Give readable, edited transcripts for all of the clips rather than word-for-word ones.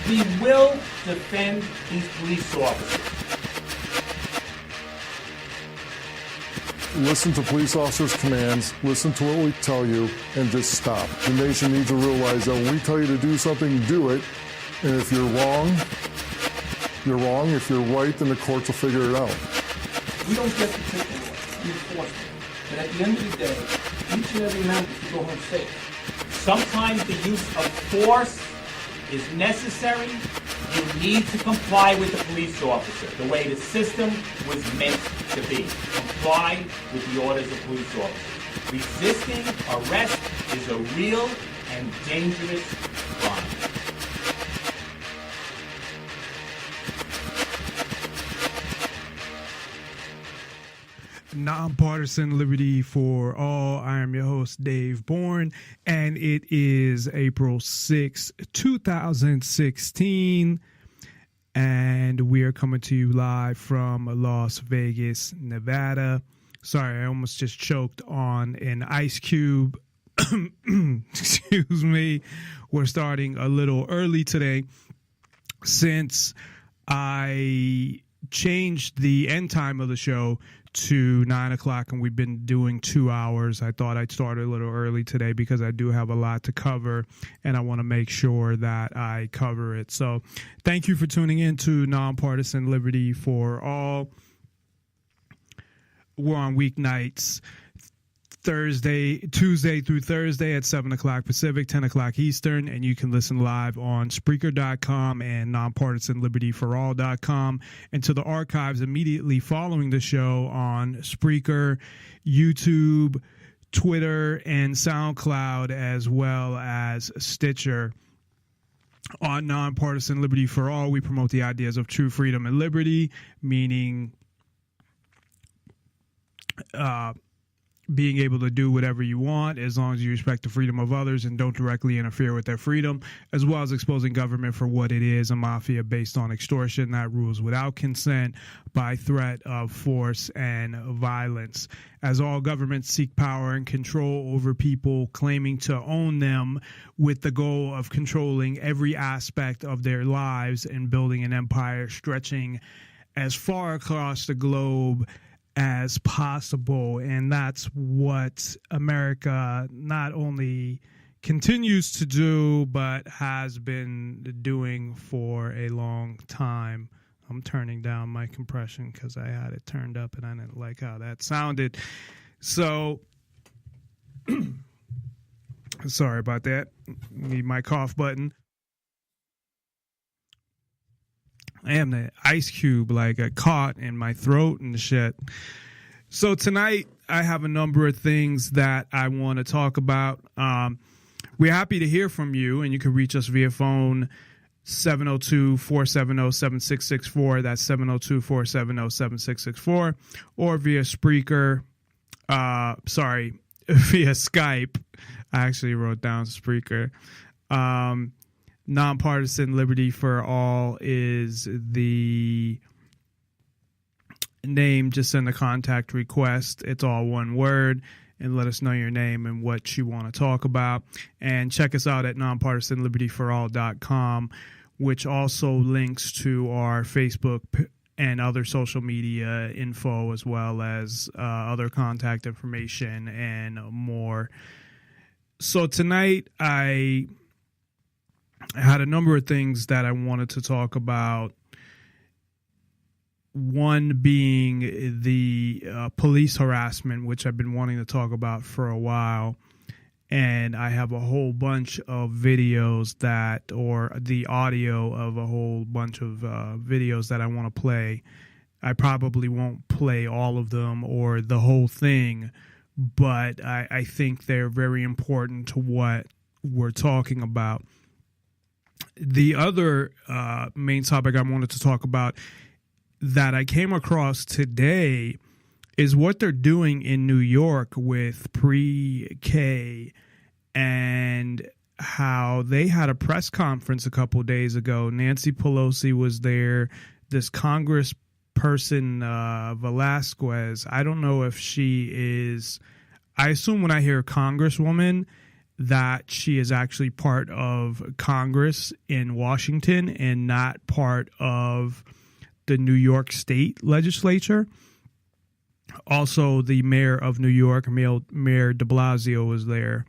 We will defend these police officers. Listen to police officers' commands, listen to what we tell you, and just stop. The nation needs to realize that when we tell you to do something, do it. And if you're wrong, you're wrong. If you're right, then the courts will figure it out. We don't get to take the law, we enforce it. But at the end of the day, each and every member should go home safe. Sometimes the use of force is necessary. You need to comply with the police officer, the way the system was meant to be. Comply with the orders of police officers. Resisting arrest is a real and dangerous crime. Nonpartisan Liberty for All. I am your host, Dave Bourne, and it is April 6, 2016, and we are coming to you live from Las Vegas, Nevada. Sorry, I almost just choked on an ice cube. Excuse me. We're starting a little early today since I changed the end time of the show to 9 o'clock, and we've been doing 2 hours. I thought I'd start a little early today because I do have a lot to cover, and I want to make sure that I cover it. So thank you for tuning in to Nonpartisan Liberty for All. We're on weeknights, Tuesday through Thursday at 7 o'clock Pacific, 10 o'clock Eastern, and you can listen live on Spreaker.com and nonpartisanlibertyforall.com, and to the archives immediately following the show on Spreaker, YouTube, Twitter, and SoundCloud, as well as Stitcher. On Nonpartisan Liberty for All, we promote the ideas of true freedom and liberty, meaning being able to do whatever you want as long as you respect the freedom of others and don't directly interfere with their freedom, as well as exposing government for what it is, a mafia based on extortion that rules without consent, by threat of force and violence. As all governments seek power and control over people, claiming to own them with the goal of controlling every aspect of their lives and building an empire stretching as far across the globe as possible. And that's what America not only continues to do, but has been doing for a long time. I'm turning down my compression because I had it turned up and I didn't like how that sounded. So, sorry about that. Need my cough button. I am the ice cube, like I caught in my throat and shit. So tonight I have a number of things that I want to talk about. We're happy to hear from you, and you can reach us via phone 702-470-7664. That's 702-470-7664, or via Spreaker. Via Skype. I actually wrote down Spreaker. Nonpartisan Liberty for All is the name. Just send a contact request. It's all one word, and let us know your name and what you want to talk about. And check us out at nonpartisanlibertyforall.com, which also links to our Facebook and other social media info, as well as other contact information and more. So tonight I had a number of things that I wanted to talk about. One being the police harassment, which I've been wanting to talk about for a while. And I have a whole bunch of videos or the audio of a whole bunch of videos that I want to play. I probably won't play all of them or the whole thing, but I think they're very important to what we're talking about. The other main topic I wanted to talk about that I came across today is what they're doing in New York with pre-K, and how they had a press conference a couple days ago. Nancy Pelosi was there. This Congressperson, Velasquez, I don't know if she is, I assume when I hear Congresswoman, that she is actually part of Congress in Washington and not part of the New York State legislature. Also, the mayor of New York, Mayor de Blasio, was there,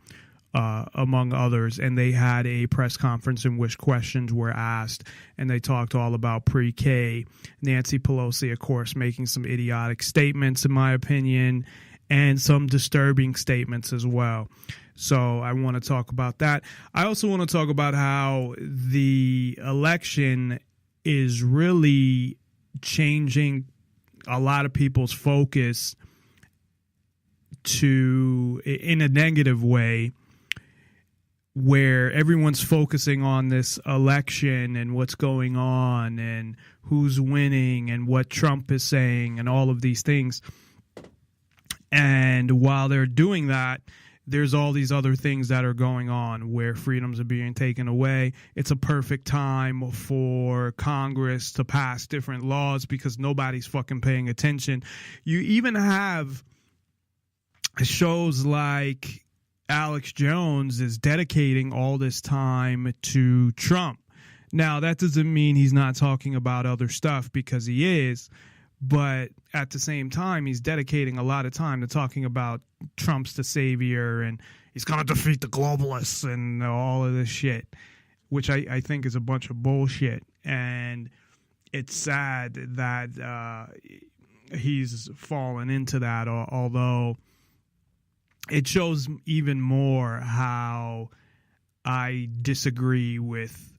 among others, and they had a press conference in which questions were asked, and they talked all about pre-K. Nancy Pelosi, of course, making some idiotic statements, in my opinion, and some disturbing statements as well. So I want to talk about that. I also want to talk about how the election is really changing a lot of people's focus in a negative way, where everyone's focusing on this election and what's going on and who's winning and what Trump is saying and all of these things. And while they're doing that, there's all these other things that are going on where freedoms are being taken away. It's a perfect time for Congress to pass different laws because nobody's fucking paying attention. You even have shows like Alex Jones is dedicating all this time to Trump. Now, that doesn't mean he's not talking about other stuff, because he is. But at the same time, he's dedicating a lot of time to talking about Trump's the savior and he's going to defeat the globalists and all of this shit, which I think is a bunch of bullshit. And it's sad that he's fallen into that, although it shows even more how I disagree with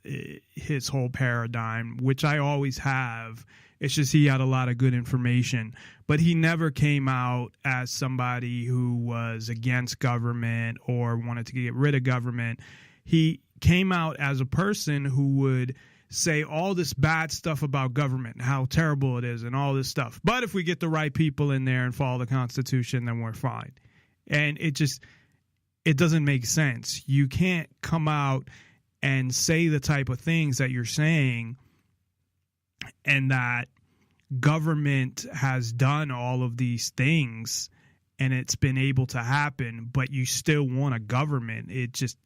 his whole paradigm, which I always have. It's just he had a lot of good information, but he never came out as somebody who was against government or wanted to get rid of government. He came out as a person who would say all this bad stuff about government, how terrible it is and all this stuff. But if we get the right people in there and follow the Constitution, then we're fine. And it doesn't make sense. You can't come out and say the type of things that you're saying and that government has done all of these things and it's been able to happen, but you still want a government. It just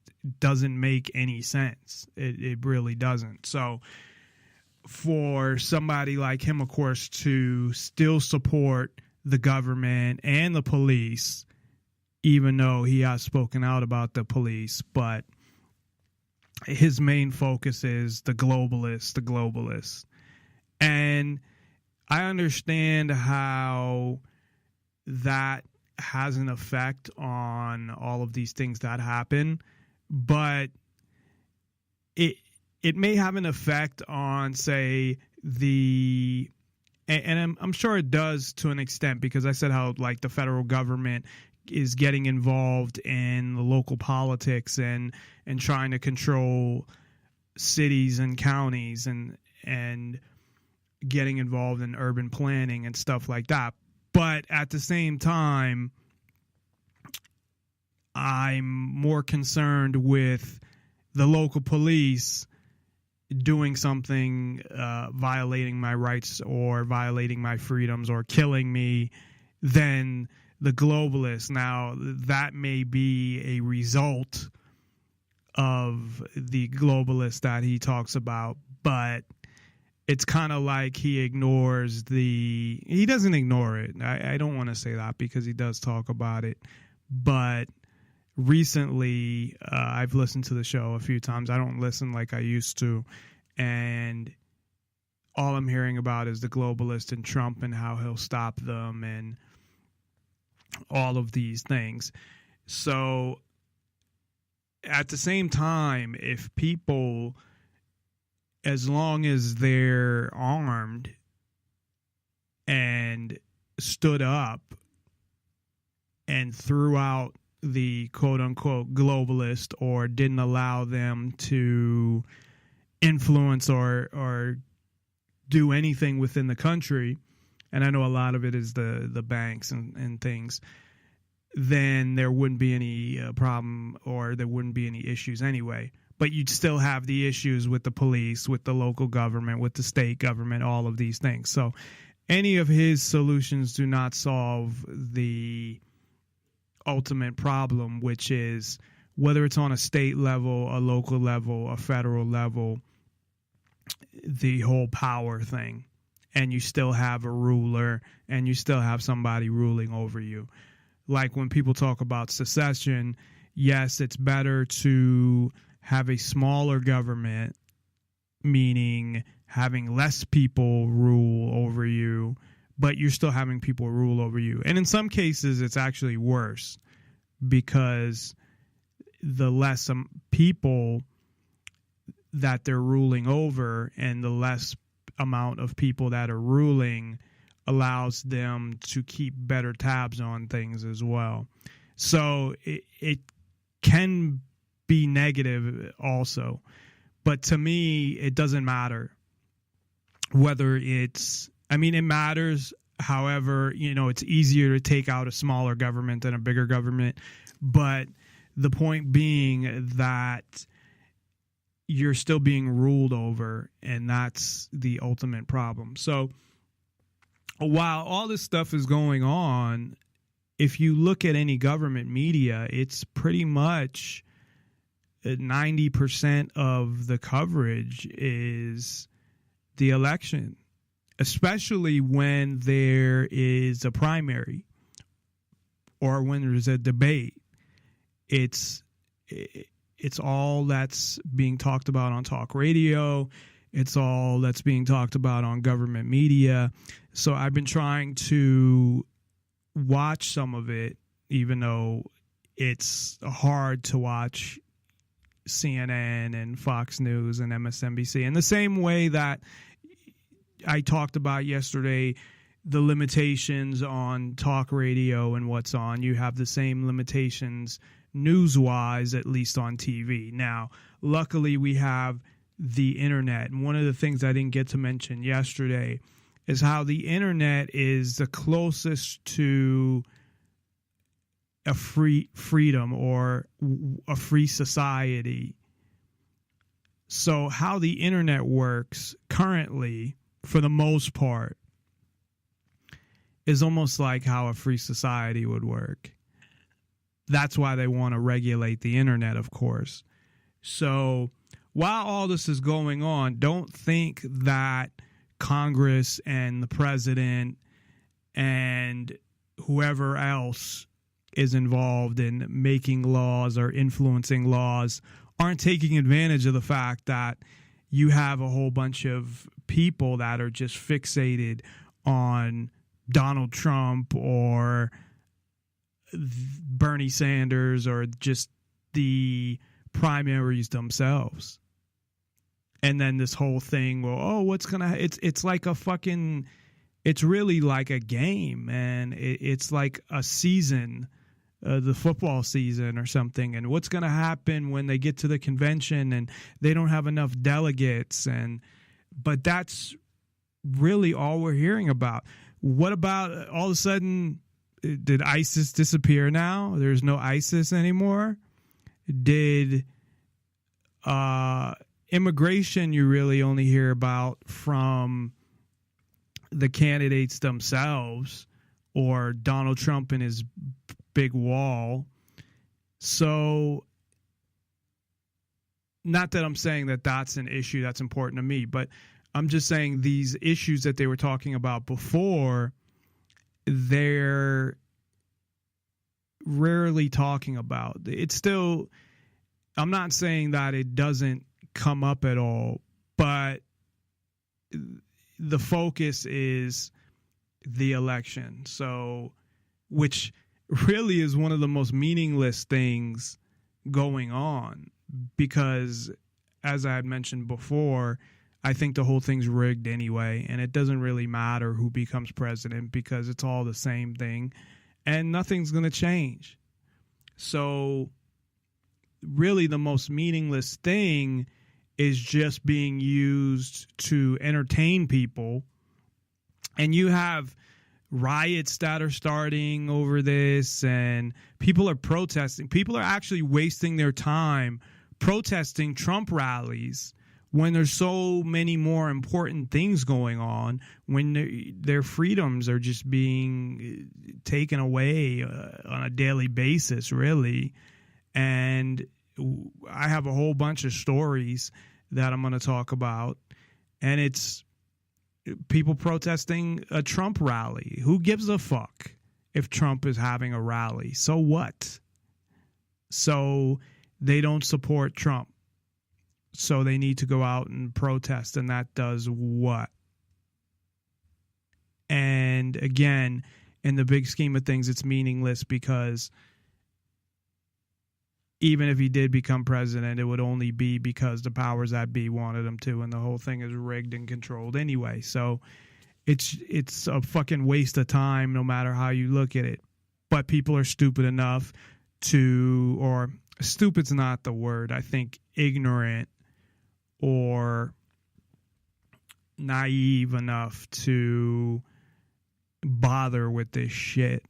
doesn't make any sense. It really doesn't. So for somebody like him, of course, to still support the government and the police, even though he has spoken out about the police, but his main focus is the globalists. And I understand how that has an effect on all of these things that happen, but it may have an effect on, say, and I'm sure it does to an extent, because I said how like the federal government is getting involved in the local politics and trying to control cities and counties and getting involved in urban planning and stuff like that. But at the same time, I'm more concerned with the local police doing something, violating my rights or violating my freedoms or killing me, than the globalists. Now, that may be a result of the globalists that he talks about, but it's kind of like he doesn't ignore it. I don't want to say that because he does talk about it. But recently, I've listened to the show a few times. I don't listen like I used to. And all I'm hearing about is the globalist and Trump and how he'll stop them and all of these things. So at the same time, if people, as long as they're armed and stood up and threw out the quote-unquote globalist or didn't allow them to influence or do anything within the country, and I know a lot of it is the banks and things, then there wouldn't be any problem, or there wouldn't be any issues anyway. But you'd still have the issues with the police, with the local government, with the state government, all of these things. So any of his solutions do not solve the ultimate problem, which is whether it's on a state level, a local level, a federal level, the whole power thing. And you still have a ruler and you still have somebody ruling over you. Like when people talk about secession, yes, it's better to have a smaller government, meaning having less people rule over you, but you're still having people rule over you. And in some cases, it's actually worse because the less people that they're ruling over and the less amount of people that are ruling allows them to keep better tabs on things as well. So it can be negative also. But to me, it doesn't matter whether it matters. However, it's easier to take out a smaller government than a bigger government. But the point being that you're still being ruled over, and that's the ultimate problem. So while all this stuff is going on, if you look at any government media, it's pretty much 90% of the coverage is the election, especially when there is a primary or when there's a debate. It's all that's being talked about on talk radio. It's all that's being talked about on government media. So I've been trying to watch some of it, even though it's hard to watch CNN and Fox News and MSNBC. In the same way that I talked about yesterday, the limitations on talk radio and what's on, you have the same limitations news-wise, at least on TV. Now, luckily, we have the internet. And one of the things I didn't get to mention yesterday is how the internet is the closest to a freedom or a free society. So how the internet works currently, for the most part, is almost like how a free society would work. That's why they want to regulate the internet, of course. So while all this is going on, don't think that Congress and the president and whoever else is involved in making laws or influencing laws aren't taking advantage of the fact that you have a whole bunch of people that are just fixated on Donald Trump or Bernie Sanders or just the primaries themselves. And then this whole thing, it's like a fucking, it's really like a game, man. It's like a season, the football season or something. And what's going to happen when they get to the convention and they don't have enough delegates? But that's really all we're hearing about. What about all of a sudden, did ISIS disappear now? There's no ISIS anymore? Did immigration you really only hear about from the candidates themselves or Donald Trump and his big wall? So not that I'm saying that that's an issue that's important to me, but I'm just saying these issues that they were talking about before, they're rarely talking about. It's still, I'm not saying that it doesn't come up at all, but the focus is the election. So, which really is one of the most meaningless things going on, because as I had mentioned before, I think the whole thing's rigged anyway, and it doesn't really matter who becomes president because it's all the same thing and nothing's going to change. So really the most meaningless thing is just being used to entertain people. And you have riots that are starting over this, and people are protesting. People are actually wasting their time protesting Trump rallies when there's so many more important things going on, when their freedoms are just being taken away on a daily basis, really. And I have a whole bunch of stories that I'm going to talk about. And it's people protesting a Trump rally. Who gives a fuck if Trump is having a rally? So what? So they don't support Trump. So they need to go out and protest. And that does what? And again, in the big scheme of things, it's meaningless because even if he did become president, it would only be because the powers that be wanted him to, and the whole thing is rigged and controlled anyway. So it's a fucking waste of time no matter how you look at it. But people are stupid enough to, or stupid's not the word, I think ignorant or naive enough to bother with this shit.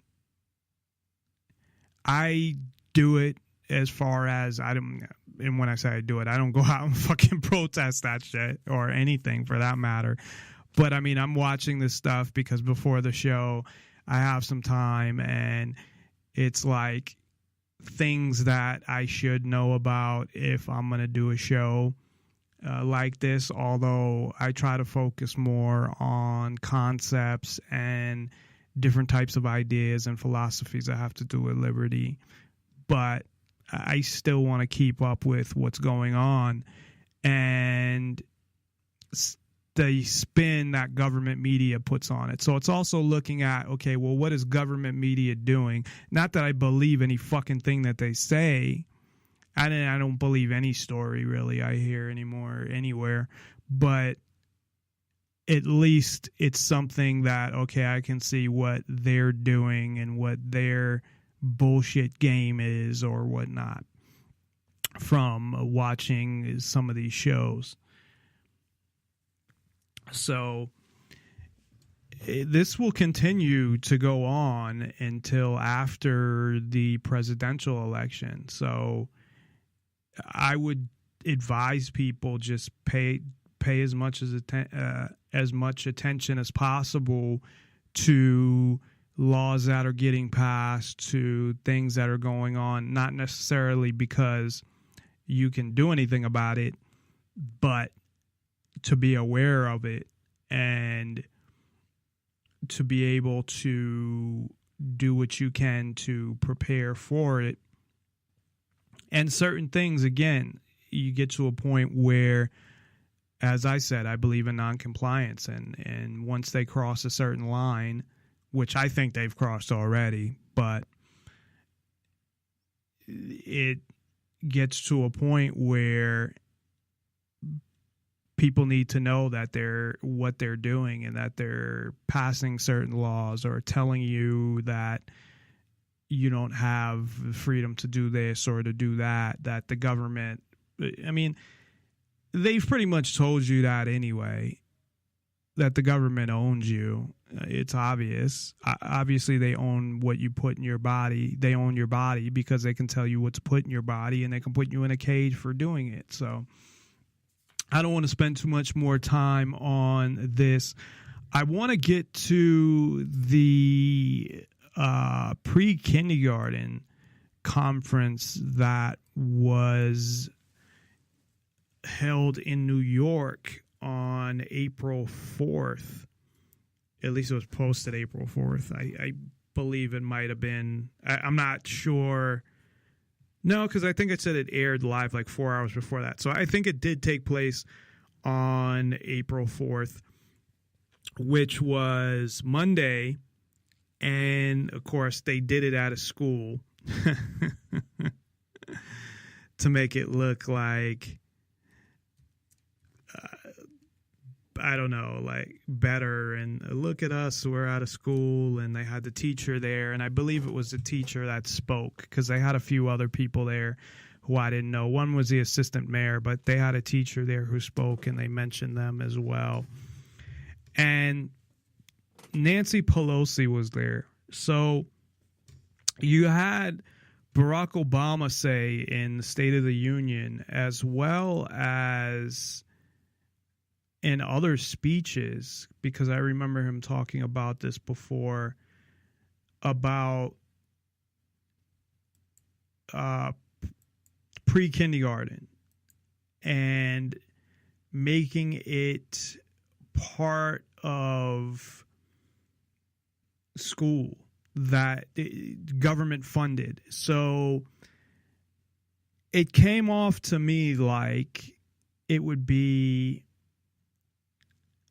I do it as far as and when I say I do it, I don't go out and fucking protest that shit or anything for that matter. But I mean, I'm watching this stuff because before the show, I have some time and it's like things that I should know about if I'm going to do a show like this. Although I try to focus more on concepts and different types of ideas and philosophies that have to do with liberty. But I still want to keep up with what's going on and the spin that government media puts on it. So it's also looking at, okay, well, what is government media doing? Not that I believe any fucking thing that they say. I don't believe any story really I hear anymore anywhere, but at least it's something that, okay, I can see what they're doing and what their bullshit game is or whatnot from watching some of these shows. So this will continue to go on until after the presidential election. So I would advise people just pay as much attention as possible to laws that are getting passed, to things that are going on, not necessarily because you can do anything about it, but to be aware of it and to be able to do what you can to prepare for it. And certain things, again, you get to a point where, as I said, I believe in noncompliance, and once they cross a certain line, which I think they've crossed already, but it gets to a point where people need to know that what they're doing and that they're passing certain laws or telling you that you don't have freedom to do this or to do that, that the government, I mean, they've pretty much told you that anyway, that the government owns you. It's obvious. Obviously, they own what you put in your body. They own your body because they can tell you what to put in your body, and they can put you in a cage for doing it. So I don't want to spend too much more time on this. I want to get to the pre-kindergarten conference that was held in New York on April 4th. At least it was posted April 4th. I believe it might have been. I'm not sure. No, because I think it said it aired live like 4 hours before that. So I think it did take place on April 4th, which was Monday. And, of course, they did it at a school to make it look like, I don't know, like better. And look at us, we're out of school. And they had the teacher there. And I believe it was the teacher that spoke because they had a few other people there who I didn't know. One was the assistant mayor, but they had a teacher there who spoke and they mentioned them as well. And Nancy Pelosi was there. So you had Barack Obama say in the State of the Union, as well as in other speeches, because I remember him talking about this before, about pre-kindergarten and making it part of school that government funded. So it came off to me like it would be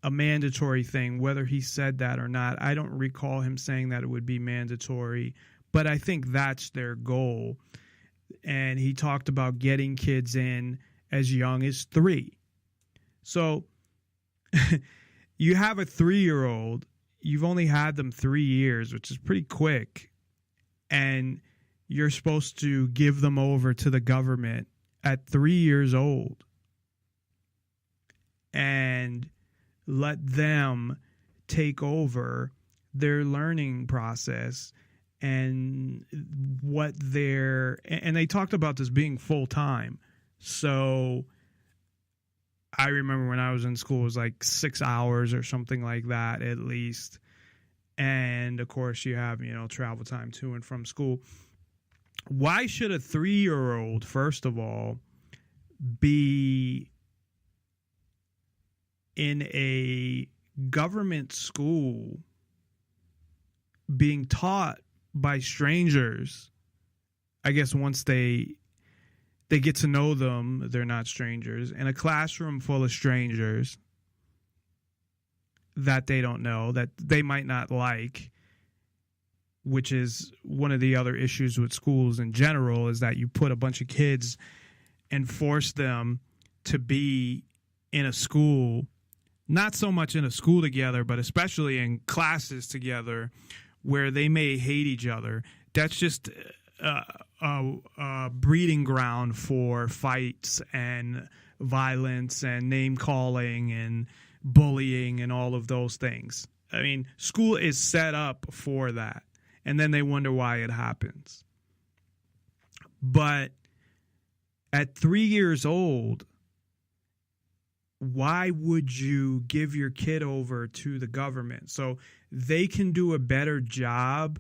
a mandatory thing, whether he said that or not. I don't recall him saying that it would be mandatory, but I think that's their goal. And he talked about getting kids in as young as 3. So you have a 3-year-old, you've only had them 3 years, which is pretty quick, and you're supposed to give them over to the government at 3 years old and let them take over their learning process and what they're, and they talked about this being full time. So I remember when I was in school, it was like 6 hours or something like that at least. And of course you have, travel time to and from school. Why should a 3-year-old, first of all, be in a government school being taught by strangers? I guess once they get to know them, they're not strangers, in a classroom full of strangers that they don't know, that they might not like, which is one of the other issues with schools in general, is that you put a bunch of kids and force them to be in a school, not so much in a school together, but especially in classes together where they may hate each other. That's just a breeding ground for fights and violence and name calling and bullying and all of those things. I mean, school is set up for that, and then they wonder why it happens. But at 3 years old, why would you give your kid over to the government so they can do a better job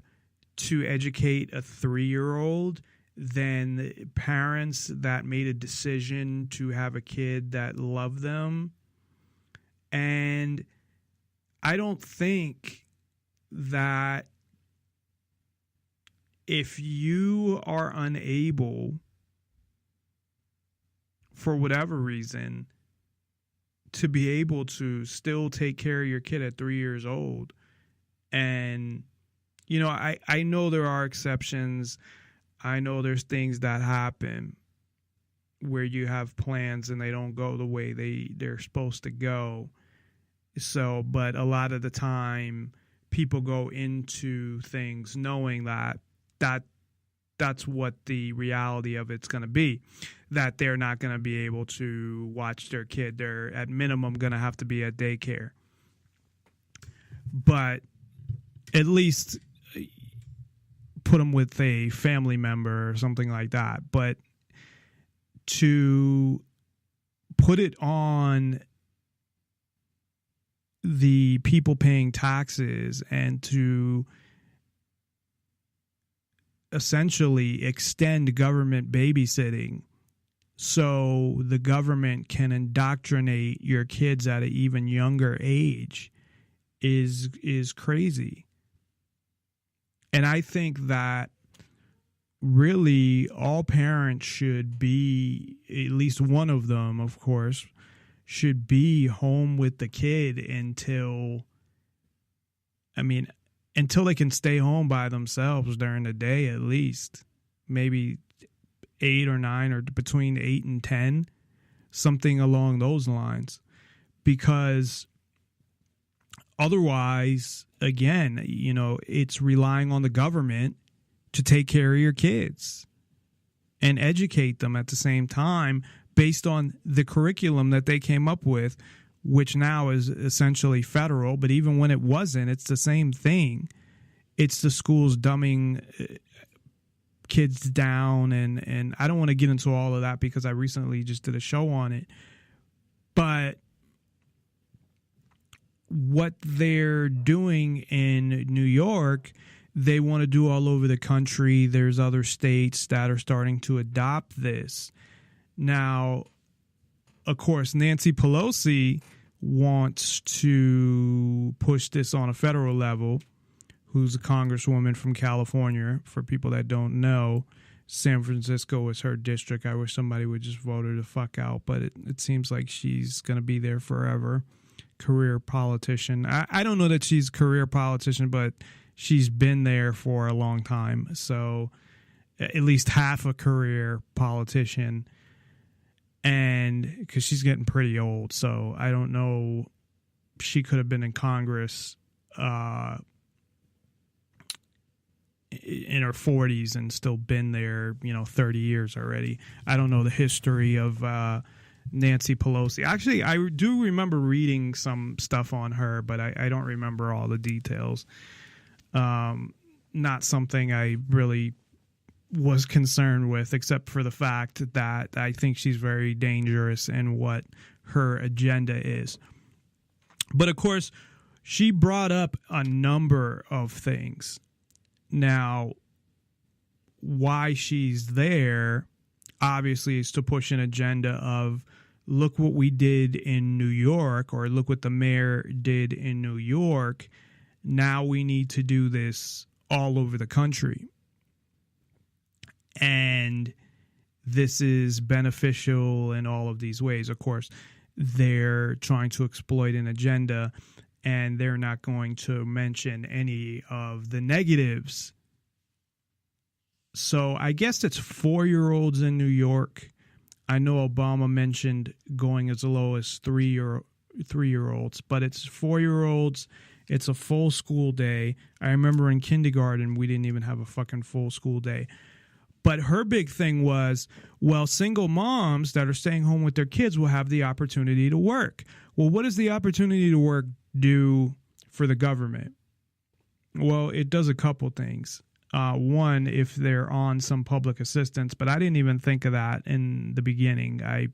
to educate a 3-year-old than parents that made a decision to have a kid that loved them? And I don't think that if you are unable, for whatever reason, to be able to still take care of your kid at 3 years old, and I know there are exceptions. I know there's things that happen where you have plans and they don't go the way they're supposed to go. So, but a lot of the time people go into things knowing that's what the reality of it's going to be, that they're not going to be able to watch their kid. They're at minimum going to have to be at daycare. But at least put them with a family member or something like that. But to put it on the people paying taxes and to essentially extend government babysitting so the government can indoctrinate your kids at an even younger age is crazy. And I think that really all parents should be, at least one of them, of course, should be home with the kid until they can stay home by themselves during the day, at least. Maybe 8 or 9, or between 8 and 10, something along those lines. Because otherwise, again, it's relying on the government to take care of your kids and educate them at the same time based on the curriculum that they came up with, which now is essentially federal. But even when it wasn't, it's the same thing. It's the schools dumbing kids down. And I don't want to get into all of that because I recently just did a show on it. But what they're doing in New York, they want to do all over the country. There's other states that are starting to adopt this. Now, of course, Nancy Pelosi wants to push this on a federal level, who's a congresswoman from California. For people that don't know, San Francisco is her district. I wish somebody would just vote her the fuck out, but it seems like she's going to be there forever. Career politician. I don't know that she's a career politician, but she's been there for a long time. So at least half a career politician. And because she's getting pretty old, so I don't know. She could have been in Congress in her 40s and still been there, 30 years already. I don't know the history of Nancy Pelosi. Actually, I do remember reading some stuff on her, but I don't remember all the details. Not something I really was concerned with, except for the fact that I think she's very dangerous in what her agenda is. But of course, she brought up a number of things. Now, why she's there, obviously, is to push an agenda of, look what we did in New York, or look what the mayor did in New York. Now we need to do this all over the country. And this is beneficial in all of these ways. Of course, they're trying to exploit an agenda, and they're not going to mention any of the negatives. So I guess it's 4-year-olds in New York. I know Obama mentioned going as low as 3-year-olds, but it's 4-year-olds. It's a full school day. I remember in kindergarten, we didn't even have a fucking full school day. But her big thing was, well, single moms that are staying home with their kids will have the opportunity to work. Well, what does the opportunity to work do for the government? Well, it does a couple things. One, if they're on some public assistance, but I didn't even think of that in the beginning. I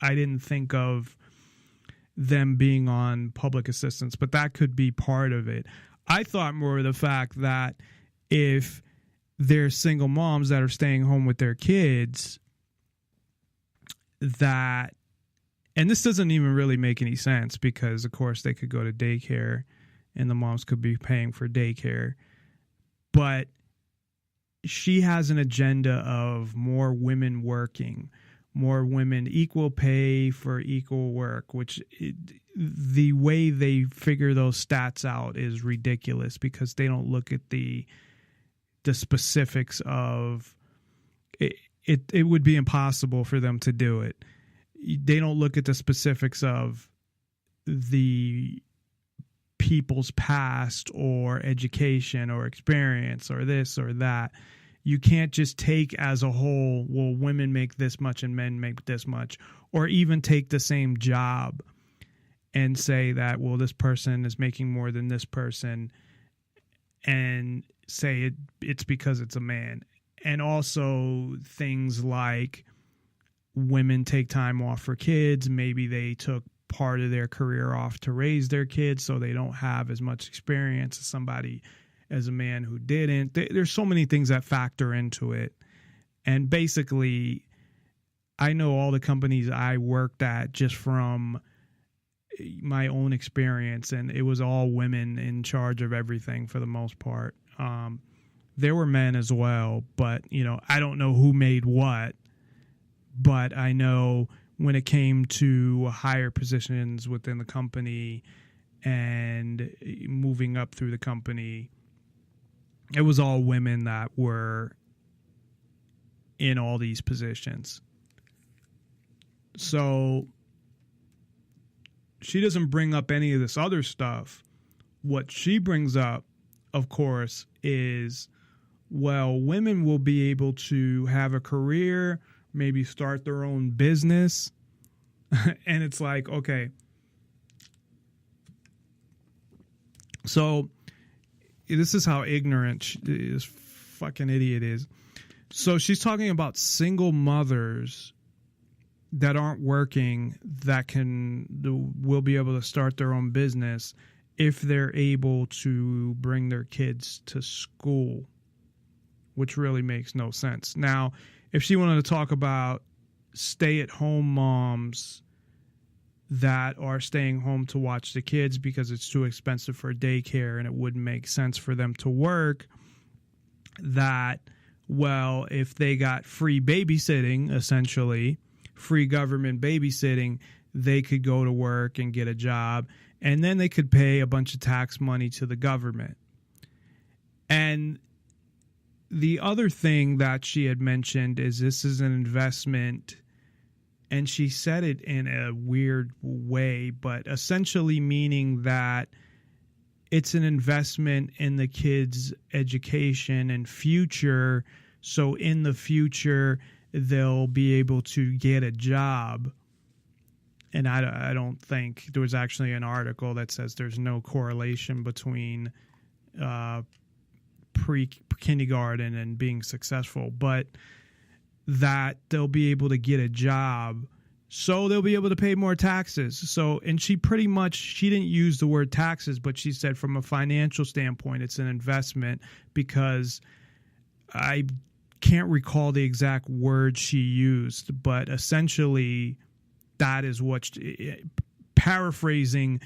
didn't think of them being on public assistance, but that could be part of it. I thought more of the fact that if there's single moms that are staying home with their kids, that, and this doesn't even really make any sense, because of course they could go to daycare and the moms could be paying for daycare, but she has an agenda of more women working, more women, equal pay for equal work, which the way they figure those stats out is ridiculous, because they don't look at the specifics of it. It would be impossible for them to do it. They don't look at the specifics of the people's past or education or experience or this or that. You can't just take as a whole, well, women make this much and men make this much, or even take the same job and say that, well, this person is making more than this person, and say it's because it's a man. And also things like women take time off for kids. Maybe they took part of their career off to raise their kids, so they don't have as much experience as a man who didn't. There's so many things that factor into it. And basically, I know all the companies I worked at just from my own experience, and it was all women in charge of everything for the most part. There were men as well, but, I don't know who made what, but I know when it came to higher positions within the company and moving up through the company, it was all women that were in all these positions. So she doesn't bring up any of this other stuff. What she brings up, of course, is, well, women will be able to have a career, maybe start their own business. And it's like, okay. So this is how ignorant this fucking idiot is. So she's talking about single mothers that aren't working that will be able to start their own business if they're able to bring their kids to school, which really makes no sense. Now, if she wanted to talk about stay-at-home moms that are staying home to watch the kids because it's too expensive for daycare and it wouldn't make sense for them to work, that, well, if they got free babysitting, essentially, free government babysitting, they could go to work and get a job, and then they could pay a bunch of tax money to the government. And the other thing that she had mentioned is this is an investment, and she said it in a weird way, but essentially meaning that it's an investment in the kids' education and future. So in the future, they'll be able to get a job. And I don't think there was actually an article that says there's no correlation between pre-kindergarten and being successful, but that they'll be able to get a job, so they'll be able to pay more taxes. So, and she didn't use the word taxes, but she said from a financial standpoint, it's an investment, because I can't recall the exact word she used, but essentially that is what, paraphrasing,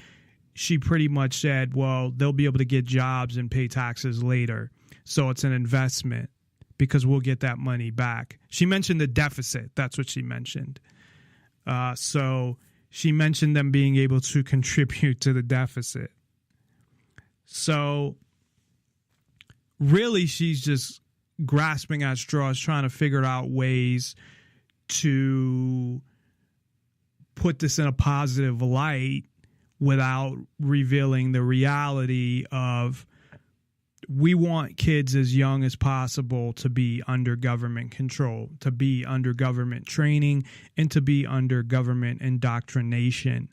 she pretty much said, well, they'll be able to get jobs and pay taxes later. So it's an investment because we'll get that money back. She mentioned the deficit. That's what she mentioned. So she mentioned them being able to contribute to the deficit. So really, she's just grasping at straws, trying to figure out ways to put this in a positive light without revealing the reality of, we want kids as young as possible to be under government control, to be under government training, and to be under government indoctrination.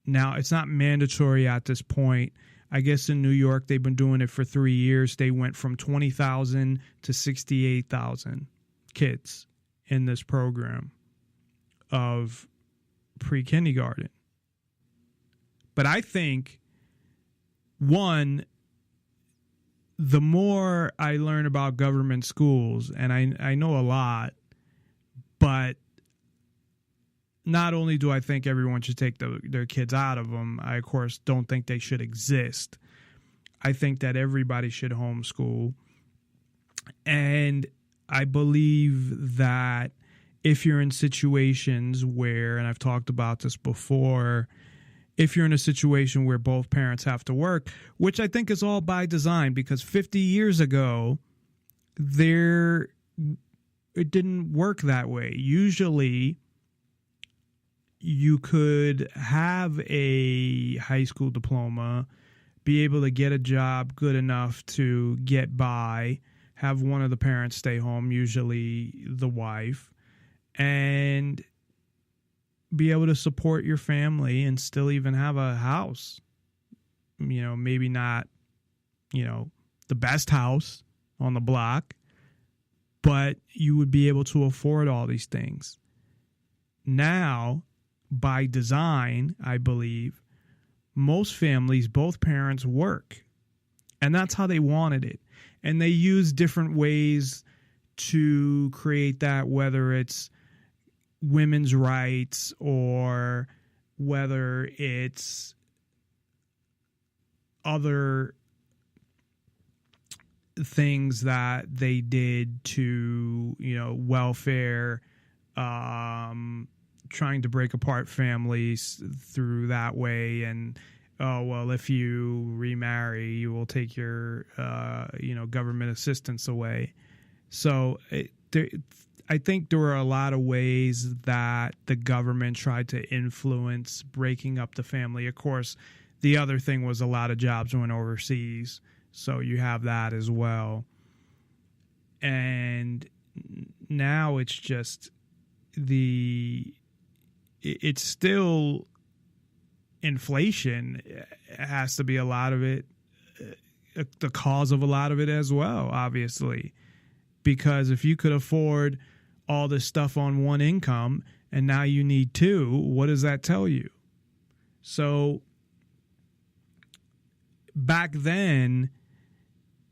Now, it's not mandatory at this point. I guess in New York, they've been doing it for 3 years. They went from 20,000 to 68,000 kids in this program of pre-kindergarten. But I think, one, the more I learn about government schools, and I know a lot, but not only do I think everyone should take their kids out of them, I, of course, don't think they should exist. I think that everybody should homeschool. And I believe that if you're in situations where, and I've talked about this before, if you're in a situation where both parents have to work, which I think is all by design, because 50 years ago, it didn't work that way. Usually, you could have a high school diploma, be able to get a job good enough to get by, have one of the parents stay home, usually the wife, and be able to support your family and still even have a house. You know, maybe not, the best house on the block, but you would be able to afford all these things. Now, by design, I believe, most families, both parents work. And that's how they wanted it. And they use different ways to create that, whether it's women's rights or whether it's other things that they did to, welfare, trying to break apart families through that way. And, oh, well, if you remarry, you will take your, government assistance away. So I think there were a lot of ways that the government tried to influence breaking up the family. Of course, the other thing was a lot of jobs went overseas, so you have that as well. And now it's just it's still inflation. It has to be a lot of it, the cause of a lot of it as well, obviously. Because if you could afford all this stuff on one income and now you need two, what does that tell you? So back then,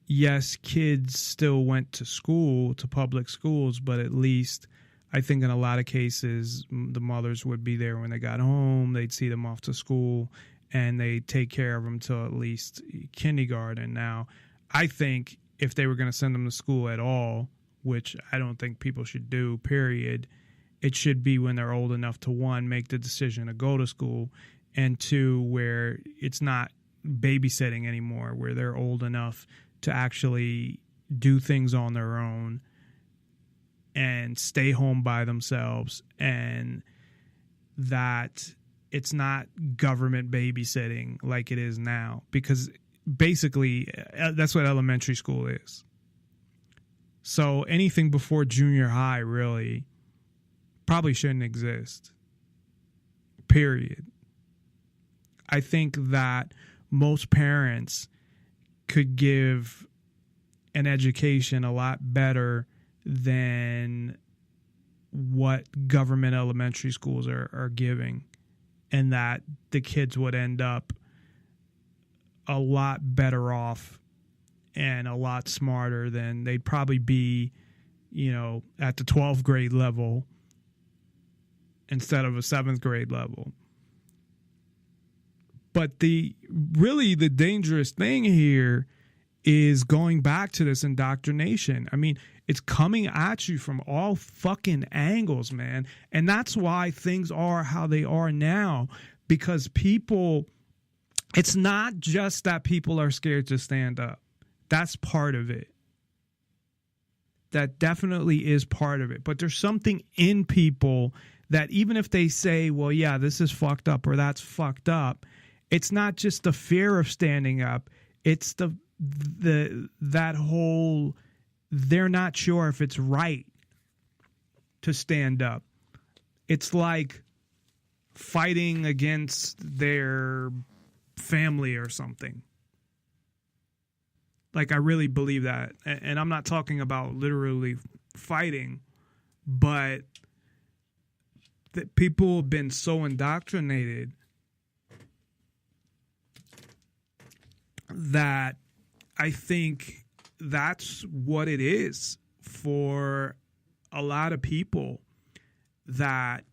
yes, kids still went to school, to public schools, but at least I think in a lot of cases, the mothers would be there when they got home. They'd see them off to school, and they take care of them till at least kindergarten. Now, I think if they were going to send them to school at all, which I don't think people should do, period, it should be when they're old enough to, one, make the decision to go to school, and two, where it's not babysitting anymore, where they're old enough to actually do things on their own and stay home by themselves, and that it's not government babysitting like it is now, because basically that's what elementary school is. So anything before junior high really probably shouldn't exist, period. I think that most parents could give an education a lot better than what government elementary schools are giving, and that the kids would end up a lot better off and a lot smarter than they'd probably be, at the 12th grade level instead of a 7th grade level. But the dangerous thing here is going back to this indoctrination. I mean, it's coming at you from all fucking angles, man. And that's why things are how they are now, because it's not just that people are scared to stand up. That's part of it. That definitely is part of it. But there's something in people that even if they say, well, yeah, this is fucked up or that's fucked up, it's not just the fear of standing up. It's that whole, they're not sure if it's right to stand up. It's like fighting against their family or something. Like, I really believe that. And I'm not talking about literally fighting, but that people have been so indoctrinated that I think that's what it is for a lot of people, that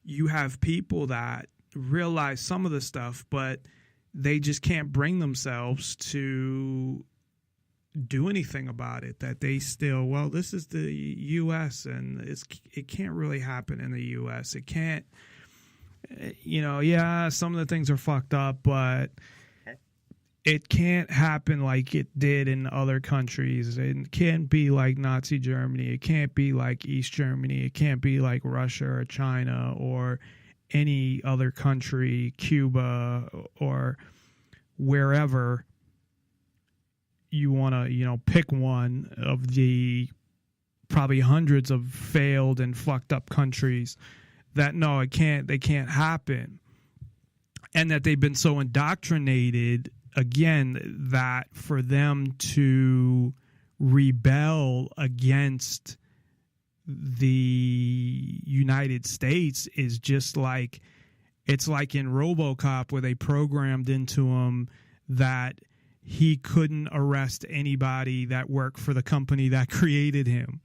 you have people that realize some of the stuff, but they just can't bring themselves to do anything about it. That they still, well, this is the U.S. and it can't really happen in the U.S. It can't, yeah, some of the things are fucked up, but it can't happen like it did in other countries. It can't be like Nazi Germany. It can't be like East Germany. It can't be like Russia or China or any other country, Cuba or wherever you want to, pick one of the probably hundreds of failed and fucked up countries, that no, they can't happen. And that they've been so indoctrinated, again, that for them to rebel against the United States is just like, it's like in RoboCop, where they programmed into him that he couldn't arrest anybody that worked for the company that created him.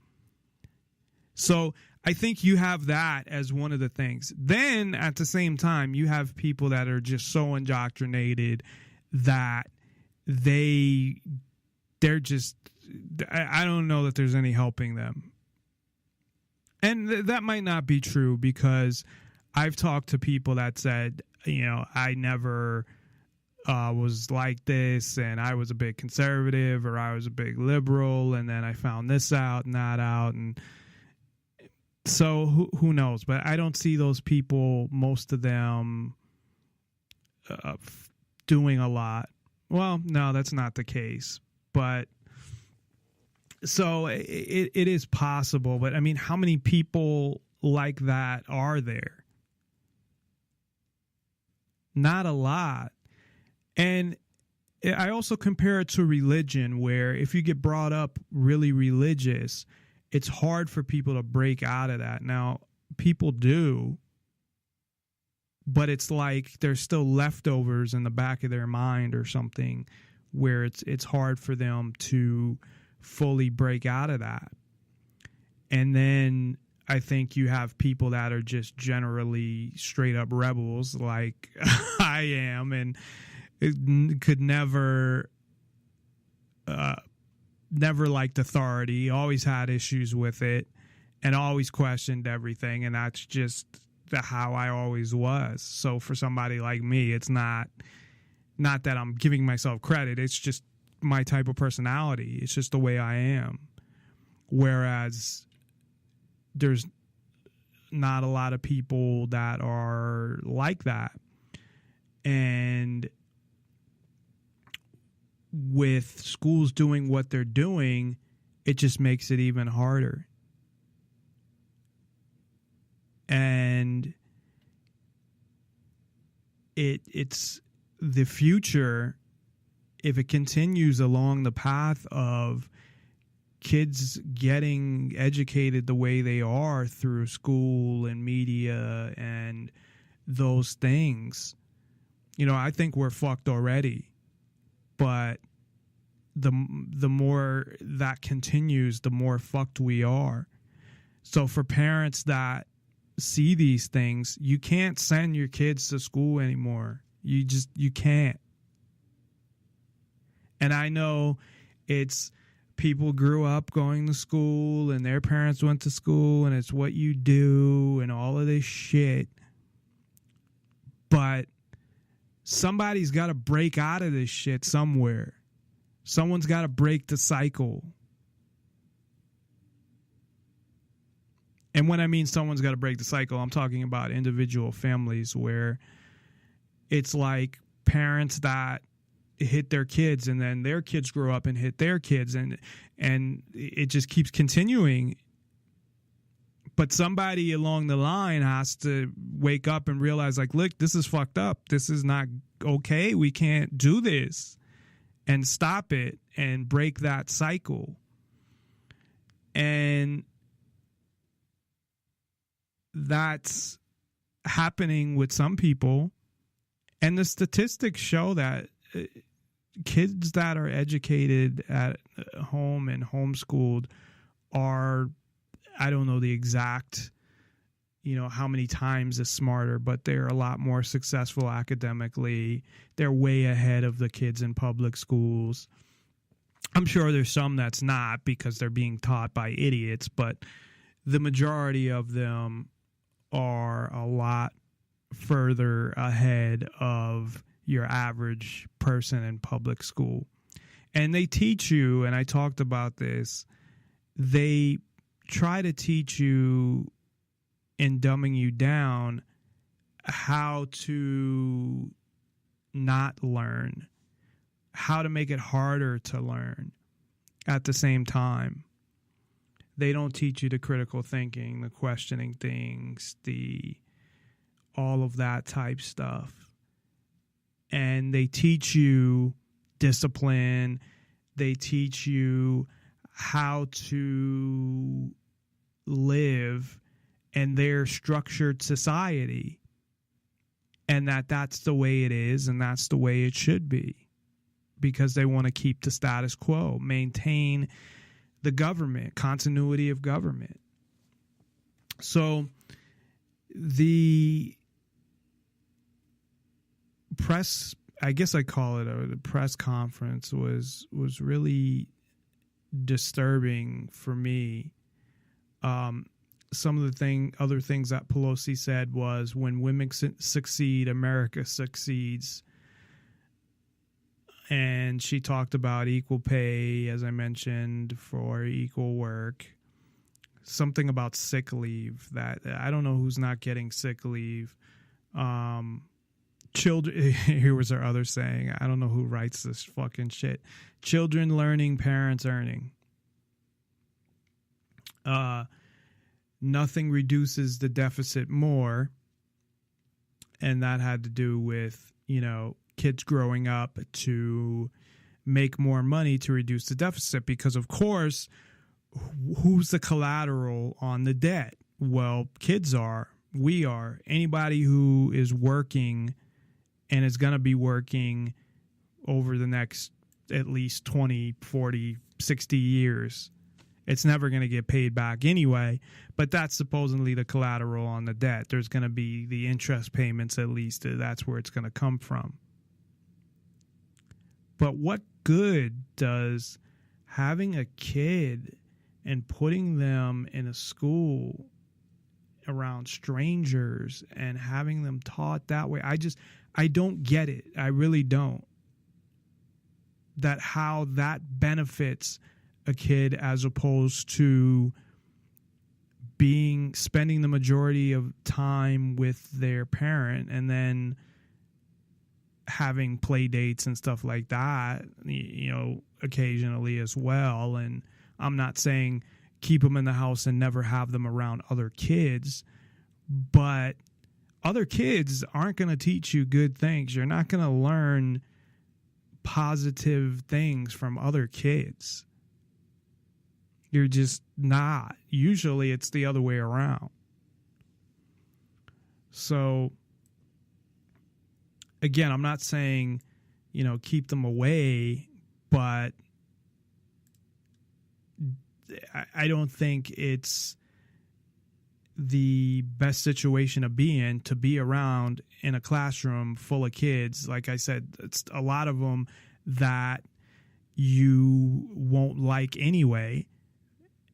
So I think you have that as one of the things. Then at the same time, you have people that are just so indoctrinated that they're just, I don't know that there's any helping them. And that might not be true, because I've talked to people that said, I never was like this, and I was a big conservative, or I was a big liberal, and then I found this out and that out. And so who knows? But I don't see those people, most of them, doing a lot. Well, no, that's not the case. But so it is possible. But I mean, how many people like that are there? Not a lot. And I also compare it to religion, where if you get brought up really religious, it's hard for people to break out of that. Now, people do, but it's like there's still leftovers in the back of their mind or something, where it's hard for them to fully break out of that. And then I think you have people that are just generally straight up rebels like I am, and it could never liked authority, always had issues with it, and always questioned everything. And that's just how I always was. So for somebody like me, it's not that I'm giving myself credit. It's just my type of personality. It's just the way I am. Whereas there's not a lot of people that are like that. And with schools doing what they're doing, it just makes it even harder. And it's the future, if it continues along the path of kids getting educated the way they are through school and media and those things, I think we're fucked already. But the more that continues, the more fucked we are. So for parents that see these things, you can't send your kids to school anymore. You can't. And I know it's people grew up going to school and their parents went to school and it's what you do and all of this shit. But somebody's got to break out of this shit somewhere. Someone's got to break the cycle. And when I mean someone's got to break the cycle, I'm talking about individual families where it's like parents that hit their kids and then their kids grow up and hit their kids, and it just keeps continuing. But somebody along the line has to wake up and realize, like, look, this is fucked up. This is not okay. We can't do this, and stop it and break that cycle. And that's happening with some people. And the statistics show that kids that are educated at home and homeschooled are, I don't know the exact, how many times as smarter, but they're a lot more successful academically. They're way ahead of the kids in public schools. I'm sure there's some that's not because they're being taught by idiots, but the majority of them are a lot further ahead of your average person in public school. And they teach you, and I talked about this, they try to teach you in dumbing you down how to not learn, how to make it harder to learn at the same time. They don't teach you the critical thinking, the questioning things, all of that type stuff. And they teach you discipline. They teach you how to live in their structured society. And that's the way it is, and that's the way it should be. Because they want to keep the status quo, maintain the government, continuity of government. So the press, I guess I call it the press conference, was really disturbing for me. Some of the other things that Pelosi said was, when women succeed, America succeeds. And she talked about equal pay, as I mentioned, for equal work. Something about sick leave, that I don't know who's not getting sick leave. Children, here was her other saying, I don't know who writes this fucking shit. Children learning, parents earning. Nothing reduces the deficit more. And that had to do with, kids growing up to make more money to reduce the deficit. Because, of course, who's the collateral on the debt? Well, kids are. We are. Anybody who is working and is going to be working over the next at least 20, 40, 60 years It's never going to get paid back anyway, but that's supposedly the collateral on the debt. There's going to be the interest payments, at least. That's where it's going to come from. But what good does having a kid and putting them in a school around strangers and having them taught that way? I don't get it. I really don't. That how that benefits a kid as opposed to spending the majority of time with their parent and then having play dates and stuff like that, occasionally as well. And I'm not saying keep them in the house and never have them around other kids, but other kids aren't going to teach you good things. You're not going to learn positive things from other kids. You're just not. Usually it's the other way around. So, again, I'm not saying, keep them away, but I don't think it's the best situation to be around in a classroom full of kids. Like I said, it's a lot of them that you won't like anyway,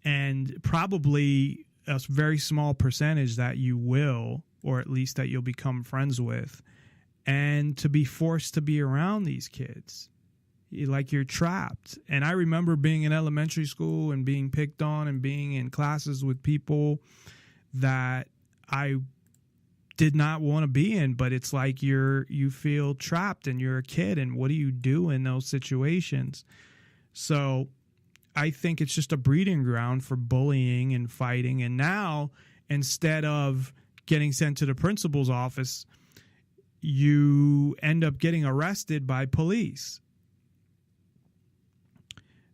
and probably a very small percentage that you will, or at least that you'll become friends with, and to be forced to be around these kids. Like you're trapped. And I remember being in elementary school and being picked on and being in classes with people that I did not want to be in, but it's like you feel trapped and you're a kid, and what do you do in those situations? So I think it's just a breeding ground for bullying and fighting. And now, instead of getting sent to the principal's office, you end up getting arrested by police.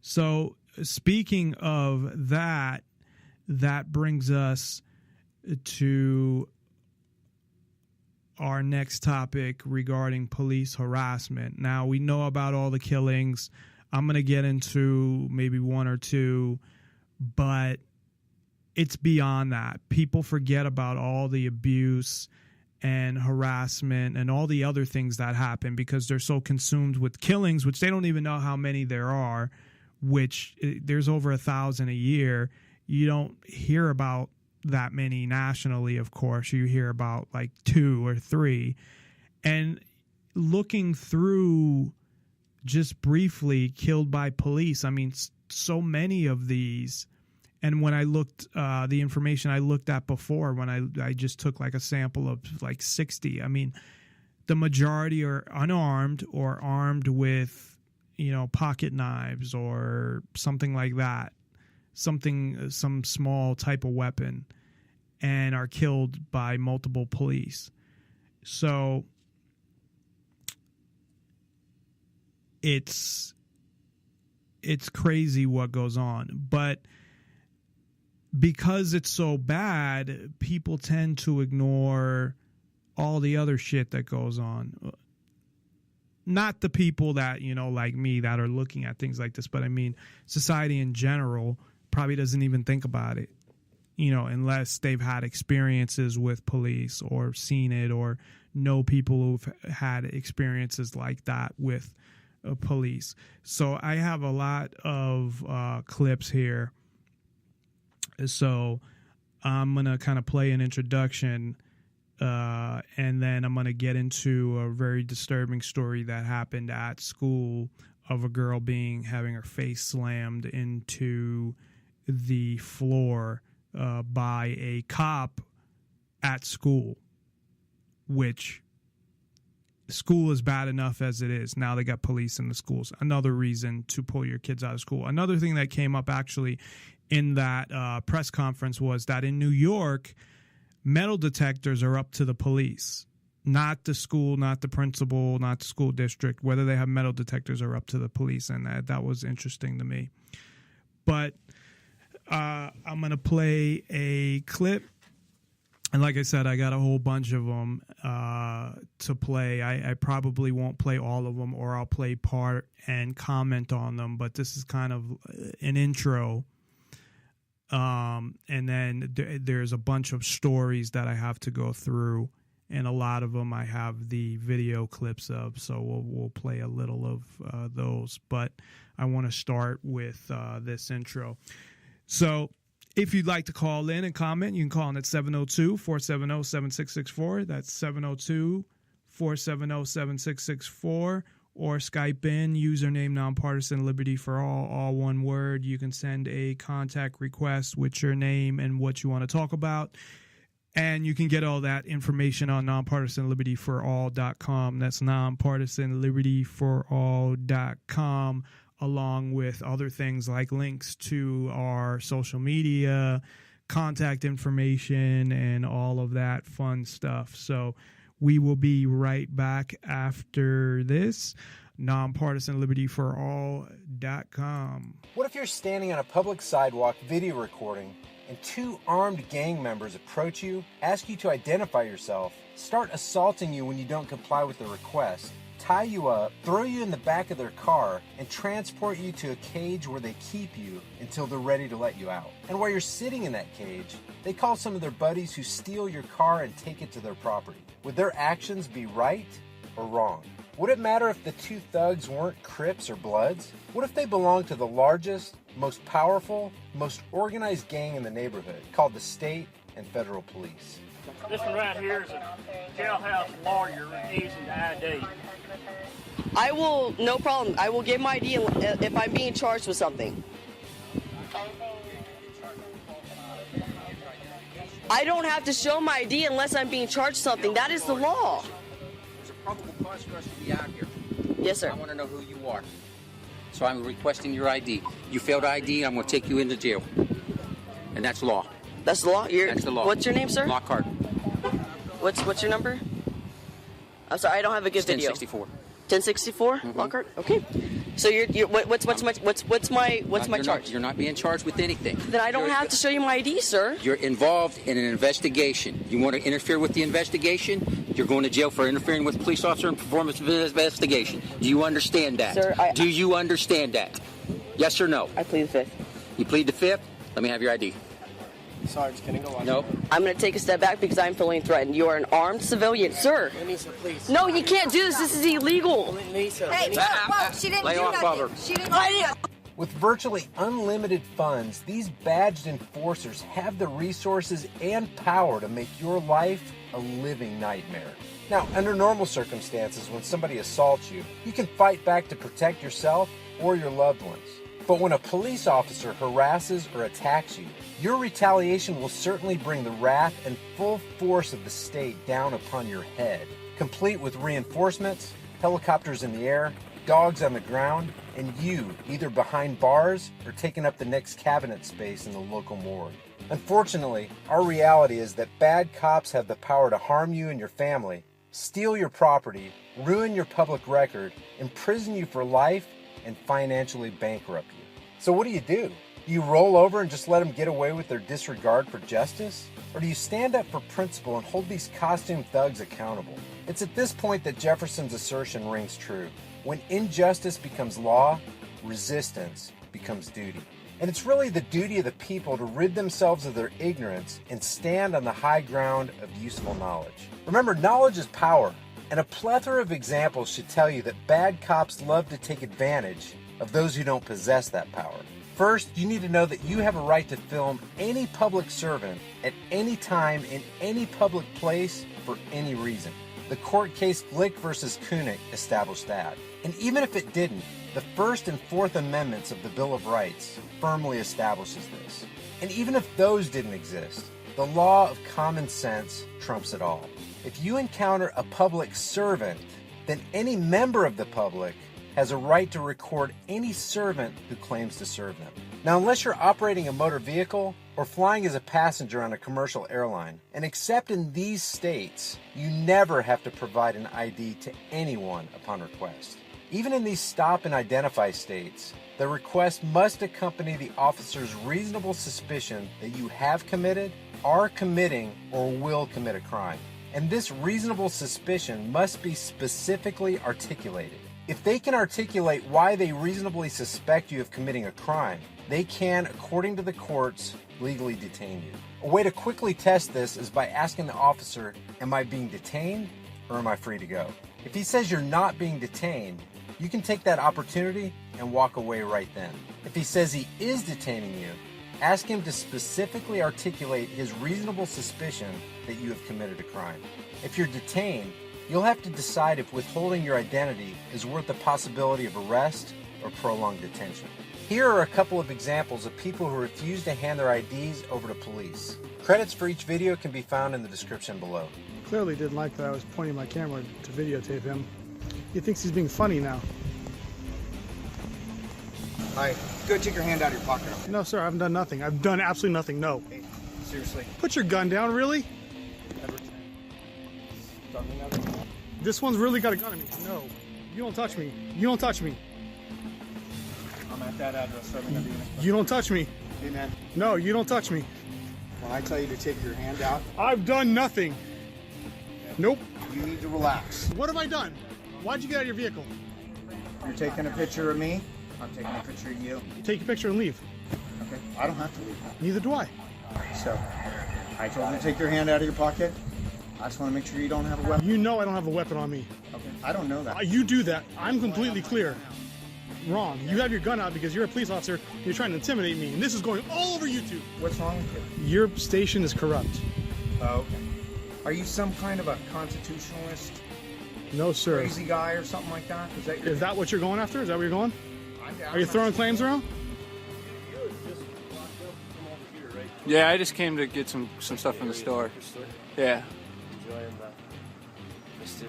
So speaking of that, that brings us to our next topic regarding police harassment. Now, we know about all the killings. I'm going to get into maybe one or two, but it's beyond that. People forget about all the abuse and harassment and all the other things that happen because they're so consumed with killings, which they don't even know how many there are, which there's over 1,000 a year. You don't hear about that many nationally, of course. You hear about like 2 or 3. And looking through just briefly killed by police, I mean, so many of these. And when I looked, the information I looked at before, when I just took like a sample of like 60, I mean, the majority are unarmed or armed with, pocket knives or something like that, some small type of weapon, and are killed by multiple police. So it's crazy what goes on, but because it's so bad, people tend to ignore all the other shit that goes on. Not the people that, like me, that are looking at things like this, but I mean, society in general probably doesn't even think about it, unless they've had experiences with police or seen it or know people who've had experiences like that with police. So I have a lot of clips here. So I'm going to kind of play an introduction, and then I'm going to get into a very disturbing story that happened at school of a girl having her face slammed into the floor by a cop at school, which school is bad enough as it is. Now they got police in the schools. Another reason to pull your kids out of school. Another thing that came up actually in that press conference was that in New York, metal detectors are up to the police, not the school, not the principal, not the school district. Whether they have metal detectors are up to the police, and that was interesting to me. But I'm going to play a clip. And like I said, I got a whole bunch of them to play. I probably won't play all of them, or I'll play part and comment on them. But this is kind of an intro And then there's a bunch of stories that I have to go through, and a lot of them I have the video clips of, so we'll play a little of those. But I want to start with this intro. So if you'd like to call in and comment, you can call in at 702-470-7664. That's 702-470-7664. Or Skype in, username Nonpartisan Liberty for all one word. You can send a contact request with your name and what you want to talk about. And you can get all that information on nonpartisanlibertyforall.com. That's nonpartisanlibertyforall.com, along with other things like links to our social media, contact information, and all of that fun stuff. So we will be right back after this. nonpartisanlibertyforall.com. What if you're standing on a public sidewalk video recording and two armed gang members approach you, ask you to identify yourself, start assaulting you when you don't comply with the request, tie you up, throw you in the back of their car, and transport you to a cage where they keep you until they're ready to let you out? And while you're sitting in that cage, they call some of their buddies who steal your car and take it to their property. Would their actions be right or wrong? Would it matter if the two thugs weren't Crips or Bloods? What if they belonged to the largest, most powerful, most organized gang in the neighborhood, called the state and federal police? This one right here is a jailhouse lawyer using the ID. I will, no problem. I will give my ID if I'm being charged with something. I don't have to show my ID unless I'm being charged something. That is the law. There's a probable cause for us to be out here. Yes, sir. I want to know who you are. So I'm requesting your ID. You failed ID, I'm going to take you into jail. And that's law. That's the law? That's the law. What's your name, sir? Lockhart. What's your number? I'm sorry, I don't have a good video. 1064. 1064, Lockhart? Okay. So what's my charge? You're not being charged with anything. Then I don't have to show you my ID, sir. You're involved in an investigation. You want to interfere with the investigation? You're going to jail for interfering with a police officer in performance of an investigation. Do you understand that? Sir, Do you understand that? Yes or no? I plead the fifth. You plead the fifth? Let me have your ID. Sarge, can I go on? No. I'm going to take a step back because I'm feeling threatened. You are an armed civilian, sir. Lisa, please. No, you can't do this. This is illegal. Lisa, Hey, whoa, she didn't Lay do off nothing. of her. She didn't do nothing. With virtually unlimited funds, these badged enforcers have the resources and power to make your life a living nightmare. Now, under normal circumstances, when somebody assaults you, you can fight back to protect yourself or your loved ones. But when a police officer harasses or attacks you, your retaliation will certainly bring the wrath and full force of the state down upon your head, complete with reinforcements, helicopters in the air, dogs on the ground, and you either behind bars or taking up the next cabinet space in the local morgue. Unfortunately, our reality is that bad cops have the power to harm you and your family, steal your property, ruin your public record, imprison you for life, and financially bankrupt you. So what do? Do you roll over and just let them get away with their disregard for justice? Or do you stand up for principle and hold these costume thugs accountable? It's at this point that Jefferson's assertion rings true. When injustice becomes law, resistance becomes duty. And it's really the duty of the people to rid themselves of their ignorance and stand on the high ground of useful knowledge. Remember, knowledge is power, and a plethora of examples should tell you that bad cops love to take advantage of those who don't possess that power. First, you need to know that you have a right to film any public servant at any time in any public place for any reason. The court case Glick versus Koenig established that. And even if it didn't, the First and Fourth Amendments of the Bill of Rights firmly establishes this. And even if those didn't exist, the law of common sense trumps it all. If you encounter a public servant, then any member of the public has a right to record any servant who claims to serve them. Now, unless you're operating a motor vehicle or flying as a passenger on a commercial airline, and except in these states, you never have to provide an ID to anyone upon request. Even in these stop and identify states, the request must accompany the officer's reasonable suspicion that you have committed, are committing, or will commit a crime. And this reasonable suspicion must be specifically articulated. If they can articulate why they reasonably suspect you of committing a crime, they can, according to the courts, legally detain you. A way to quickly test this is by asking the officer, am I being detained or am I free to go? If he says you're not being detained, you can take that opportunity and walk away right then. If he says he is detaining you, ask him to specifically articulate his reasonable suspicion that you have committed a crime. If you're detained, you'll have to decide if withholding your identity is worth the possibility of arrest or prolonged detention. Here are a couple of examples of people who refuse to hand their IDs over to police. Credits for each video can be found in the description below. Clearly didn't like that I was pointing my camera to videotape him. He thinks he's being funny now. Alright, go take your hand out of your pocket. No, sir, I haven't done nothing. I've done absolutely nothing, no. Hey, seriously. Put your gun down, really? This one's really got a gun on me. No, you don't touch me. You don't touch me. I'm at that address, so I'm gonna be in a... You don't touch me. Hey, man. No, you don't touch me. When I tell you to take your hand out... I've done nothing. Nope. You need to relax. What have I done? Why'd you get out of your vehicle? You're taking a picture of me. I'm taking a picture of you. Take a picture and leave. Okay, I don't have to leave. Neither do I. So, I told you to take your hand out of your pocket. I just want to make sure you don't have a weapon. You know I don't have a weapon on me. Okay, I don't know that. You do that. I'm completely clear. Wrong. You have your gun out because you're a police officer. You're trying to intimidate me, and this is going all over YouTube. What's wrong with you? Your station is corrupt. Oh, okay. Are you some kind of a constitutionalist? No, sir. Crazy guy or something like that? Is that what you're going after? Is that where you're going? Are you throwing claims around? Yeah, I just came to get some stuff from the store. Yeah.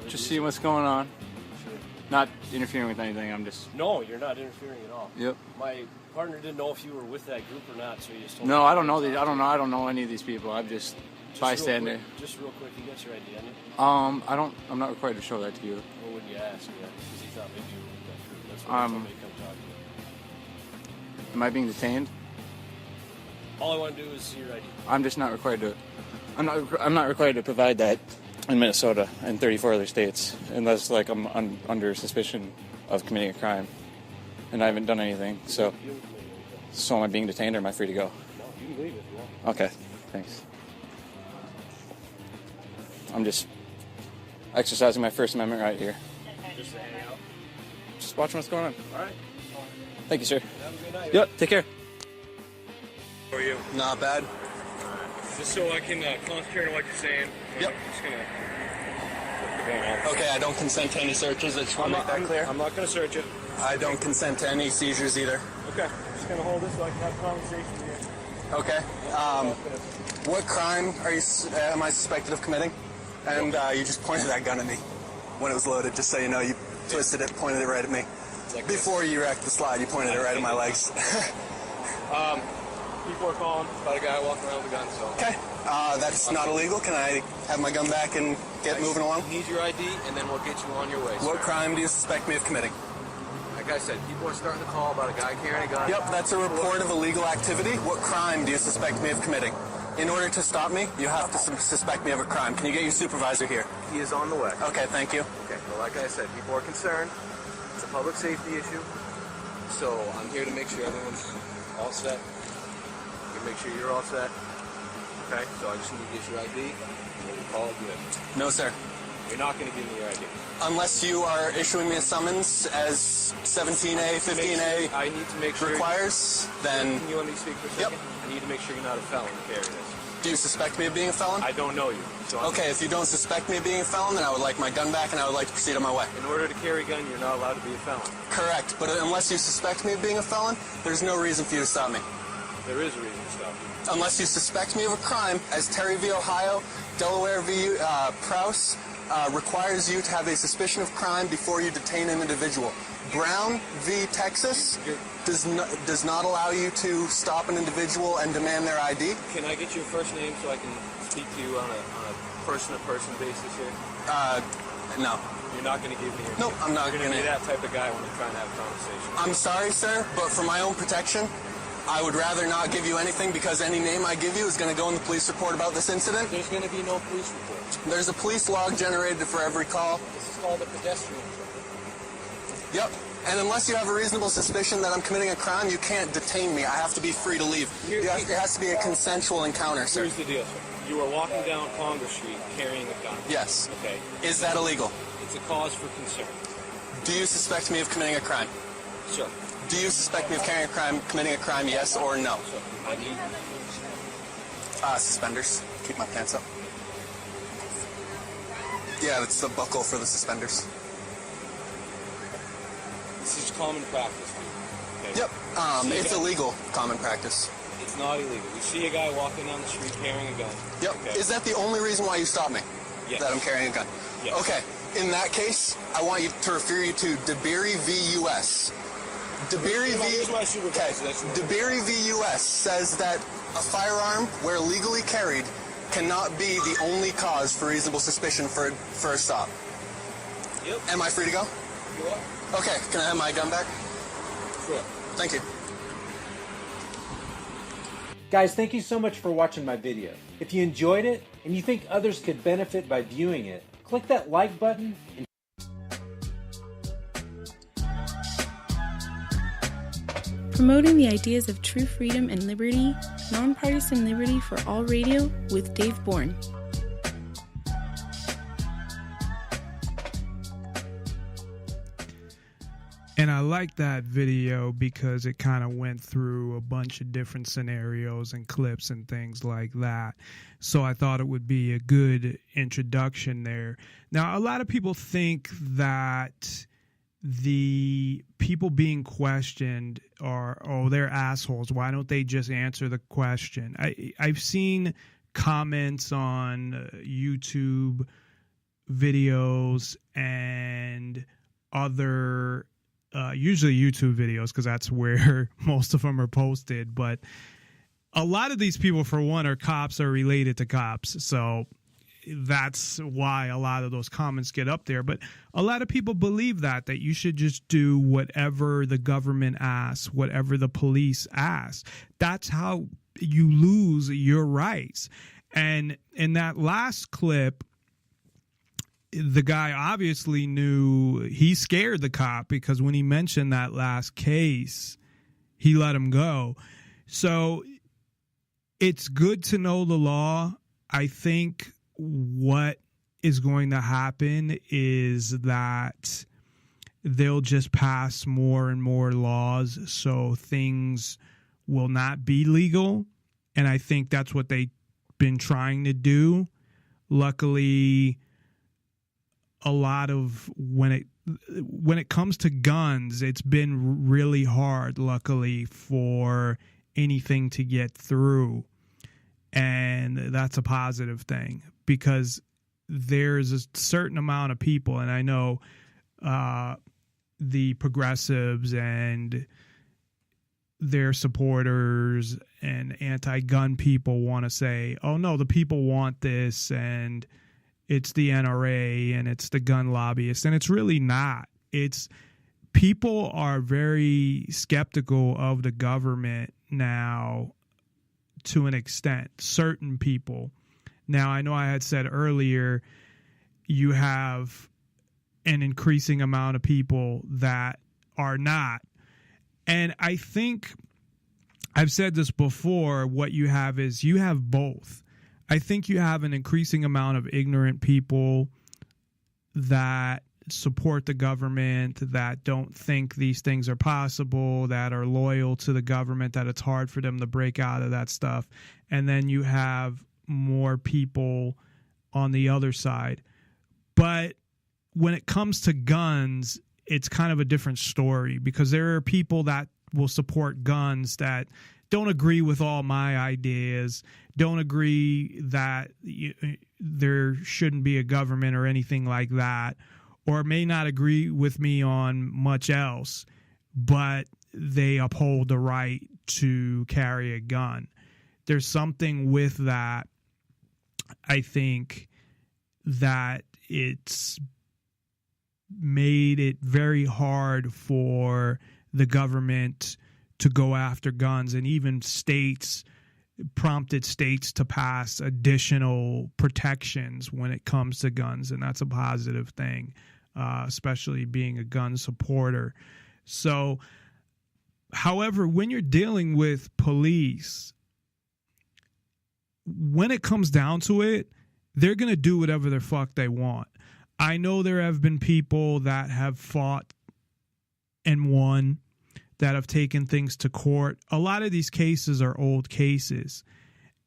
Just see what's going on. Not interfering with anything. I'm just. No, you're not interfering at all. Yep. My partner didn't know if you were with that group or not, so you just told me. No, I don't know these. I don't know any of these people. I'm just bystander. Just real quick, you got your ID on you? I'm not required to show that to you. Well, would you ask me that? Because he thought maybe you were with that group. That's what he told me to come talk to you. Am I being detained? All I want to do is see your ID. I'm just not required to. I'm not required to provide that in Minnesota and 34 other states, unless like I'm under suspicion of committing a crime, and I haven't done anything. So am I being detained or am I free to go? No, you can leave if you want. Okay, thanks. I'm just exercising my First Amendment right here. Just to hang out. Just watching what's going on. All right. Thank you, sir. Have a good night. Yep, take care. How are you? Not bad. Just so I can concentrate on what you're saying. Yep. I'm just gonna. Okay, I don't consent to any searches. I just want to make that clear. I'm not gonna search it. I don't consent to any seizures either. Okay. I'm just gonna hold this so I can have a conversation here. Okay. What crime am I suspected of committing? And you just pointed that gun at me when it was loaded, just so you know. You twisted it, pointed it right at me. Before you wrecked the slide, you pointed it right at my legs. People are calling about a guy walking around with a gun, so. Okay. That's not illegal. Can I have my gun back and get moving along? Need your ID, and then we'll get you on your way. What crime do you suspect me of committing? Like I said, people are starting to call about a guy carrying a gun. Yep, that's a report of illegal activity. What crime do you suspect me of committing? In order to stop me, you have to suspect me of a crime. Can you get your supervisor here? He is on the way. Okay, thank you. Okay, well, like I said, people are concerned. It's a public safety issue. So I'm here to make sure everyone's all set. Make sure you're all set. Okay, so I just need to get your ID, and then we call it good. No, sir. You're not going to give me your ID. Unless you are issuing me a summons as 17A, 15A I need to make sure requires, then... Can you let me speak for a second? Yep. I need to make sure you're not a felon carrying this. Do you suspect me of being a felon? I don't know you. So okay, if you don't suspect me of being a felon, then I would like my gun back and I would like to proceed on my way. In order to carry a gun, you're not allowed to be a felon. Correct, but unless you suspect me of being a felon, there's no reason for you to stop me. There is a reason to stop you. Unless you suspect me of a crime, as Terry v. Ohio, Delaware v. Prowse requires you to have a suspicion of crime before you detain an individual. Brown v. Texas does not allow you to stop an individual and demand their ID. Can I get your first name so I can speak to you on a person-to-person basis here? No. You're not going to give me your Nope, I'm not going to. You're going to be that type of guy when you're trying to have a conversation. I'm sorry, sir, but for my own protection, I would rather not give you anything because any name I give you is going to go in the police report about this incident. There's going to be no police report. There's a police log generated for every call. This is called a pedestrian. Yep. And unless you have a reasonable suspicion that I'm committing a crime, you can't detain me. I have to be free to leave. It has to be a consensual encounter, sir. Here's the deal, sir. You are walking down Congress Street carrying a gun. Yes. Okay. Is that illegal? It's a cause for concern. Do you suspect me of committing a crime? Sir. Do you suspect me of carrying a crime, committing a crime, yes or no? Sir, I need... Suspenders. Keep my pants up. Yeah, that's the buckle for the suspenders. This is common practice. Okay? Yep. It's illegal common practice. It's not illegal. You see a guy walking down the street carrying a gun. Yep. Okay? Is that the only reason why you stopped me? Yes. That I'm carrying a gun? Yes. Okay. In that case, I want you to refer you to DeBerry v. U.S. DeBerry v. U.S. says that a firearm, where legally carried, cannot be the only cause for reasonable suspicion for a stop. Yep. Am I free to go? You are. Okay. Can I have my gun back? Sure. Thank you. Guys, thank you so much for watching my video. If you enjoyed it and you think others could benefit by viewing it, click that like button and promoting the ideas of true freedom and liberty, nonpartisan liberty for all radio with Dave Bourne. And I like that video because it kind of went through a bunch of different scenarios and clips and things like that. So I thought it would be a good introduction there. Now, a lot of people think that the people being questioned are, oh, they're assholes. Why don't they just answer the question? I've seen comments on YouTube videos and other usually YouTube videos, because that's where most of them are posted. But a lot of these people, for one, are cops or related to cops. So that's why a lot of those comments get up there. But a lot of people believe that you should just do whatever the government asks, whatever the police ask. That's how you lose your rights. And in that last clip, the guy obviously knew, he scared the cop, because when he mentioned that last case, he let him go. So it's good to know the law. I think what is going to happen is that they'll just pass more and more laws so things will not be legal. And I think that's what they've been trying to do. Luckily, a lot of when it comes to guns, it's been really hard, luckily, for anything to get through. And that's a positive thing, because there's a certain amount of people, and I know the progressives and their supporters and anti-gun people want to say, oh no, the people want this, and it's the NRA and it's the gun lobbyists, and it's really not. It's people are very skeptical of the government now, to an extent, certain people. Now, I know I had said earlier, you have an increasing amount of people that are not. And I think I've said this before, what you have is you have both. I think you have an increasing amount of ignorant people that support the government, that don't think these things are possible, that are loyal to the government, that it's hard for them to break out of that stuff. And then you have more people on the other side. But when it comes to guns, it's kind of a different story, because there are people that will support guns that don't agree with all my ideas, don't agree that there shouldn't be a government or anything like that, or may not agree with me on much else, but they uphold the right to carry a gun. There's something with that, I think, that it's made it very hard for the government to go after guns, and even prompted states to pass additional protections when it comes to guns, and that's a positive thing, especially being a gun supporter. So, however, when you're dealing with police, when it comes down to it, they're going to do whatever the fuck they want. I know there have been people that have fought and won, that have taken things to court. A lot of these cases are old cases.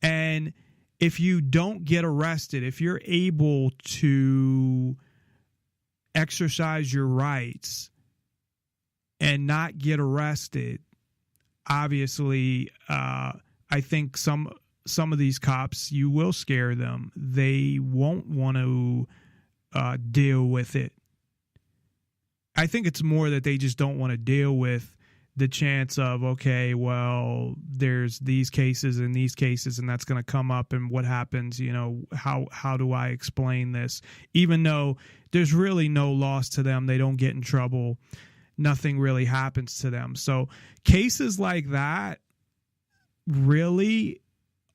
And if you don't get arrested, if you're able to exercise your rights and not get arrested, obviously, I think some of these cops, you will scare them. They won't want to deal with it. I think it's more that they just don't want to deal with the chance of, okay, well, there's these cases and that's going to come up, and what happens, how do I explain this? Even though there's really no loss to them, they don't get in trouble, nothing really happens to them. So cases like that really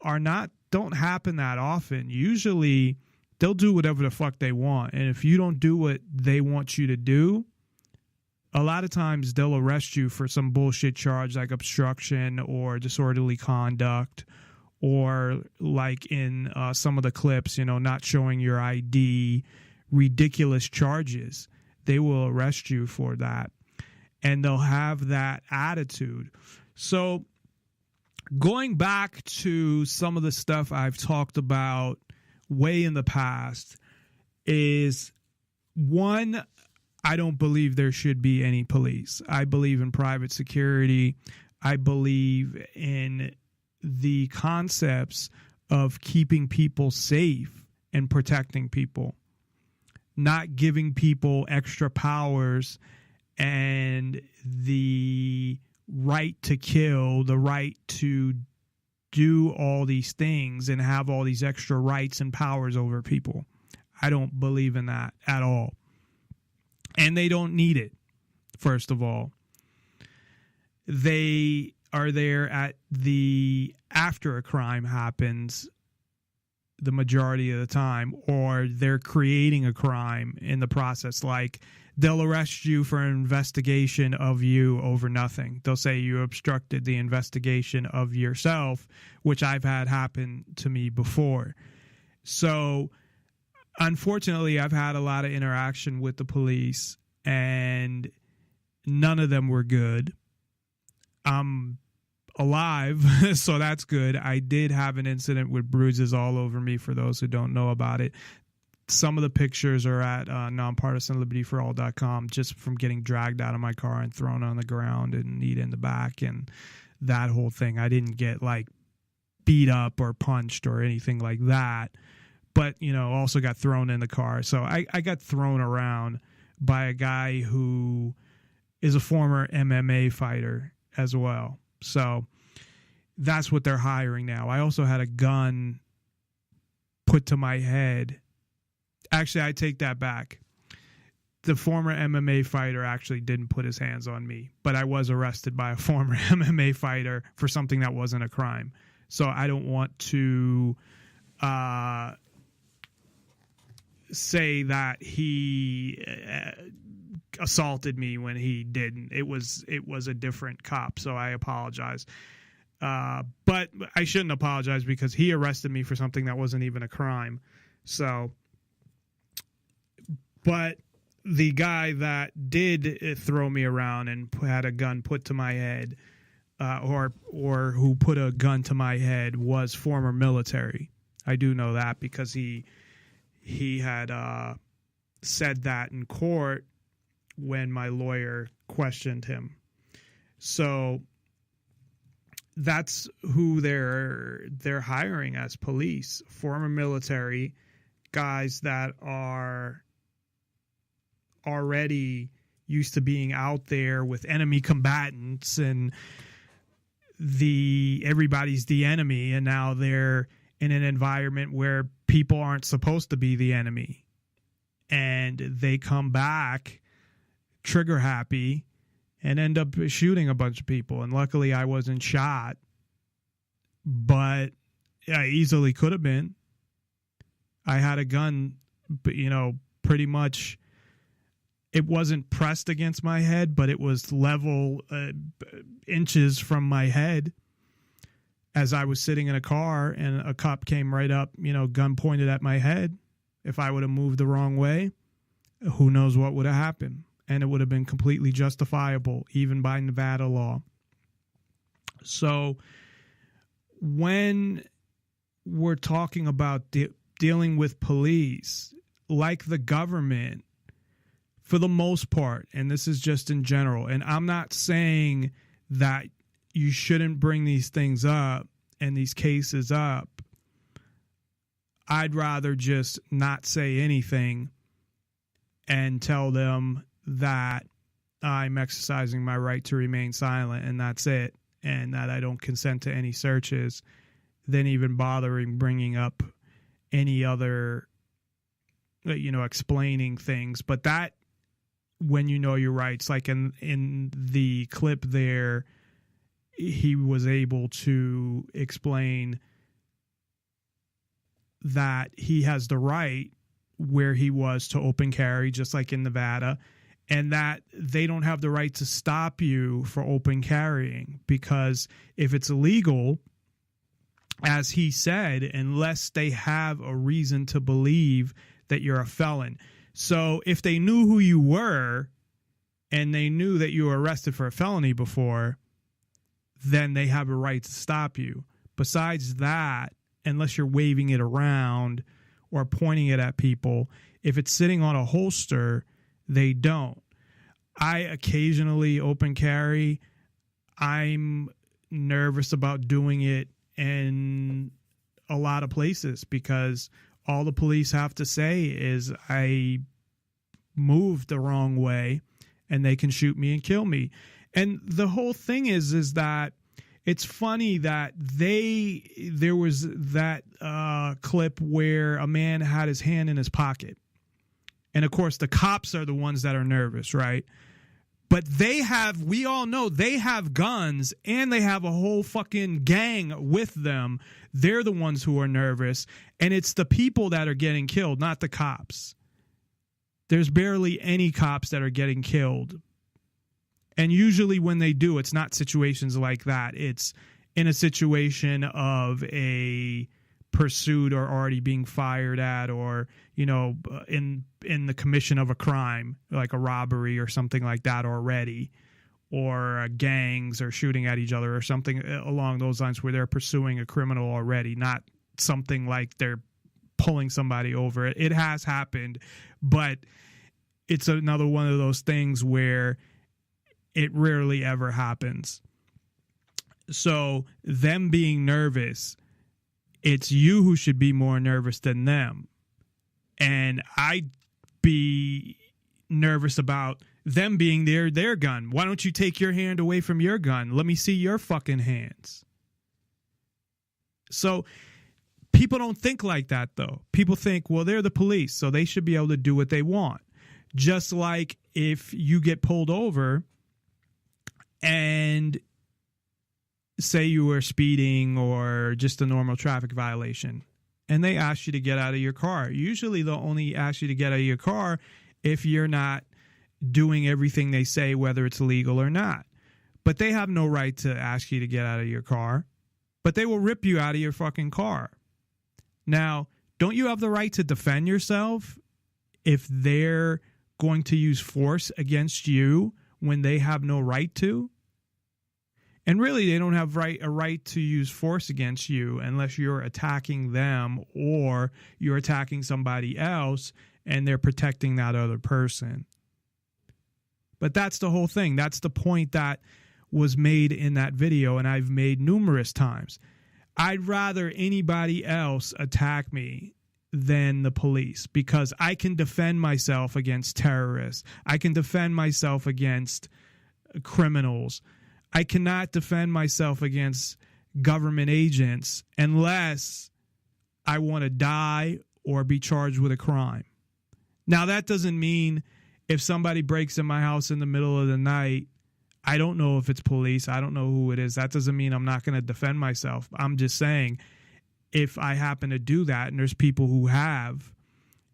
don't happen that often. Usually they'll do whatever the fuck they want, and if you don't do what they want you to do, a lot of times they'll arrest you for some bullshit charge like obstruction or disorderly conduct, or like in some of the clips, not showing your ID, ridiculous charges. They will arrest you for that, and they'll have that attitude. So going back to some of the stuff I've talked about way in the past is, one, I don't believe there should be any police. I believe in private security. I believe in the concepts of keeping people safe and protecting people, not giving people extra powers and the right to kill, the right to do all these things and have all these extra rights and powers over people. I don't believe in that at all. And they don't need it, first of all. They are there after a crime happens the majority of the time, or they're creating a crime in the process. Like, they'll arrest you for an investigation of you over nothing. They'll say you obstructed the investigation of yourself, which I've had happen to me before. So, unfortunately, I've had a lot of interaction with the police, and none of them were good. I'm alive, so that's good. I did have an incident with bruises all over me, for those who don't know about it. Some of the pictures are at nonpartisanlibertyforall.com, just from getting dragged out of my car and thrown on the ground and kneed in the back and that whole thing. I didn't get like beat up or punched or anything like that, but also got thrown in the car. So I got thrown around by a guy who is a former MMA fighter as well. So that's what they're hiring now. I also had a gun put to my head. Actually, I take that back. The former MMA fighter actually didn't put his hands on me, but I was arrested by a former MMA fighter for something that wasn't a crime. So I don't want to say that he assaulted me when he didn't. It was a different cop, so I apologize. But I shouldn't apologize because he arrested me for something that wasn't even a crime. So, but the guy that did throw me around and had a gun put to my head, or who put a gun to my head, was former military. I do know that because he had said that in court when my lawyer questioned him. So that's who they're hiring as police, former military guys that are already used to being out there with enemy combatants, and everybody's the enemy, and now they're in an environment where people aren't supposed to be the enemy, and they come back trigger happy and end up shooting a bunch of people. And luckily I wasn't shot, but I easily could have been. I had a gun, but pretty much it wasn't pressed against my head, but it was level inches from my head as I was sitting in a car, and a cop came right up, gun pointed at my head. If I would have moved the wrong way, who knows what would have happened. And it would have been completely justifiable, even by Nevada law. So when we're talking about dealing with police, like the government, for the most part, and this is just in general, and I'm not saying that you shouldn't bring these things up and these cases up. I'd rather just not say anything and tell them that I'm exercising my right to remain silent, and that's it, and that I don't consent to any searches, than even bothering bringing up any other, explaining things. But that, when you know your rights, like in the clip there, he was able to explain that he has the right where he was to open carry, just like in Nevada, and that they don't have the right to stop you for open carrying, because if it's illegal, as he said, unless they have a reason to believe that you're a felon. So if they knew who you were and they knew that you were arrested for a felony before, then they have a right to stop you. Besides that, unless you're waving it around or pointing it at people, if it's sitting on a holster, they don't. I occasionally open carry. I'm nervous about doing it in a lot of places because all the police have to say is I moved the wrong way and they can shoot me and kill me. And the whole thing is that it's funny that there was that clip where a man had his hand in his pocket. And, of course, the cops are the ones that are nervous, right? But we all know they have guns and they have a whole fucking gang with them. They're the ones who are nervous. And it's the people that are getting killed, not the cops. There's barely any cops that are getting killed. And usually when they do, it's not situations like that. It's in a situation of a pursuit or already being fired at, or, in the commission of a crime, like a robbery or something like that already, or gangs are shooting at each other or something along those lines where they're pursuing a criminal already, not something like they're pulling somebody over. It has happened, but it's another one of those things where it rarely ever happens. So them being nervous, it's you who should be more nervous than them. And I'd be nervous about them being their gun. Why don't you take your hand away from your gun? Let me see your fucking hands. So people don't think like that, though. People think, well, they're the police, so they should be able to do what they want. Just like if you get pulled over and say you were speeding or just a normal traffic violation, and they ask you to get out of your car. Usually they'll only ask you to get out of your car if you're not doing everything they say, whether it's legal or not. But they have no right to ask you to get out of your car. But they will rip you out of your fucking car. Now, don't you have the right to defend yourself if they're going to use force against you when they have no right to? And really, they don't have a right to use force against you unless you're attacking them or you're attacking somebody else and they're protecting that other person. But that's the whole thing. That's the point that was made in that video, and I've made numerous times. I'd rather anybody else attack me than the police, because I can defend myself against terrorists. I can defend myself against criminals. I cannot defend myself against government agents unless I want to die or be charged with a crime. Now, that doesn't mean if somebody breaks in my house in the middle of the night, I don't know if it's police. I don't know who it is. That doesn't mean I'm not going to defend myself. I'm just saying if I happen to do that and there's people who have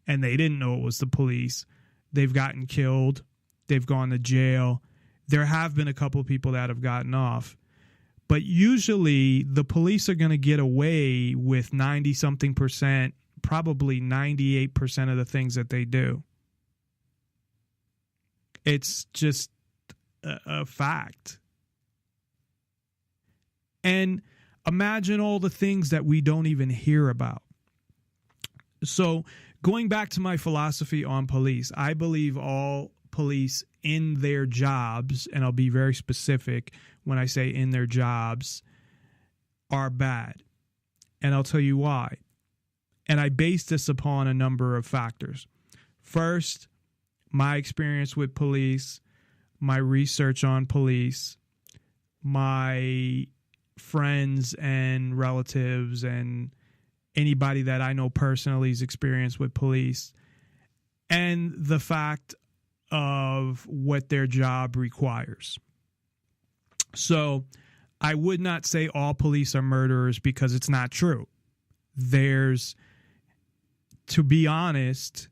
and they didn't know it was the police, they've gotten killed, they've gone to jail. There have been a couple of people that have gotten off. But usually the police are going to get away with 90-something%, probably 98% of the things that they do. It's just a fact. And imagine all the things that we don't even hear about. So going back to my philosophy on police, I believe all police in their jobs, and I'll be very specific when I say in their jobs, are bad. And I'll tell you why. And I base this upon a number of factors. First, my experience with police, my research on police, my friends and relatives and anybody that I know personally's experience with police, and the fact of what their job requires. So I would not say all police are murderers because it's not true. To be honest,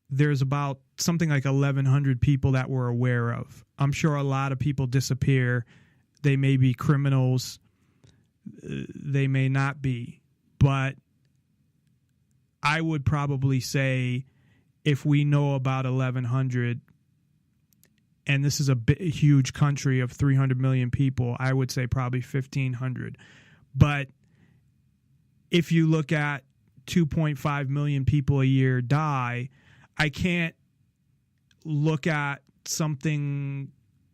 there's about something like 1,100 people that we're aware of. I'm sure a lot of people disappear. They may be criminals. They may not be. But I would probably say if we know about 1,100, and this is a huge country of 300 million people, I would say probably 1,500. But if you look at 2.5 million people a year die, I can't look at something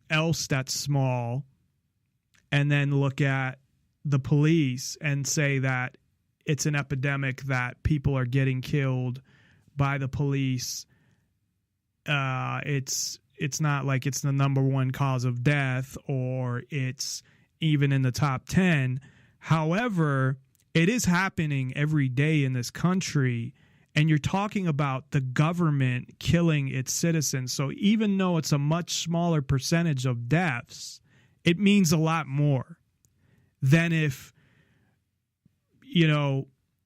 else that's small and then look at the police and say that it's an epidemic, that people are getting killed by the police. It's not like it's the number one cause of death or it's even in the top 10. However, it is happening every day in this country, and you're talking about the government killing its citizens. So even though it's a much smaller percentage of deaths, it means a lot more than if,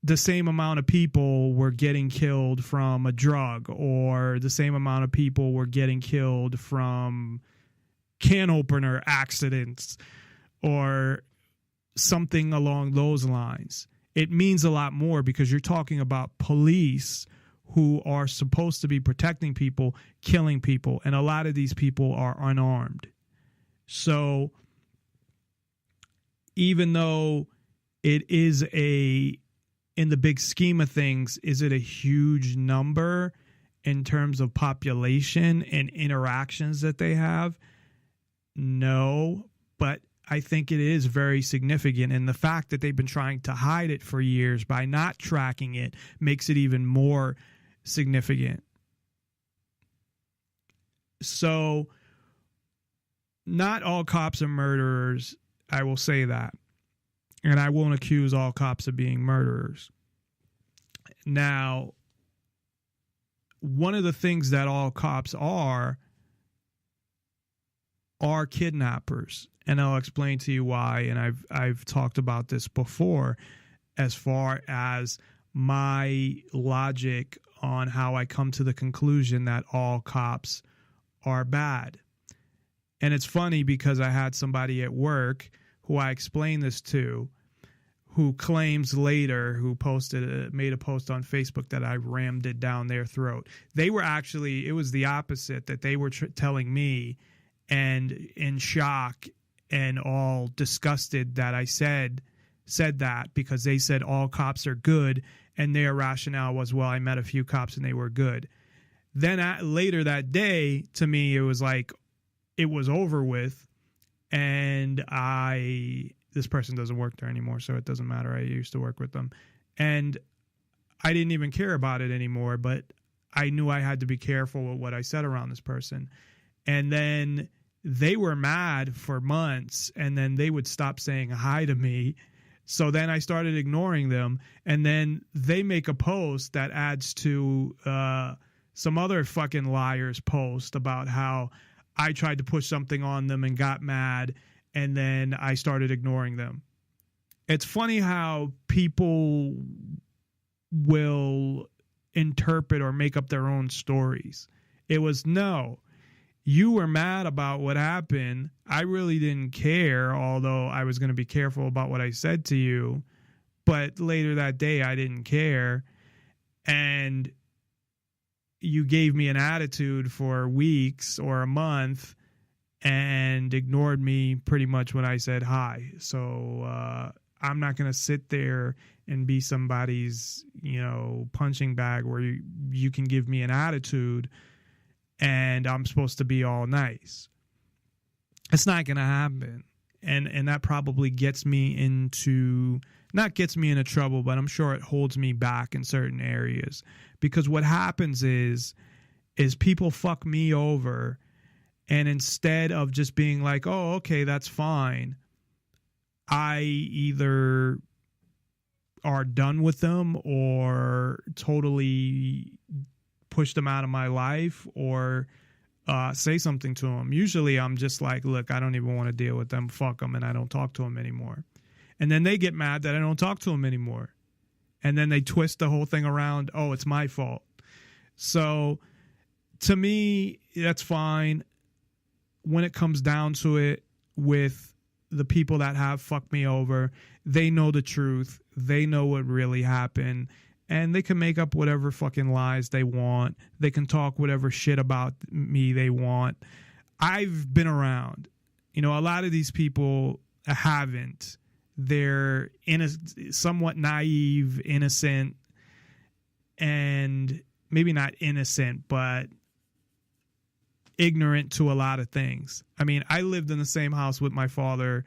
the same amount of people were getting killed from a drug, or the same amount of people were getting killed from can opener accidents or something along those lines. It means a lot more because you're talking about police who are supposed to be protecting people, killing people, and a lot of these people are unarmed. So even though it is in the big scheme of things, is it a huge number in terms of population and interactions that they have? No, but I think it is very significant. And the fact that they've been trying to hide it for years by not tracking it makes it even more significant. So not all cops are murderers. I will say that. And I won't accuse all cops of being murderers. Now, one of the things that all cops are kidnappers. And I'll explain to you why. And I've talked about this before as far as my logic on how I come to the conclusion that all cops are bad. And it's funny because I had somebody at work who I explained this to, who claims later, who made a post on Facebook that I rammed it down their throat. They were actually, it was the opposite, that they were telling me, and in shock and all disgusted that I said that, because they said all cops are good, and their rationale was, well, I met a few cops and they were good. Then later that day, to me, it was like it was over with. And this person doesn't work there anymore, so it doesn't matter. I used to work with them. And I didn't even care about it anymore, but I knew I had to be careful with what I said around this person. And then they were mad for months, and then they would stop saying hi to me. So then I started ignoring them, and then they make a post that adds to some other fucking liars' post about how I tried to push something on them and got mad, and then I started ignoring them. It's funny how people will interpret or make up their own stories. It was, no, you were mad about what happened. I really didn't care, although I was going to be careful about what I said to you. But later that day, I didn't care. And you gave me an attitude for weeks or a month and ignored me pretty much when I said hi. So I'm not going to sit there and be somebody's, punching bag where you can give me an attitude and I'm supposed to be all nice. It's not going to happen. And that probably gets me into, not gets me into trouble, but I'm sure it holds me back in certain areas. Because what happens is people fuck me over, and instead of just being like, oh, okay, that's fine, I either are done with them or totally push them out of my life or say something to them. Usually I'm just like, look, I don't even want to deal with them. Fuck them. And I don't talk to them anymore. And then they get mad that I don't talk to them anymore. And then they twist the whole thing around. Oh, it's my fault. So to me, that's fine. When it comes down to it, with the people that have fucked me over, they know the truth. They know what really happened. And they can make up whatever fucking lies they want. They can talk whatever shit about me they want. I've been around. A lot of these people haven't. They're somewhat naive, innocent, and maybe not innocent, but ignorant to a lot of things. I mean, I lived in the same house with my father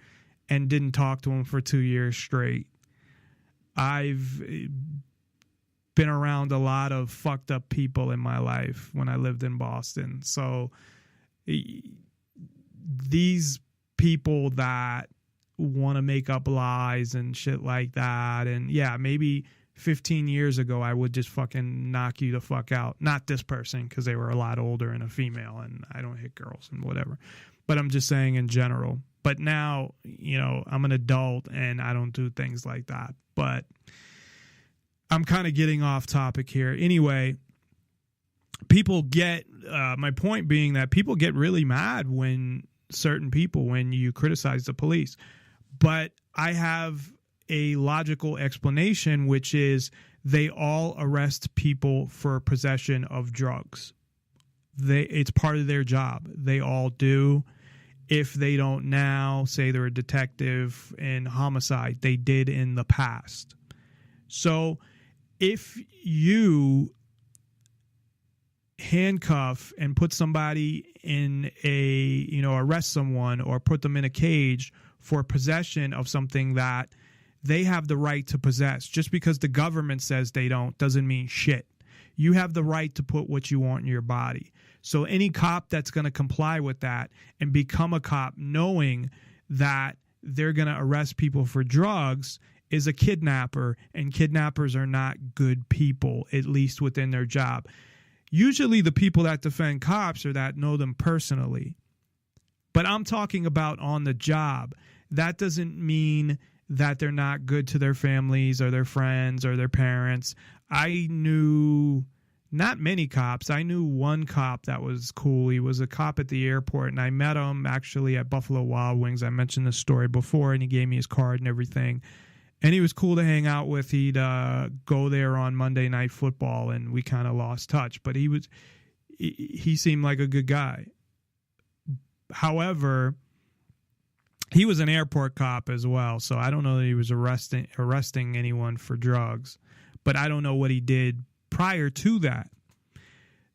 and didn't talk to him for 2 years straight. I've been around a lot of fucked up people in my life when I lived in Boston. So these people that want to make up lies and shit like that, and yeah, maybe 15 years ago I would just fucking knock you the fuck out. Not this person, because they were a lot older and a female, and I don't hit girls and whatever. But I'm just saying in general. But now, I'm an adult and I don't do things like that. But I'm kind of getting off topic here. Anyway, people get, my point being that people get really mad when you criticize the police. But I have a logical explanation, which is they all arrest people for possession of drugs. It's part of their job. They all do. If they don't now, say they're a detective in homicide, they did in the past. So if you handcuff and put somebody in arrest someone or put them in a cage for possession of something that they have the right to possess, just because the government says they don't doesn't mean shit. You have the right to put what you want in your body. So any cop that's going to comply with that and become a cop knowing that they're going to arrest people for drugs is a kidnapper, and kidnappers are not good people, at least within their job. Usually the people that defend cops are that know them personally. But I'm talking about on the job. That doesn't mean that they're not good to their families or their friends or their parents. I knew not many cops. I knew one cop that was cool. He was a cop at the airport, and I met him actually at Buffalo Wild Wings. I mentioned this story before, and he gave me his card and everything. And he was cool to hang out with. He'd go there on Monday Night Football, and we kind of lost touch. But he seemed like a good guy. However, he was an airport cop as well, so I don't know that he was arresting anyone for drugs. But I don't know what he did prior to that.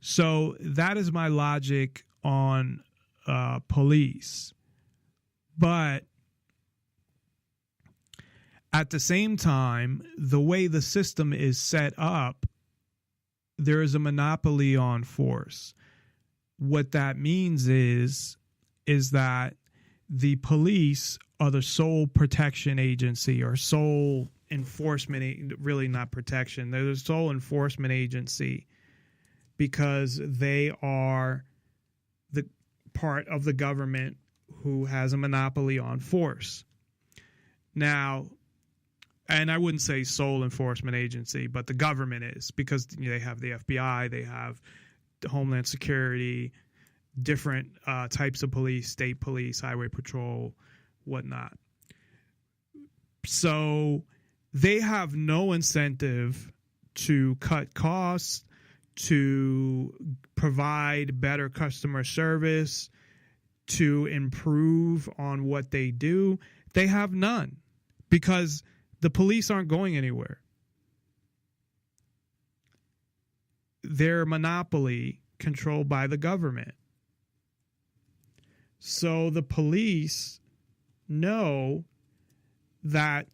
So that is my logic on police. But at the same time, the way the system is set up, there is a monopoly on force. What that means is that the police are the sole protection agency or sole enforcement, really not protection. They're the sole enforcement agency because they are the part of the government who has a monopoly on force. Now, and I wouldn't say sole enforcement agency, but the government is, because they have the FBI, they have Homeland Security, different types of police, state police, highway patrol, whatnot. So they have no incentive to cut costs, to provide better customer service, to improve on what they do. They have none because the police aren't going anywhere. They're a monopoly controlled by the government. So the police know that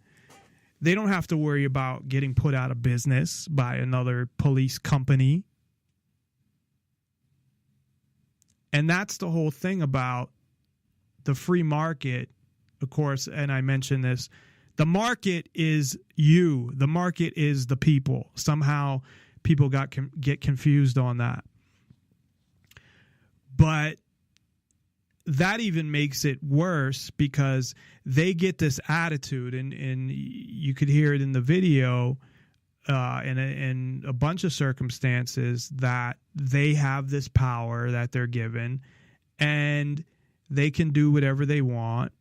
they don't have to worry about getting put out of business by another police company. And that's the whole thing about the free market, of course, and I mentioned this. The market is you. The market is the people. Somehow people get confused on that. But that even makes it worse because they get this attitude, and you could hear it in the video in a bunch of circumstances, that they have this power that they're given and they can do whatever they want,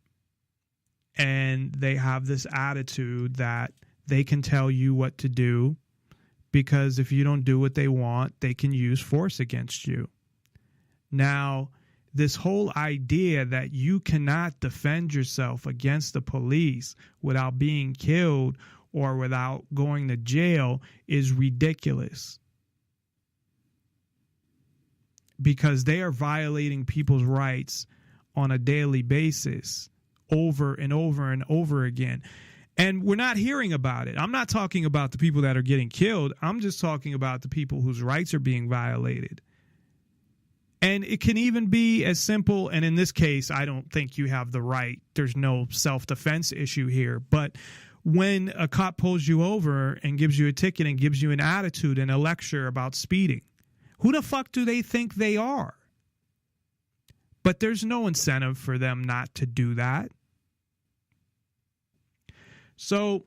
and they have this attitude that they can tell you what to do because if you don't do what they want, they can use force against you. Now, this whole idea that you cannot defend yourself against the police without being killed or without going to jail is ridiculous, because they are violating people's rights on a daily basis over and over and over again. And we're not hearing about it. I'm not talking about the people that are getting killed. I'm just talking about the people whose rights are being violated. And it can even be as simple, and in this case, I don't think you have the right. There's no self-defense issue here. But when a cop pulls you over and gives you a ticket and gives you an attitude and a lecture about speeding, who the fuck do they think they are? But there's no incentive for them not to do that. So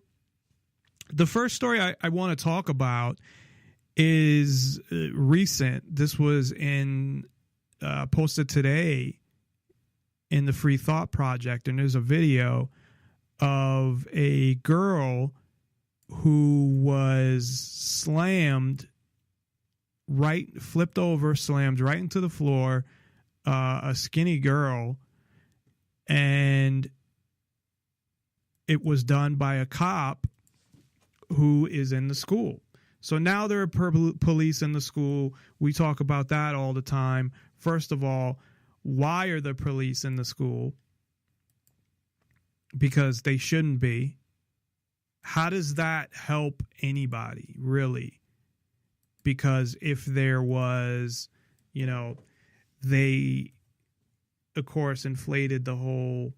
the first story I want to talk about is recent. This was posted today in the Free Thought Project, and there's a video of a girl who was flipped over, slammed right into the floor, a skinny girl, and it was done by a cop who is in the school. So now there are police in the school. We talk about that all the time. First of all, why are the police in the school? Because they shouldn't be. How does that help anybody, really? Because if there was, they, of course, inflated the whole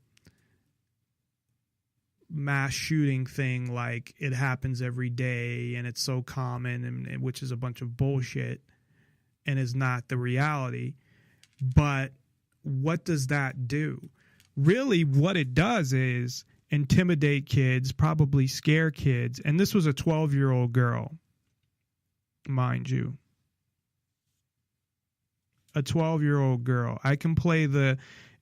mass shooting thing like it happens every day and it's so common, and which is a bunch of bullshit and is not the reality. But what does that do? Really, what it does is intimidate kids, probably scare kids. And this was a 12-year-old girl, mind you. A 12-year-old girl. I can play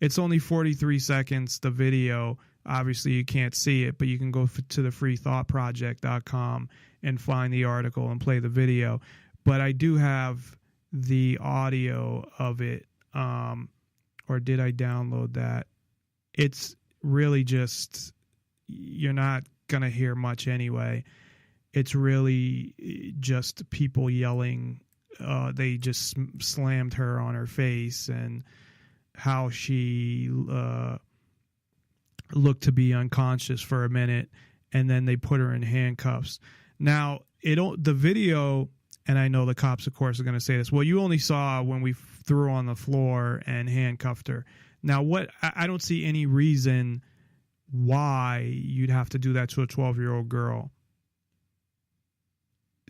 it's only 43 seconds, the video. Obviously, you can't see it, but you can go to the freethoughtproject.com and find the article and play the video. But I do have the audio of it, or did I download that? It's really just, you're not going to hear much anyway. It's really just people yelling. They just slammed her on her face, and how she looked to be unconscious for a minute, and then they put her in handcuffs. Now, the video, and I know the cops, of course, are going to say this, well, you only saw when we threw her on the floor and handcuffed her. Now, I don't see any reason why you'd have to do that to a 12-year-old girl.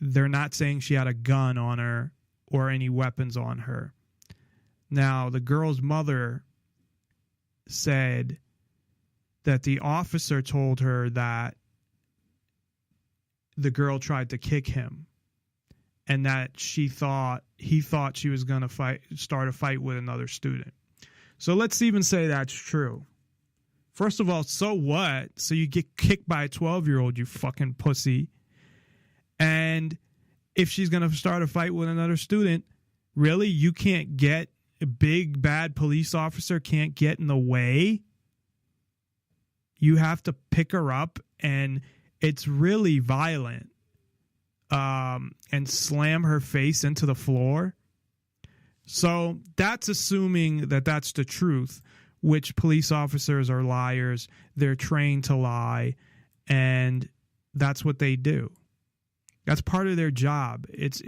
They're not saying she had a gun on her or any weapons on her. Now, the girl's mother said that the officer told her that the girl tried to kick him and that he thought she was going to start a fight with another student. So let's even say that's true. First of all, so what? So you get kicked by a 12-year-old, you fucking pussy. And if she's going to start a fight with another student, really? You can't get a big, bad police officer can't get in the way? You have to pick her up, and it's really violent, and slam her face into the floor. So that's assuming that that's the truth, which police officers are liars. They're trained to lie, and that's what they do. That's part of their job. If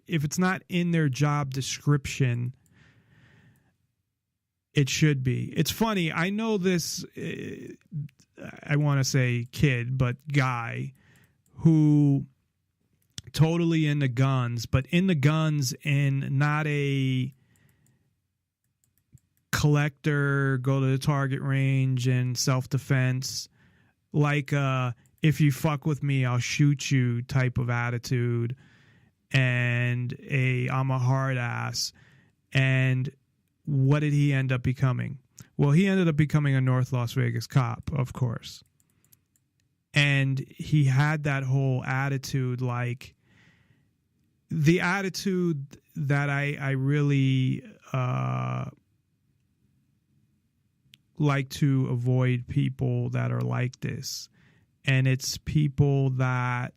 it's not in their job description, it should be. It's funny. I know this, I want to say kid, but guy who totally into guns, but into guns in not a collector, go to the target range and self-defense, like if you fuck with me, I'll shoot you type of attitude, and I'm a hard ass. And what did he end up becoming? Well, he ended up becoming a North Las Vegas cop, of course. And he had that whole attitude, like the attitude that I really like to avoid people that are like this. And it's people that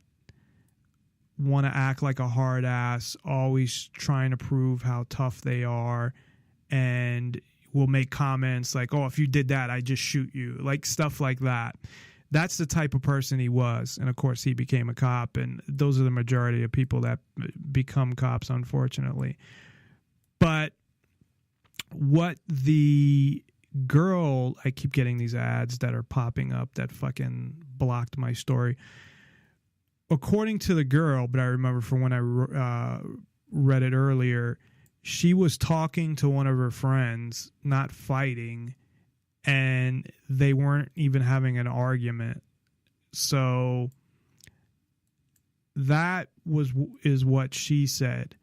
want to act like a hard ass, always trying to prove how tough they are, and will make comments like, oh, if you did that, I'd just shoot you. Like stuff like that. That's the type of person he was. And of course, he became a cop. And those are the majority of people that become cops, unfortunately. But what the girl, I keep getting these ads that are popping up that fucking blocked my story. According to the girl, but I remember from when I read it earlier, she was talking to one of her friends, not fighting, and they weren't even having an argument. So that is what she said.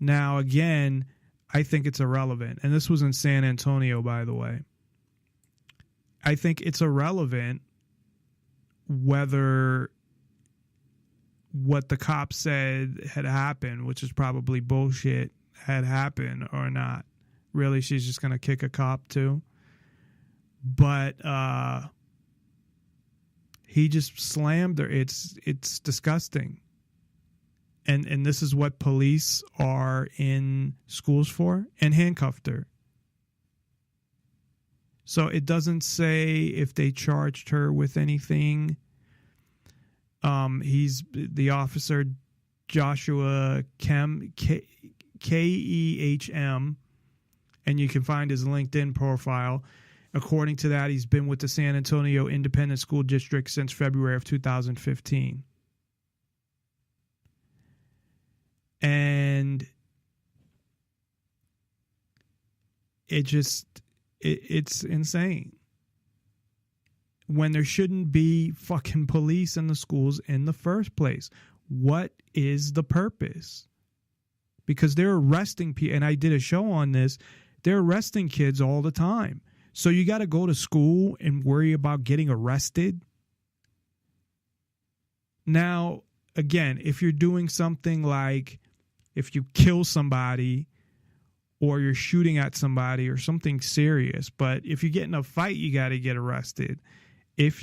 Now, again, I think it's irrelevant. And this was in San Antonio, by the way. I think it's irrelevant whether what the cop said had happened, which is probably bullshit, had happened or not. Really, she's just going to kick a cop too. But he just slammed her. It's disgusting. And this is what police are in schools for, and handcuffed her. So it doesn't say if they charged her with anything. He's the officer, Joshua Kehm, Kehm, and you can find his LinkedIn profile. According to that, he's been with the San Antonio Independent School District since February of 2015. And it's insane. When there shouldn't be fucking police in the schools in the first place. What is the purpose? Because they're arresting people, and I did a show on this, they're arresting kids all the time. So you got to go to school and worry about getting arrested? Now, again, if you're doing something like if you kill somebody or you're shooting at somebody or something serious, but if you get in a fight, you got to get arrested. If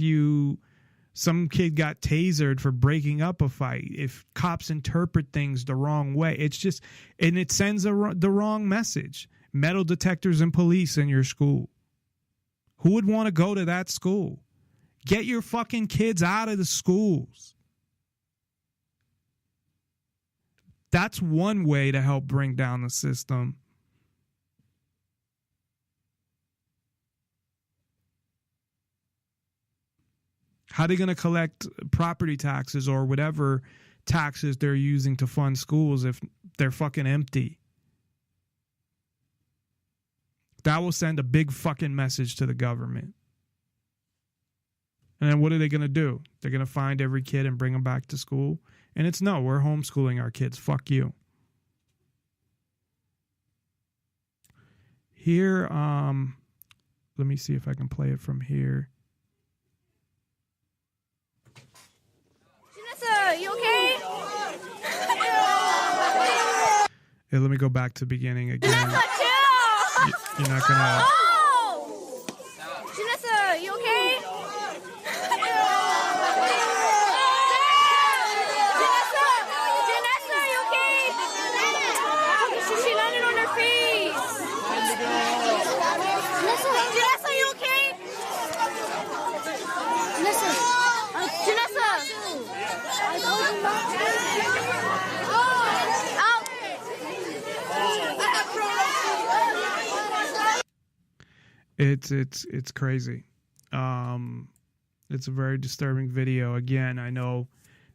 some kid got tasered for breaking up a fight, if cops interpret things the wrong way, it's just, and it sends the wrong message. Metal detectors and police in your school. Who would want to go to that school? Get your fucking kids out of the schools. That's one way to help bring down the system. How are they going to collect property taxes or whatever taxes they're using to fund schools if they're fucking empty? That will send a big fucking message to the government. And then what are they going to do? They're going to find every kid and bring them back to school And it's no, we're homeschooling our kids. Fuck you. Here, let me see if I can play it from here. Janessa, you okay? Hey, let me go back to the beginning again. Janessa, chill! You're not gonna... Oh! Janessa, you okay? Janessa, you okay? She landed on her face. Janessa, you okay? Janessa. I told you not to. It's crazy. It's a very disturbing video. Again, I know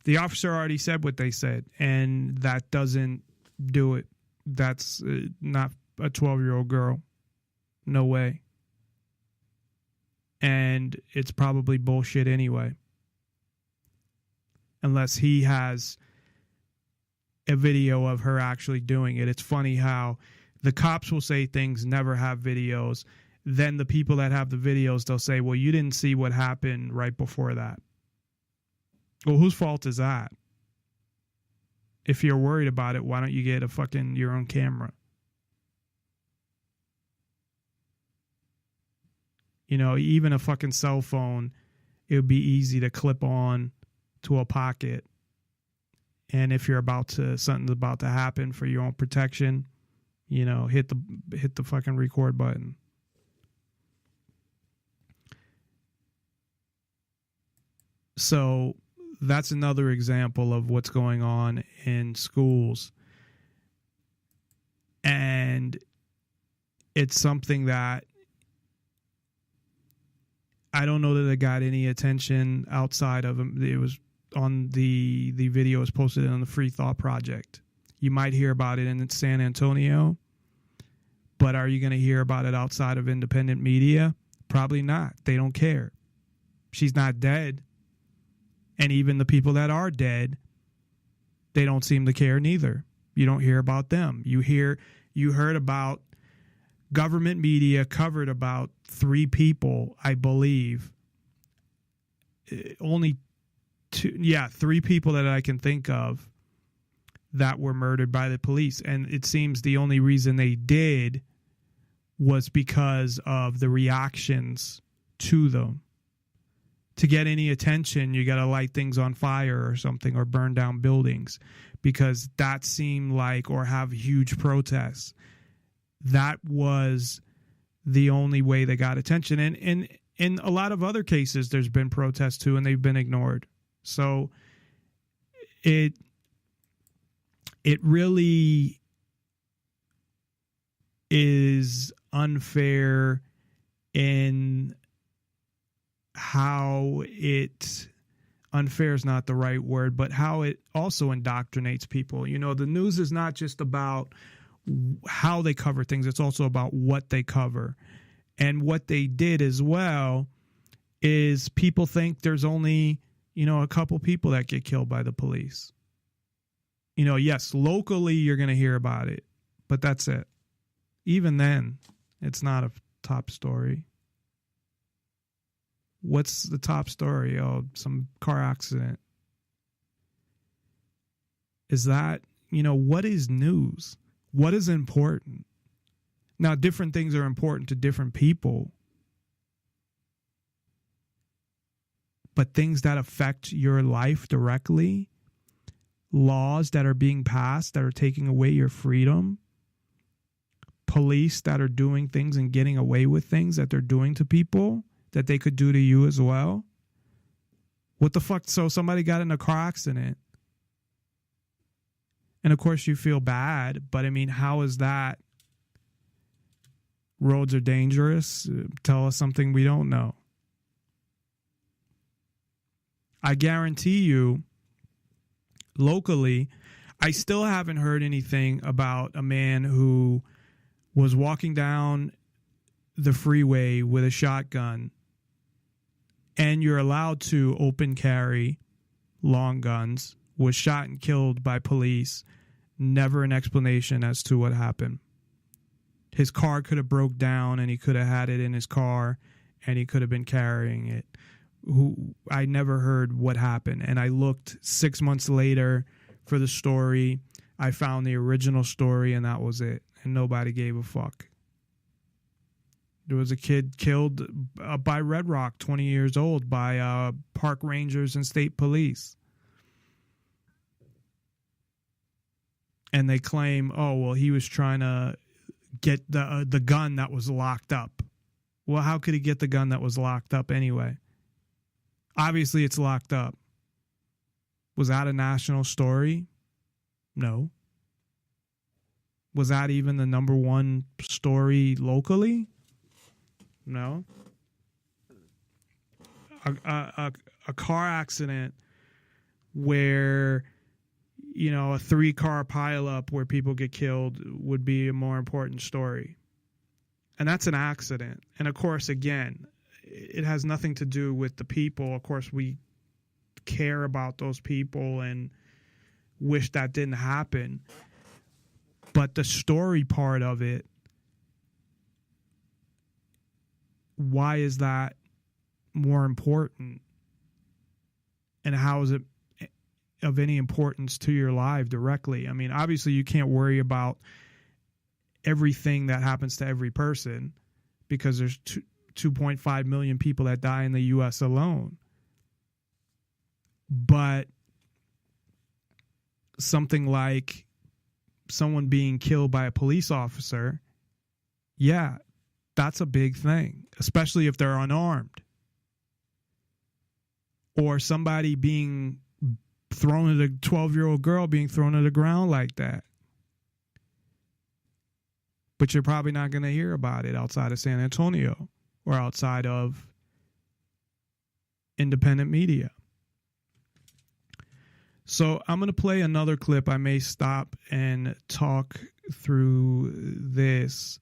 the officer already said what they said, and that doesn't do it. That's not a 12-year-old girl. No way. And it's probably bullshit anyway. Unless he has a video of her actually doing it. It's funny how the cops will say things, never have videos. Then the people that have the videos, they'll say, well, you didn't see what happened right before that. Well, whose fault is that? If you're worried about it, why don't you get your own camera? You know, even a fucking cell phone, it would be easy to clip on to a pocket. And if something's about to happen for your own protection, you know, hit the fucking record button. So that's another example of what's going on in schools. And it's something that I don't know that it got any attention outside of them. It was on the video was posted on the Free Thought Project. You might hear about it in San Antonio, but are you going to hear about it outside of independent media? Probably not. They don't care. She's not dead. And even the people that are dead, they don't seem to care neither. You don't hear about them. You heard about government media covered about 3 people, I believe. Only 3 people that I can think of that were murdered by the police. And it seems the only reason they did was because of the reactions to them. To get any attention, you got to light things on fire or something, or burn down buildings, because that seemed like, or have huge protests. That was the only way they got attention. And in a lot of other cases, there's been protests too, and they've been ignored. So it really is unfair in how unfair is not the right word, but how it also indoctrinates people. You know, the news is not just about how they cover things. It's also about what they cover. And what they did as well is people think there's only, you know, a couple people that get killed by the police. You know, yes, locally you're going to hear about it, but that's it. Even then, it's not a top story. What's the top story? Oh, some car accident. Is that, you know, what is news? What is important? Now, different things are important to different people. But things that affect your life directly, laws that are being passed that are taking away your freedom, police that are doing things and getting away with things that they're doing to people that they could do to you as well. What the fuck? So somebody got in a car accident. And of course you feel bad, but I mean, how is that? Roads are dangerous. Tell us something we don't know. I guarantee you, locally, I still haven't heard anything about a man who was walking down the freeway with a shotgun, and you're allowed to open carry long guns was shot and killed by police. Never an explanation as to what happened. His car could have broke down and he could have had it in his car and he could have been carrying it. I never heard what happened. And I looked 6 months later for the story. I found the original story and that was it. And nobody gave a fuck. There was a kid killed by Red Rock, 20 years old, by park rangers and state police. And they claim, oh, well, he was trying to get the gun that was locked up. Well, how could he get the gun that was locked up anyway? Obviously, it's locked up. Was that a national story? No. Was that even the number one story locally? No. A car accident where, you know, a 3-car pileup where people get killed would be a more important story. And that's an accident. And of course, again, it has nothing to do with the people. Of course, we care about those people and wish that didn't happen. But the story part of it, why is that more important? And how is it of any importance to your life directly? I mean, obviously you can't worry about everything that happens to every person because there's 2.5 million people that die in the U.S. alone. But something like someone being killed by a police officer, yeah, that's a big thing, especially if they're unarmed. Or somebody being thrown at a 12-year-old girl being thrown to the ground like that. But you're probably not going to hear about it outside of San Antonio or outside of independent media. So I'm going to play another clip. I may stop and talk through this.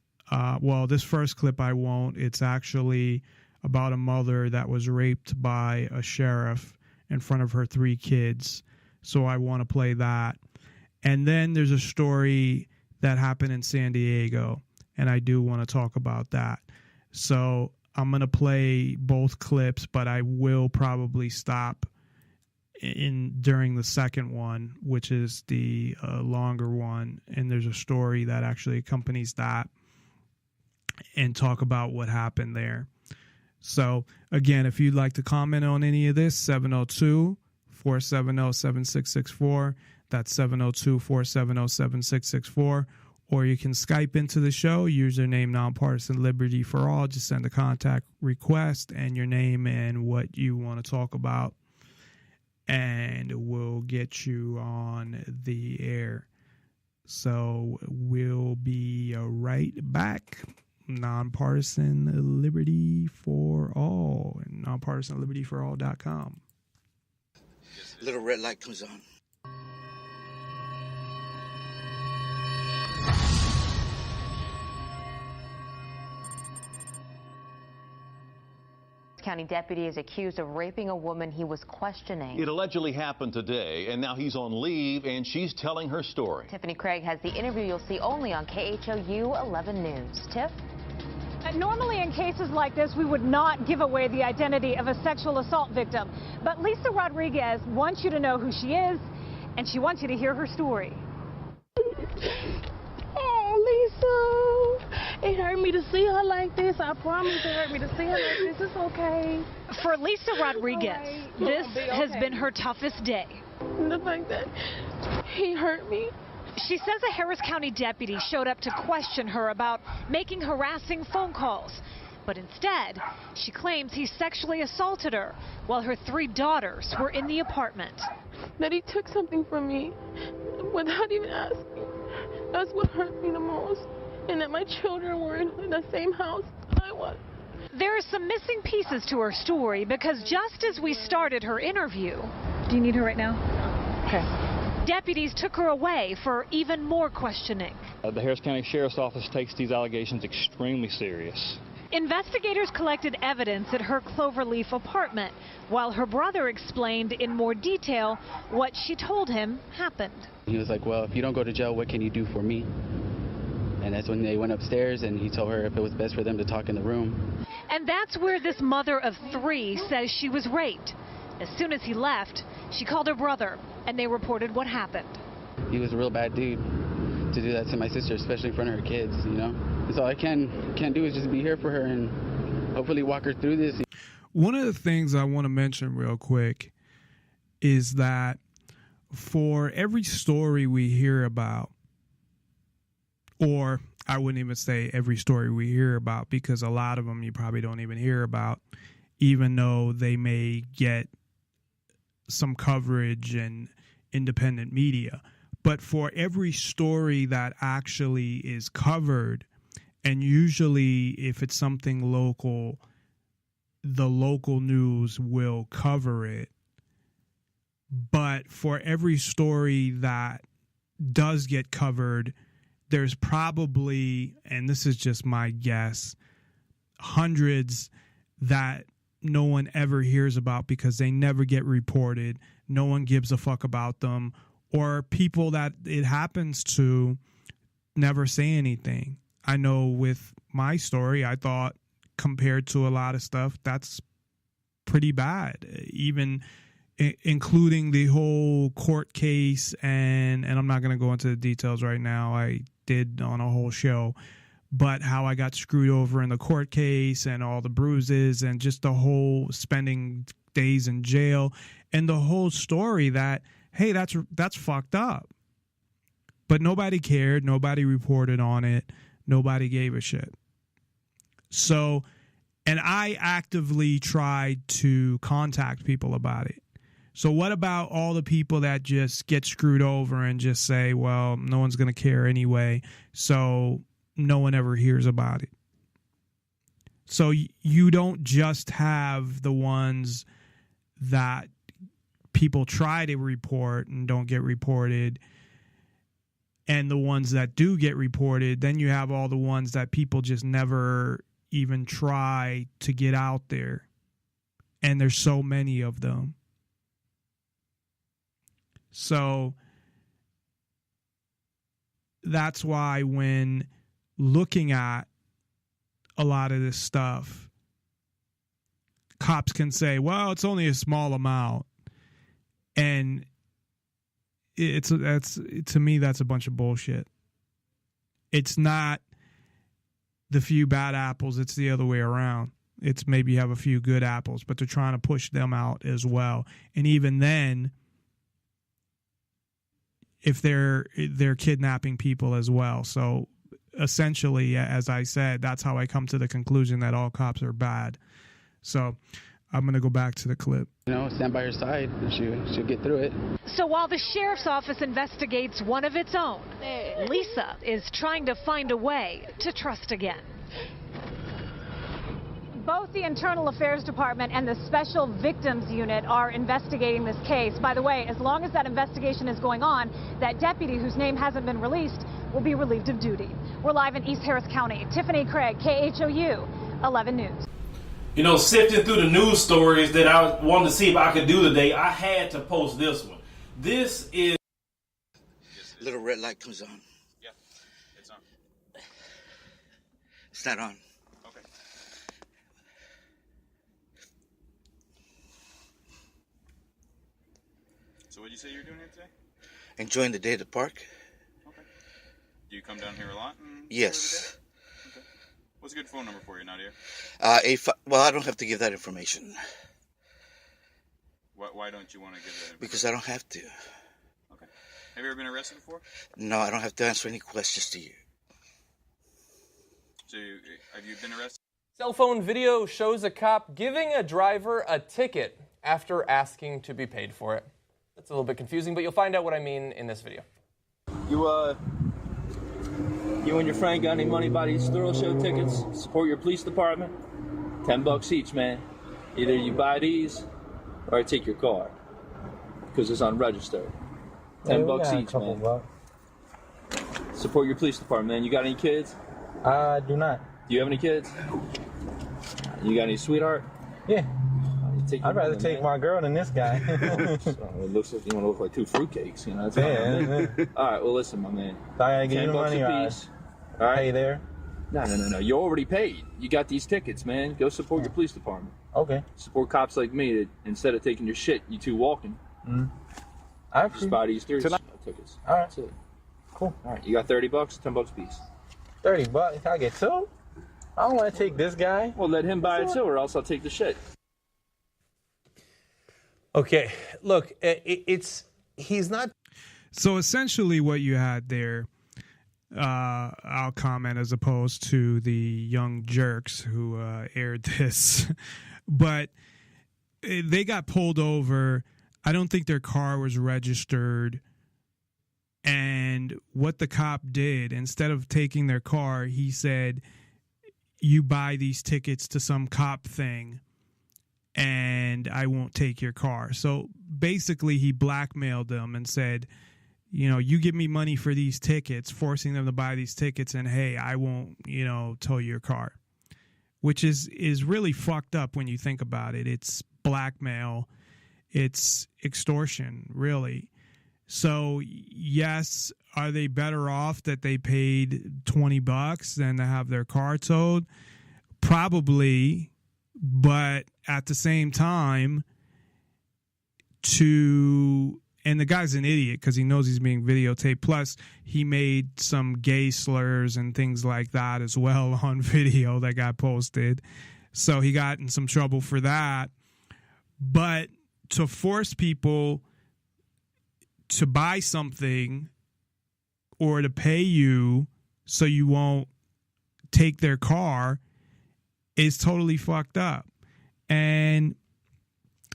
Well, this first clip I won't. It's actually about a mother that was raped by a sheriff in front of her 3 kids. So I want to play that. And then there's a story that happened in San Diego, and I do want to talk about that. So I'm going to play both clips, but I will probably stop during the second one, which is the longer one. And there's a story that actually accompanies that and talk about what happened there. So again, if you'd like to comment on any of this, 702-470-7664. That's 702-470-7664. Or you can Skype into the show, username Nonpartisan Liberty for All. Just send a contact request and your name and what you want to talk about, and we'll get you on the air. So we'll be right back. Nonpartisan Liberty for All and nonpartisanlibertyforall.com. Little red light comes on. County deputy is accused of raping a woman he was questioning. It allegedly happened today, and now he's on leave, and she's telling her story. Tiffany Craig has the interview you'll see only on KHOU 11 News. Tiff? Normally in cases like this, we would not give away the identity of a sexual assault victim. But Lisa Rodriguez wants you to know who she is, and she wants you to hear her story. Oh, Lisa, it hurt me to see her like this. I promise it hurt me to see her like this. It's okay. For Lisa Rodriguez, this has been her toughest day. The fact that he hurt me. She says a Harris County deputy showed up to question her about making harassing phone calls. But instead, she claims he sexually assaulted her while her 3 daughters were in the apartment. That he took something from me without even asking. That's what hurt me the most. And that my children were in the same house I was. There are some missing pieces to her story because just as we started her interview... Do you need her right now? Okay. Deputies took her away for even more questioning. The Harris County Sheriff's Office takes these allegations extremely serious. Investigators collected evidence at her Cloverleaf apartment, while her brother explained in more detail what she told him happened. He was like, well, if you don't go to jail, what can you do for me? And that's when they went upstairs and he told her if it was best for them to talk in the room. And that's where this mother of 3 says she was raped. As soon as he left, she called her brother and they reported what happened. He was a real bad dude to do that to my sister, especially in front of her kids, you know? And so all I can do is just be here for her and hopefully walk her through this. One of the things I want to mention real quick is that for every story we hear about, or I wouldn't even say every story we hear about, because a lot of them you probably don't even hear about, even though they may get some coverage in independent media. But for every story that actually is covered, and usually if it's something local, the local news will cover it. But for every story that does get covered, there's probably, and this is just my guess, hundreds that no one ever hears about because they never get reported. No one gives a fuck about them. Or people that it happens to never say anything. I know with my story, I thought compared to a lot of stuff, that's pretty bad. Even including the whole court case, and I'm not going to go into the details right now. I did on a whole show, but how I got screwed over in the court case and all the bruises and just the whole spending days in jail and the whole story that, hey, that's fucked up. But nobody cared. Nobody reported on it. Nobody gave a shit. So, and I actively tried to contact people about it. So what about all the people that just get screwed over and just say, well, no one's going to care anyway, so no one ever hears about it? So you don't just have the ones that people try to report and don't get reported, and the ones that do get reported. Then you have all the ones that people just never even try to get out there. And there's so many of them. So that's why when looking at a lot of this stuff, cops can say, well, it's only a small amount. And to me, that's a bunch of bullshit. It's not the few bad apples, it's the other way around. It's maybe you have a few good apples, but they're trying to push them out as well. And even then, if they're kidnapping people as well. So essentially, as I said, that's how I come to the conclusion that all cops are bad. So I'm going to go back to the clip. You know, stand by her side and she'll get through it. So while the sheriff's office investigates one of its own, Lisa is trying to find a way to trust again. Both the Internal Affairs Department and the Special Victims Unit are investigating this case. By the way, as long as that investigation is going on, that deputy, whose name hasn't been released, will be relieved of duty. We're live in East Harris County. Tiffany Craig, KHOU 11 News. You know, sifting through the news stories that I wanted to see if I could do today, I had to post this one. This is... Little red light comes on. Yeah, it's on. It's not on. Okay. So what did you say you were doing here today? Enjoying the day at the park. Okay. Do you come down here a lot? Yes. Okay. What's a good phone number for you, Nadia? Well, I don't have to give that information. Why don't you want to give that information? Because I don't have to. Okay. Have you ever been arrested before? No, I don't have to answer any questions to you. So have you been arrested? Cell phone video shows a cop giving a driver a ticket after asking to be paid for it. That's a little bit confusing, but you'll find out what I mean in this video. You and your friend got any money by these thorough show tickets? Support your police department? $10 each, man. Either you buy these or I take your car because it's unregistered. $10 each, man. Support your police department, man. You got any kids? I do not. Do you have any kids? You got any sweetheart? Yeah. I'd rather take my girl than this guy. It looks like you want to look like two fruitcakes, you know. That's Yeah. All right, well, listen, my man. I gotta give you the $10 money, a or piece. All right. pay there. No. You already paid. You got these tickets, man. Go support your police department. Okay. Support cops like me that instead of taking your shit, you two walking. I just buy these three tickets. All right. That's it. Cool. All right, you got $30, $10 a piece. $30. I get two? I don't want to take this guy. Well, let him buy it too, or else I'll take the shit. Okay, look, he's not. So essentially, what you had there, I'll comment as opposed to the young jerks who aired this, but they got pulled over. I don't think their car was registered. And what the cop did, instead of taking their car, he said, you buy these tickets to some cop thing and I won't take your car. So basically he blackmailed them and said, you know, you give me money for these tickets, forcing them to buy these tickets, and hey, I won't, you know, tow your car, which is really fucked up when you think about it. It's blackmail. It's extortion, really. So yes, are they better off that they paid $20 than to have their car towed? Probably, but at the same time, and the guy's an idiot because he knows he's being videotaped. Plus, he made some gay slurs and things like that as well on video that got posted. So he got in some trouble for that. But to force people to buy something or to pay you so you won't take their car is totally fucked up. And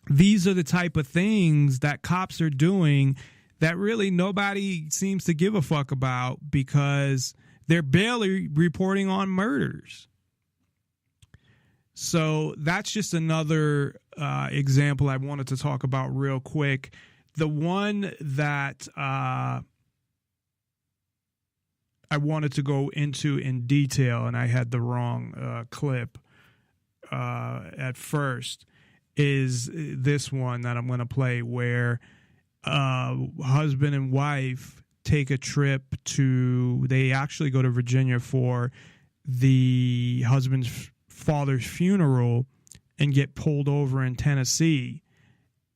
these are the type of things that cops are doing that really nobody seems to give a fuck about because they're barely reporting on murders. So that's just another example I wanted to talk about real quick. The one that I wanted to go into in detail, and I had the wrong clip at first, is this one that I'm going to play where husband and wife take a trip they actually go to Virginia for the husband's father's funeral and get pulled over in Tennessee.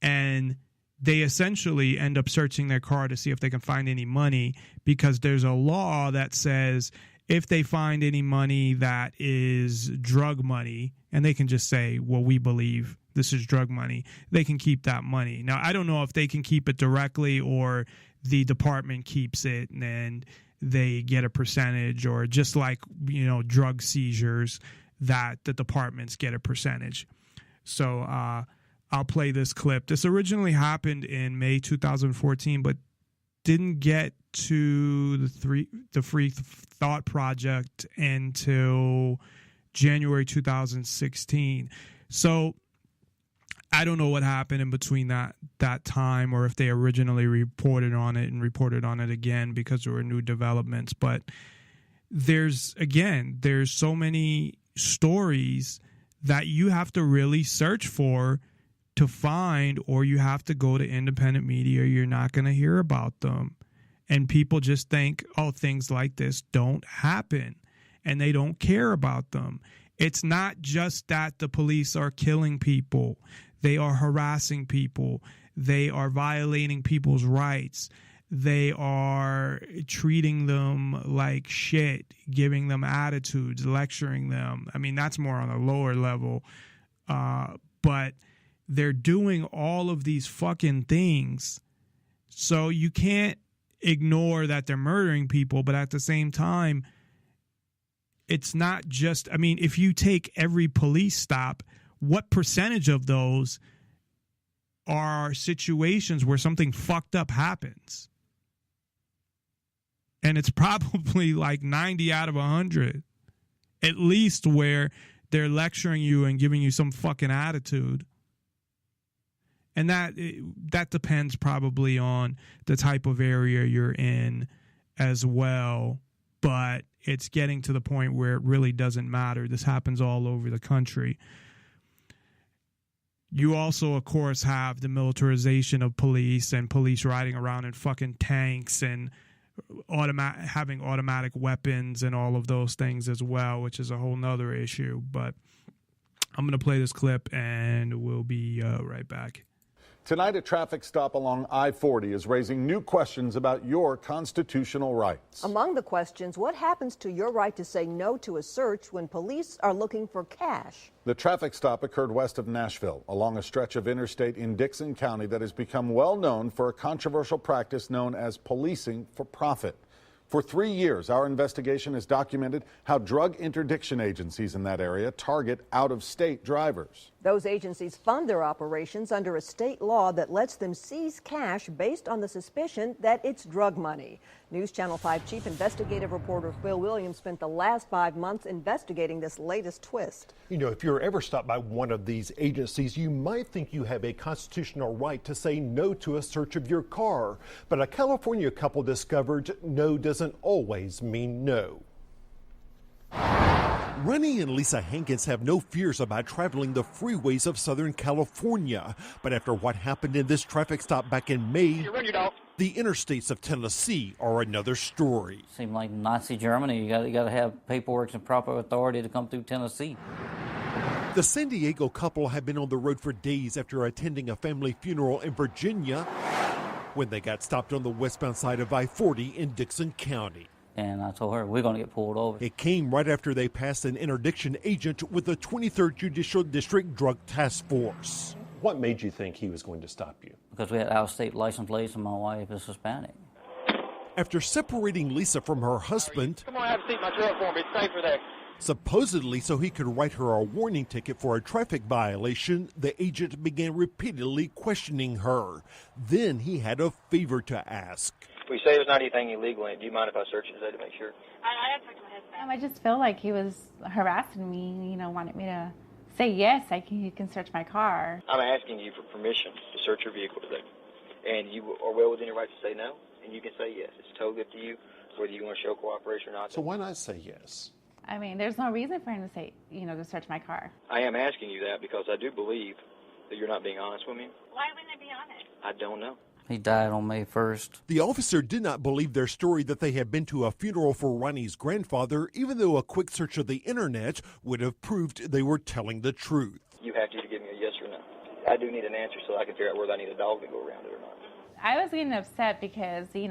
And they essentially end up searching their car to see if they can find any money, because there's a law that says if they find any money that is drug money, and they can just say, well, we believe this is drug money, they can keep that money. Now, I don't know if they can keep it directly or the department keeps it and they get a percentage, or just like, you know, drug seizures that the departments get a percentage. So, I'll play this clip. This originally happened in May 2014, but didn't get to the Free Thought Project until January 2016. So I don't know what happened in between that time, or if they originally reported on it and reported on it again because there were new developments. But there's so many stories that you have to really search for to find, or you have to go to independent media. You're not going to hear about them. And people just think, oh, things like this don't happen, and they don't care about them. It's not just that the police are killing people. They are harassing people. They are violating people's rights. They are treating them like shit, giving them attitudes, lecturing them. I mean, that's more on a lower level. But they're doing all of these fucking things. So you can't ignore that they're murdering people, but at the same time, it's not just, I mean, if you take every police stop, what percentage of those are situations where something fucked up happens? And it's probably like 90 out of 100, at least, where they're lecturing you and giving you some fucking attitude. And that depends probably on the type of area you're in as well. But it's getting to the point where it really doesn't matter. This happens all over the country. You also, of course, have the militarization of police and police riding around in fucking tanks and having automatic weapons and all of those things as well, which is a whole nother issue. But I'm going to play this clip and we'll be right back. Tonight, a traffic stop along I-40 is raising new questions about your constitutional rights. Among the questions, what happens to your right to say no to a search when police are looking for cash? The traffic stop occurred west of Nashville, along a stretch of interstate in Dixon County that has become well known for a controversial practice known as policing for profit. For 3 years, our investigation has documented how drug interdiction agencies in that area target out-of-state drivers. Those agencies fund their operations under a state law that lets them seize cash based on the suspicion that it's drug money. News Channel 5 chief investigative reporter Phil Williams spent the last 5 months investigating this latest twist. You know, if you're ever stopped by one of these agencies, you might think you have a constitutional right to say no to a search of your car. But a California couple discovered no doesn't always mean no. Ronnie and Lisa Hankins have no fears about traveling the freeways of Southern California. But after what happened in this traffic stop back in May, the interstates of Tennessee are another story. Seemed like Nazi Germany. You got to have paperwork and proper authority to come through Tennessee. The San Diego couple had been on the road for days after attending a family funeral in Virginia when they got stopped on the westbound side of I-40 in Dixon County. And I told her, we're going to get pulled over. It came right after they passed an interdiction agent with the 23rd Judicial District Drug Task Force. What made you think he was going to stop you? Because we had out-of-state license plates and my wife is Hispanic. After separating Lisa from her husband, Come on, have a seat in my truck for me. It's safer there. supposedly so he could write her a warning ticket for a traffic violation, the agent began repeatedly questioning her. Then he had a favor to ask. We say there's not anything illegal in it. Do you mind if I search it today to make sure? I just feel like he was harassing me, wanted me to say yes, you can search my car. I'm asking you for permission to search your vehicle today. And you are well within your right to say no, and you can say yes. It's totally up to you whether you want to show cooperation or not. So why not say yes? I mean, there's no reason for him to say, to search my car. I am asking you that because I do believe that you're not being honest with me. Why wouldn't I be honest? I don't know. He died on May 1st. The officer did not believe their story that they had been to a funeral for Ronnie's grandfather, even though a quick search of the internet would have proved they were telling the truth. You have to either give me a yes or no. I do need an answer so I can figure out whether I need a dog to go around it or not. I was getting upset because, he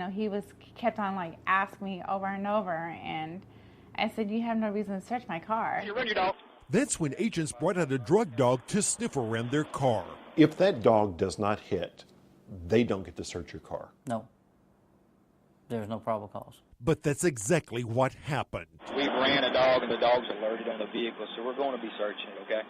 kept on asking me over and over, and I said, you have no reason to search my car. You run your dog. That's when agents brought out a drug dog to sniff around their car. If that dog does not hit, they don't get to search your car. No. There's no probable cause. But that's exactly what happened. We ran a dog and the dog's alerted on the vehicle, so we're going to be searching it, okay?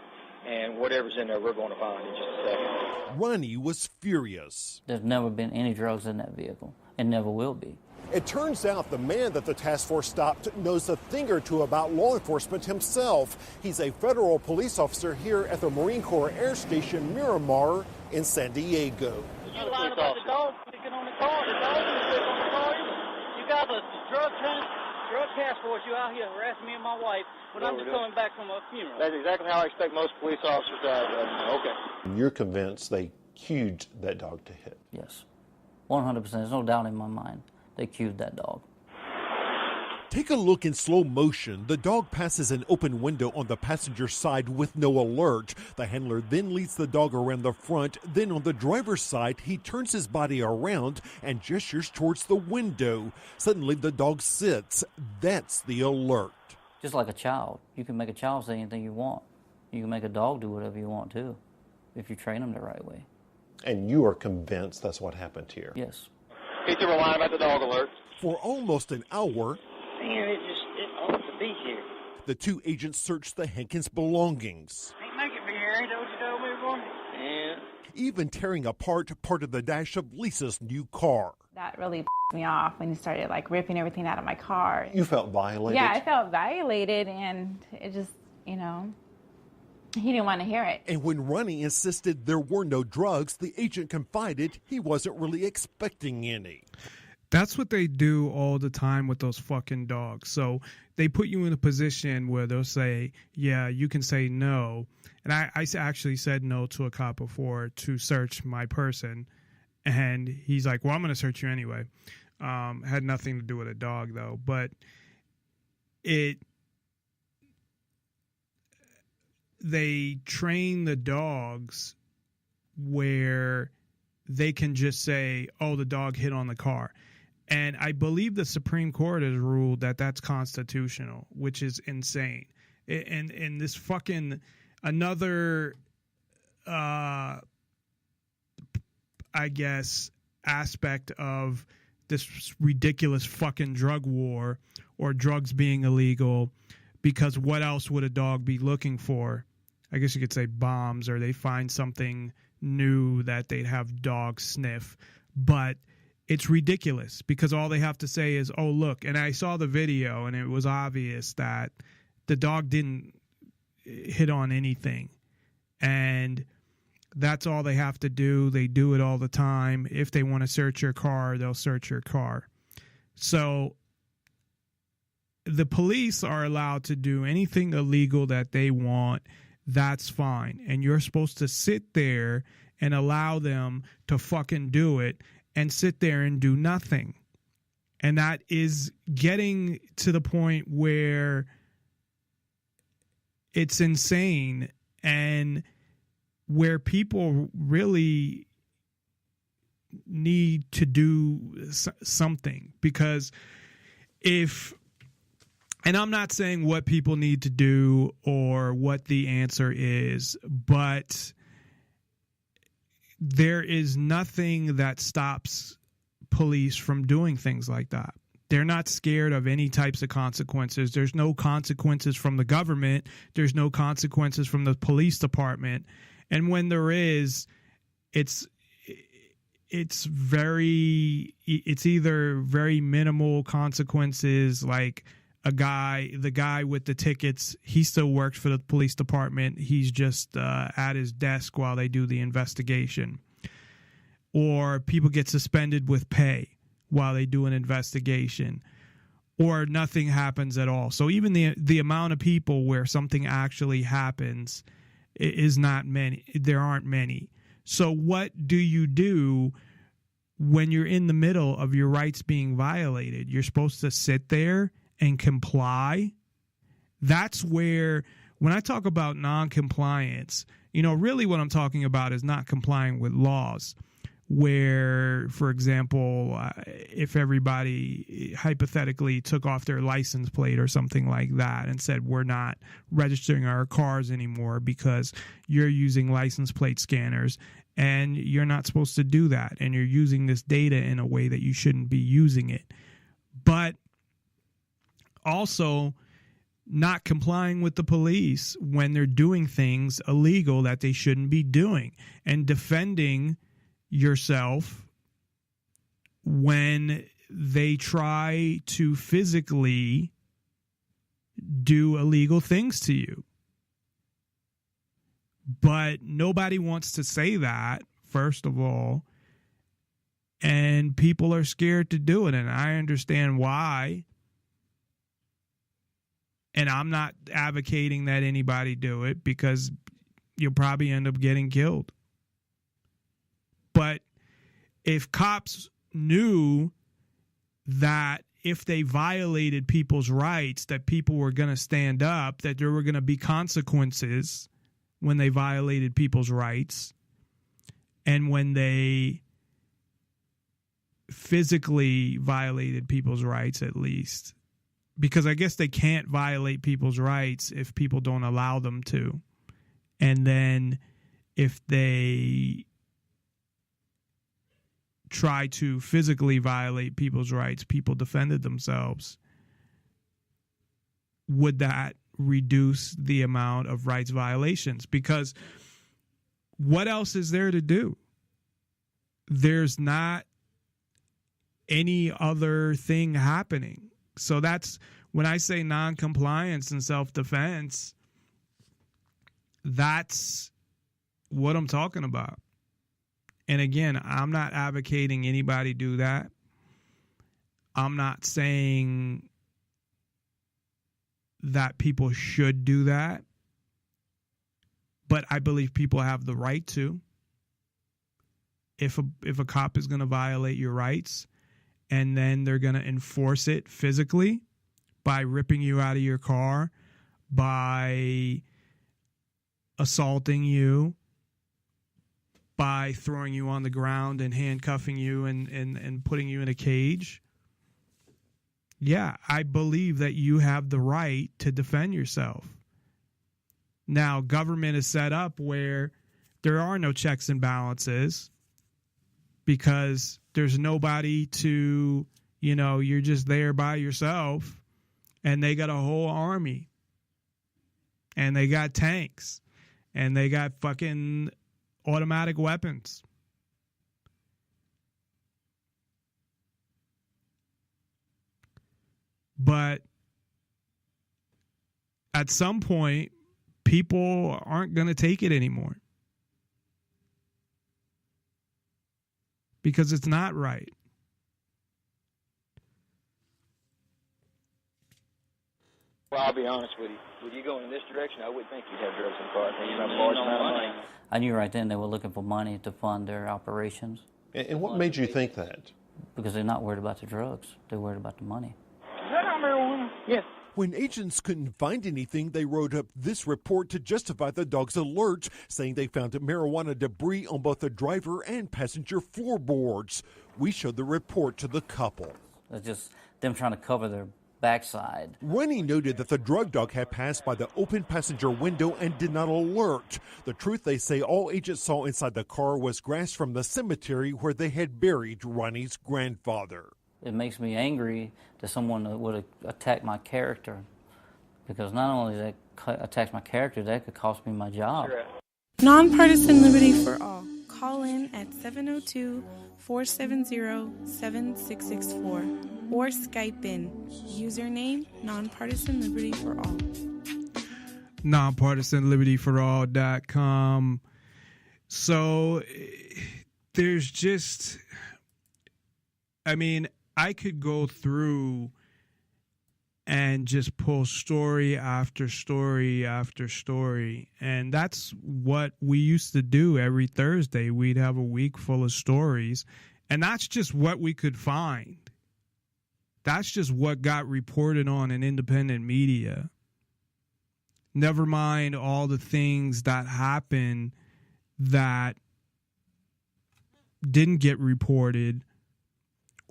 And whatever's in there, we're going to find in just a second. Ronnie was furious. There's never been any drugs in that vehicle, and never will be. It turns out the man that the task force stopped knows a thing or two about law enforcement himself. He's a federal police officer here at the Marine Corps Air Station Miramar in San Diego. You lied about the dog sticking on the car. The dog didn't stick on the car either. You got the drug task force. You out here harassing me and my wife when I'm just coming back from a funeral. That's exactly how I expect most police officers to act. Okay. You're convinced they cued that dog to hit? Yes. 100%. There's no doubt in my mind. They cued that dog. Take a look in slow motion. The dog passes an open window on the passenger side with no alert. The handler then leads the dog around the front. Then on the driver's side, he turns his body around and gestures towards the window. Suddenly the dog sits. That's the alert. Just like a child. You can make a child say anything you want. You can make a dog do whatever you want too, if you train them the right way. And you are convinced that's what happened here? Yes. Peter, we're lying about the dog alert. For almost an hour, Man, it ought to be here. the two agents searched the Hankins' belongings, Ain't make it be here, ain't what you told me before? Yeah. even tearing apart part of the dash of Lisa's new car. That really me off when he started ripping everything out of my car. You felt violated? Yeah, I felt violated, and it just, he didn't want to hear it. And when Ronnie insisted there were no drugs, the agent confided he wasn't really expecting any. That's what they do all the time with those fucking dogs. So they put you in a position where they'll say, yeah, you can say no. And I actually said no to a cop before to search my person. And he's like, well, I'm going to search you anyway. Had nothing to do with a dog, though. But they train the dogs where they can just say, oh, the dog hit on the car. And I believe the Supreme Court has ruled that that's constitutional, which is insane. And this fucking another, I guess, aspect of this ridiculous fucking drug war or drugs being illegal, because what else would a dog be looking for? I guess you could say bombs, or they find something new that they'd have dogs sniff. But it's ridiculous because all they have to say is, oh, look. And I saw the video and it was obvious that the dog didn't hit on anything. And that's all they have to do. They do it all the time. If they want to search your car, they'll search your car. So the police are allowed to do anything illegal that they want. That's fine. And you're supposed to sit there and allow them to fucking do it and sit there and do nothing. And that is getting to the point where it's insane, and where people really need to do something. Because and I'm not saying what people need to do or what the answer is, but there is nothing that stops police from doing things like that. They're not scared of any types of consequences. There's no consequences from the government. There's no consequences from the police department. And when there is, it's either very minimal consequences, like the guy with the tickets, he still works for the police department. He's just at his desk while they do the investigation. Or people get suspended with pay while they do an investigation. Or nothing happens at all. So even the amount of people where something actually happens is not many. There aren't many. So what do you do when you're in the middle of your rights being violated? You're supposed to sit there and comply. That's where, when I talk about non-compliance, really what I'm talking about is not complying with laws. Where, for example, if everybody hypothetically took off their license plate or something like that and said, we're not registering our cars anymore because you're using license plate scanners and you're not supposed to do that, and you're using this data in a way that you shouldn't be using it. But also not complying with the police when they're doing things illegal that they shouldn't be doing, and defending yourself when they try to physically do illegal things to you. But nobody wants to say that, first of all, and people are scared to do it, and I understand why. And I'm not advocating that anybody do it, because you'll probably end up getting killed. But if cops knew that if they violated people's rights, that people were going to stand up, that there were going to be consequences when they violated people's rights, and when they physically violated people's rights, at least, because I guess they can't violate people's rights if people don't allow them to. And then if they try to physically violate people's rights, people defended themselves, would that reduce the amount of rights violations? Because what else is there to do? There's not any other thing happening. So that's when I say non-compliance and self-defense, that's what I'm talking about. And again, I'm not advocating anybody do that. I'm not saying that people should do that, but I believe people have the right to. If a cop is going to violate your rights and then they're going to enforce it physically by ripping you out of your car, by assaulting you, by throwing you on the ground and handcuffing you and putting you in a cage, yeah, I believe that you have the right to defend yourself. Now, government is set up where there are no checks and balances because there's nobody to, you're just there by yourself, and they got a whole army, and they got tanks, and they got fucking automatic weapons. But at some point, people aren't going to take it anymore because it's not right. Well, I'll be honest with you. Would you go in this direction, I would think you'd have drugs in the car. I think you'd have a large amount of money. I knew right then they were looking for money to fund their operations. And what made you think that? Because they're not worried about the drugs. They're worried about the money. Is that not marijuana? Yes. When agents couldn't find anything, they wrote up this report to justify the dog's alert, saying they found marijuana debris on both the driver and passenger floorboards. We showed the report to the couple. It's just them trying to cover their backside. Rennie noted that the drug dog had passed by the open passenger window and did not alert. The truth, they say, all agents saw inside the car was grass from the cemetery where they had buried Ronnie's grandfather. It makes me angry that someone would attack my character, because not only that attacks my character, that could cost me my job. Nonpartisan Liberty for All. Call in at 702-470-7664 or Skype in. Username Nonpartisan Liberty for All. NonpartisanLibertyForAll.com. So there's just, I could go through and just pull story after story after story. And that's what we used to do every Thursday. We'd have a week full of stories. And that's just what we could find. That's just what got reported on in independent media. Never mind all the things that happened that didn't get reported,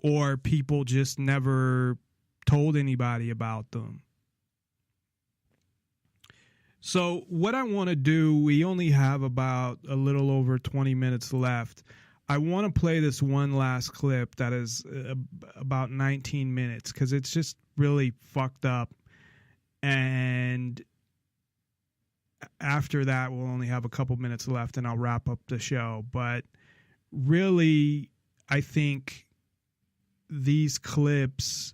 or people just never told anybody about them. So what I want to do, we only have about a little over 20 minutes left. I want to play this one last clip that is about 19 minutes because it's just really fucked up. And after that, we'll only have a couple minutes left and I'll wrap up the show. But really, I think these clips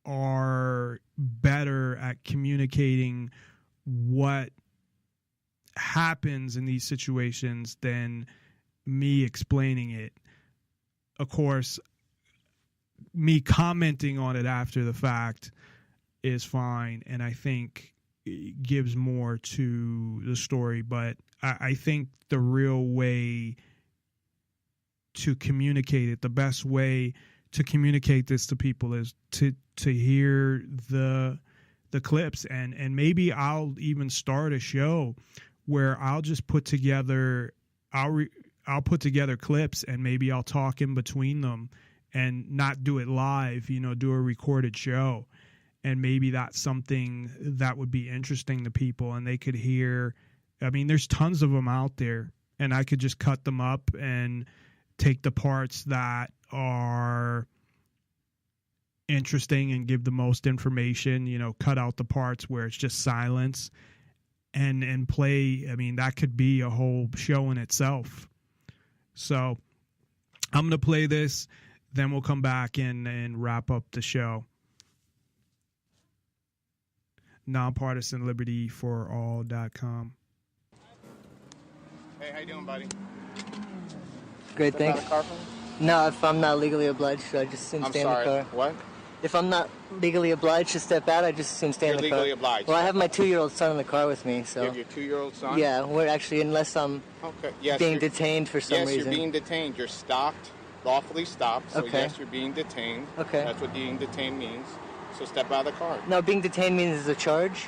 are better at communicating what happens in these situations than me explaining it. Of course, me commenting on it after the fact is fine, and I think it gives more to the story, but I think the real way to communicate it, the best way to communicate this to people is to hear the clips, and maybe I'll even start a show where I'll just put together I'll put together clips and maybe I'll talk in between them and not do it live, do a recorded show. And maybe that's something that would be interesting to people and they could hear. There's tons of them out there, and I could just cut them up and take the parts that are interesting and give the most information, cut out the parts where it's just silence and play. That could be a whole show in itself. So I'm going to play this, then we'll come back and wrap up the show. NonpartisanLibertyForAll.com. Hey, how you doing, buddy? Great, thanks. Car from No, if I'm not legally obliged to, I just assume stay in the car. What? If I'm not legally obliged to step out, I just assume stay in the car. You're legally obliged. Well, I have my 2-year-old son in the car with me, so. You have your 2-year-old son? Yeah, we're actually, unless I'm being detained for some reason. Yes, you're being detained. You're stopped, lawfully stopped. So Okay. yes, you're being detained. Okay. That's what being detained means. So step out of the car. No, being detained means there's a charge.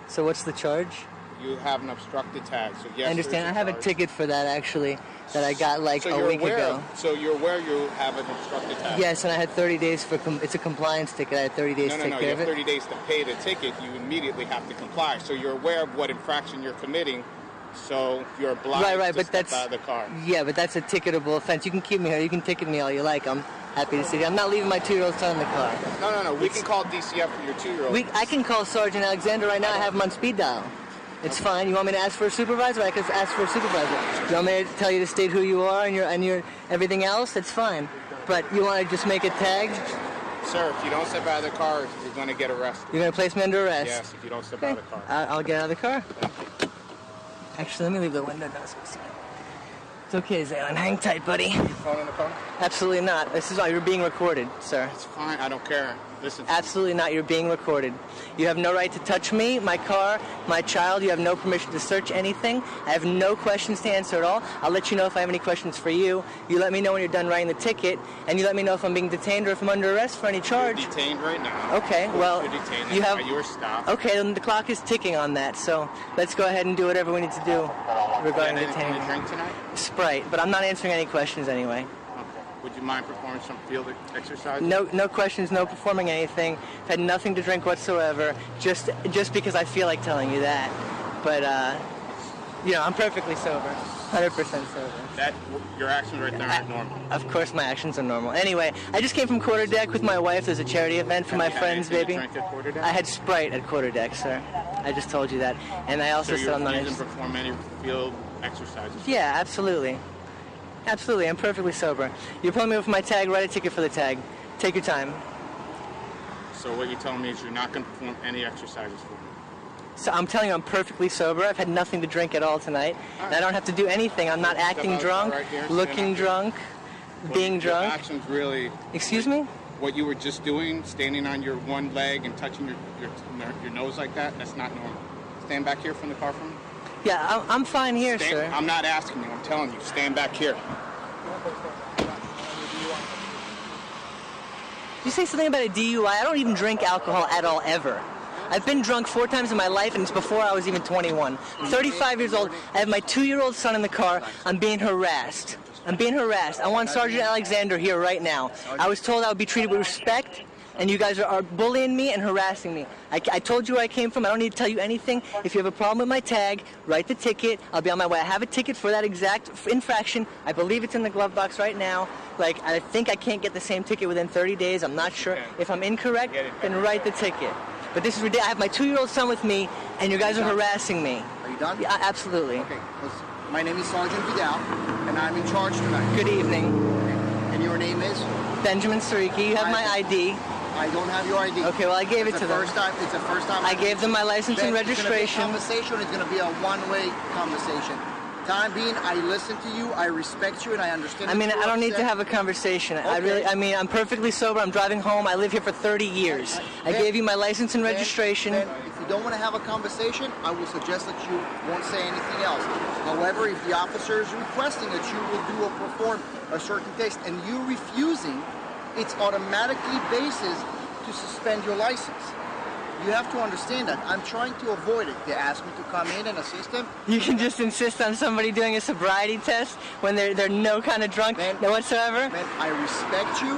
So what's the charge? You have an obstructed tag. So yes, I understand. I there's have a charge. ticket for that, actually, that I got like So a you're week aware, ago. So you're aware you have an obstructed tag? Yes, and I had 30 days for, it's a compliance ticket. I had 30 days to take No, care you of have it. 30 days to pay the ticket. You immediately have to comply. So you're aware of what infraction you're committing. So you're obliged Right, to but step that's, out of the car. yeah, but that's a ticketable offense. You can keep me here. You can ticket me all you like. I'm happy to see you. I'm not leaving my 2-year-old son in the car. No. We can call DCF for your 2-year-old. I can call Sergeant Alexander right now. I have him on speed dial. It's fine. You want me to ask for a supervisor? I can ask for a supervisor. You want me to tell you to state who you are and your everything else? That's fine. But you want to just make a tag? Sir, if you don't step out of the car, you're going to get arrested. You're going to place me under arrest? Yes, if you don't step out of the car. I'll get out of the car. Actually, let me leave the window down so we see it. It's okay, Zaylin. Hang tight, buddy. Your phone in the car? Absolutely not. This is why you're being recorded, sir. It's fine. I don't care. Listen. Absolutely not. You're being recorded. You have no right to touch me, my car, my child. You have no permission to search anything. I have no questions to answer at all. I'll let you know if I have any questions for you. You let me know when you're done writing the ticket, and you let me know if I'm being detained or if I'm under arrest for any charge. You're detained right now. Okay, well, You're detained. you have. You were stopped. Okay, then the clock is ticking on that, so let's go ahead and do whatever we need to do regarding anything detaining. to drink tonight? Sprite, but I'm not answering any questions anyway. Would you mind performing some field exercise? No questions, no performing anything. I've had nothing to drink whatsoever, just because I feel like telling you that. But, I'm perfectly sober, 100% sober. Your actions right there aren't normal. Of course my actions are normal. Anyway, I just came from Quarterdeck with my wife. There's a charity event for my friends, baby. Drink at Quarterdeck? I had Sprite at Quarterdeck, sir. I just told you that. And I also said I'm not So you interested. perform any field exercises? Yeah, absolutely. Absolutely, I'm perfectly sober. You're pulling me over for my tag, write a ticket for the tag. Take your time. So what you're telling me is you're not going to perform any exercises for me? So I'm telling you, I'm perfectly sober. I've had nothing to drink at all tonight. And I don't have to do anything. I'm not acting drunk, looking drunk, being drunk. Your actions really... Excuse me? What you were just doing, standing on your one leg and touching your nose like that, that's not normal. Stand back here from the car for me. Yeah, I'm fine here, sir. I'm not asking you, I'm telling you, stand back here. Did you say something about a DUI? I don't even drink alcohol at all, ever. I've been drunk 4 times in my life, and it's before I was even 21. 35 years old. I have my 2-year-old son in the car. I'm being harassed. I want Sergeant Alexander here right now. I was told I would be treated with respect, and you guys are bullying me and harassing me. I told you where I came from. I don't need to tell you anything. If you have a problem with my tag, write the ticket. I'll be on my way. I have a ticket for that exact infraction. I believe it's in the glove box right now. I think I can't get the same ticket within 30 days. I'm not sure. If I'm incorrect, then write the ticket. But this is ridiculous. I have my 2-year-old son with me, and you guys are harassing me. Are you done? Yeah, absolutely. Okay. My name is Sergeant Vidal, and I'm in charge tonight. Good evening. And your name is? Benjamin Sariki. You have my ID. I don't have your ID. Okay, well, I gave it to them. It's the first time. I gave them my license and registration. It's going to be a one-way conversation. Time being, I listen to you, I respect you, and I understand. I don't need to have a conversation. Okay. I'm perfectly sober. I'm driving home. I live here for 30 years. I gave you my license and registration. Then, if you don't want to have a conversation, I will suggest that you won't say anything else. However, if the officer is requesting that you will do or perform a certain test, and you refusing, it's automatically basis to suspend your license. You have to understand that. I'm trying to avoid it. They asked me to come in and assist them. You can just insist on somebody doing a sobriety test when they're no kind of drunk, no whatsoever? Man, I respect you,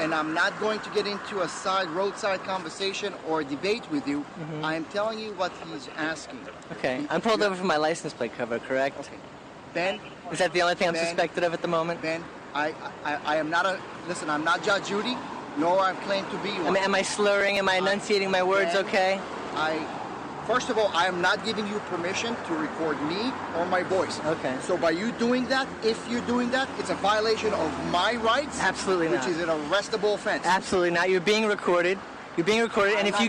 and I'm not going to get into a roadside conversation or debate with you. Mm-hmm. I am telling you what he's asking. Okay, I'm pulled over for my license plate cover, correct? Okay. Ben? Is that the only thing I'm suspected of at the moment? Ben, I am not listen, I'm not Judge Judy, nor I claim to be one. Am I slurring? Am I enunciating my words okay? First of all, I am not giving you permission to record me or my voice. Okay. So by you doing that, if you're doing that, it's a violation of my rights. Absolutely not. Which is an arrestable offense. Absolutely not. You're being recorded. You're being recorded, and if you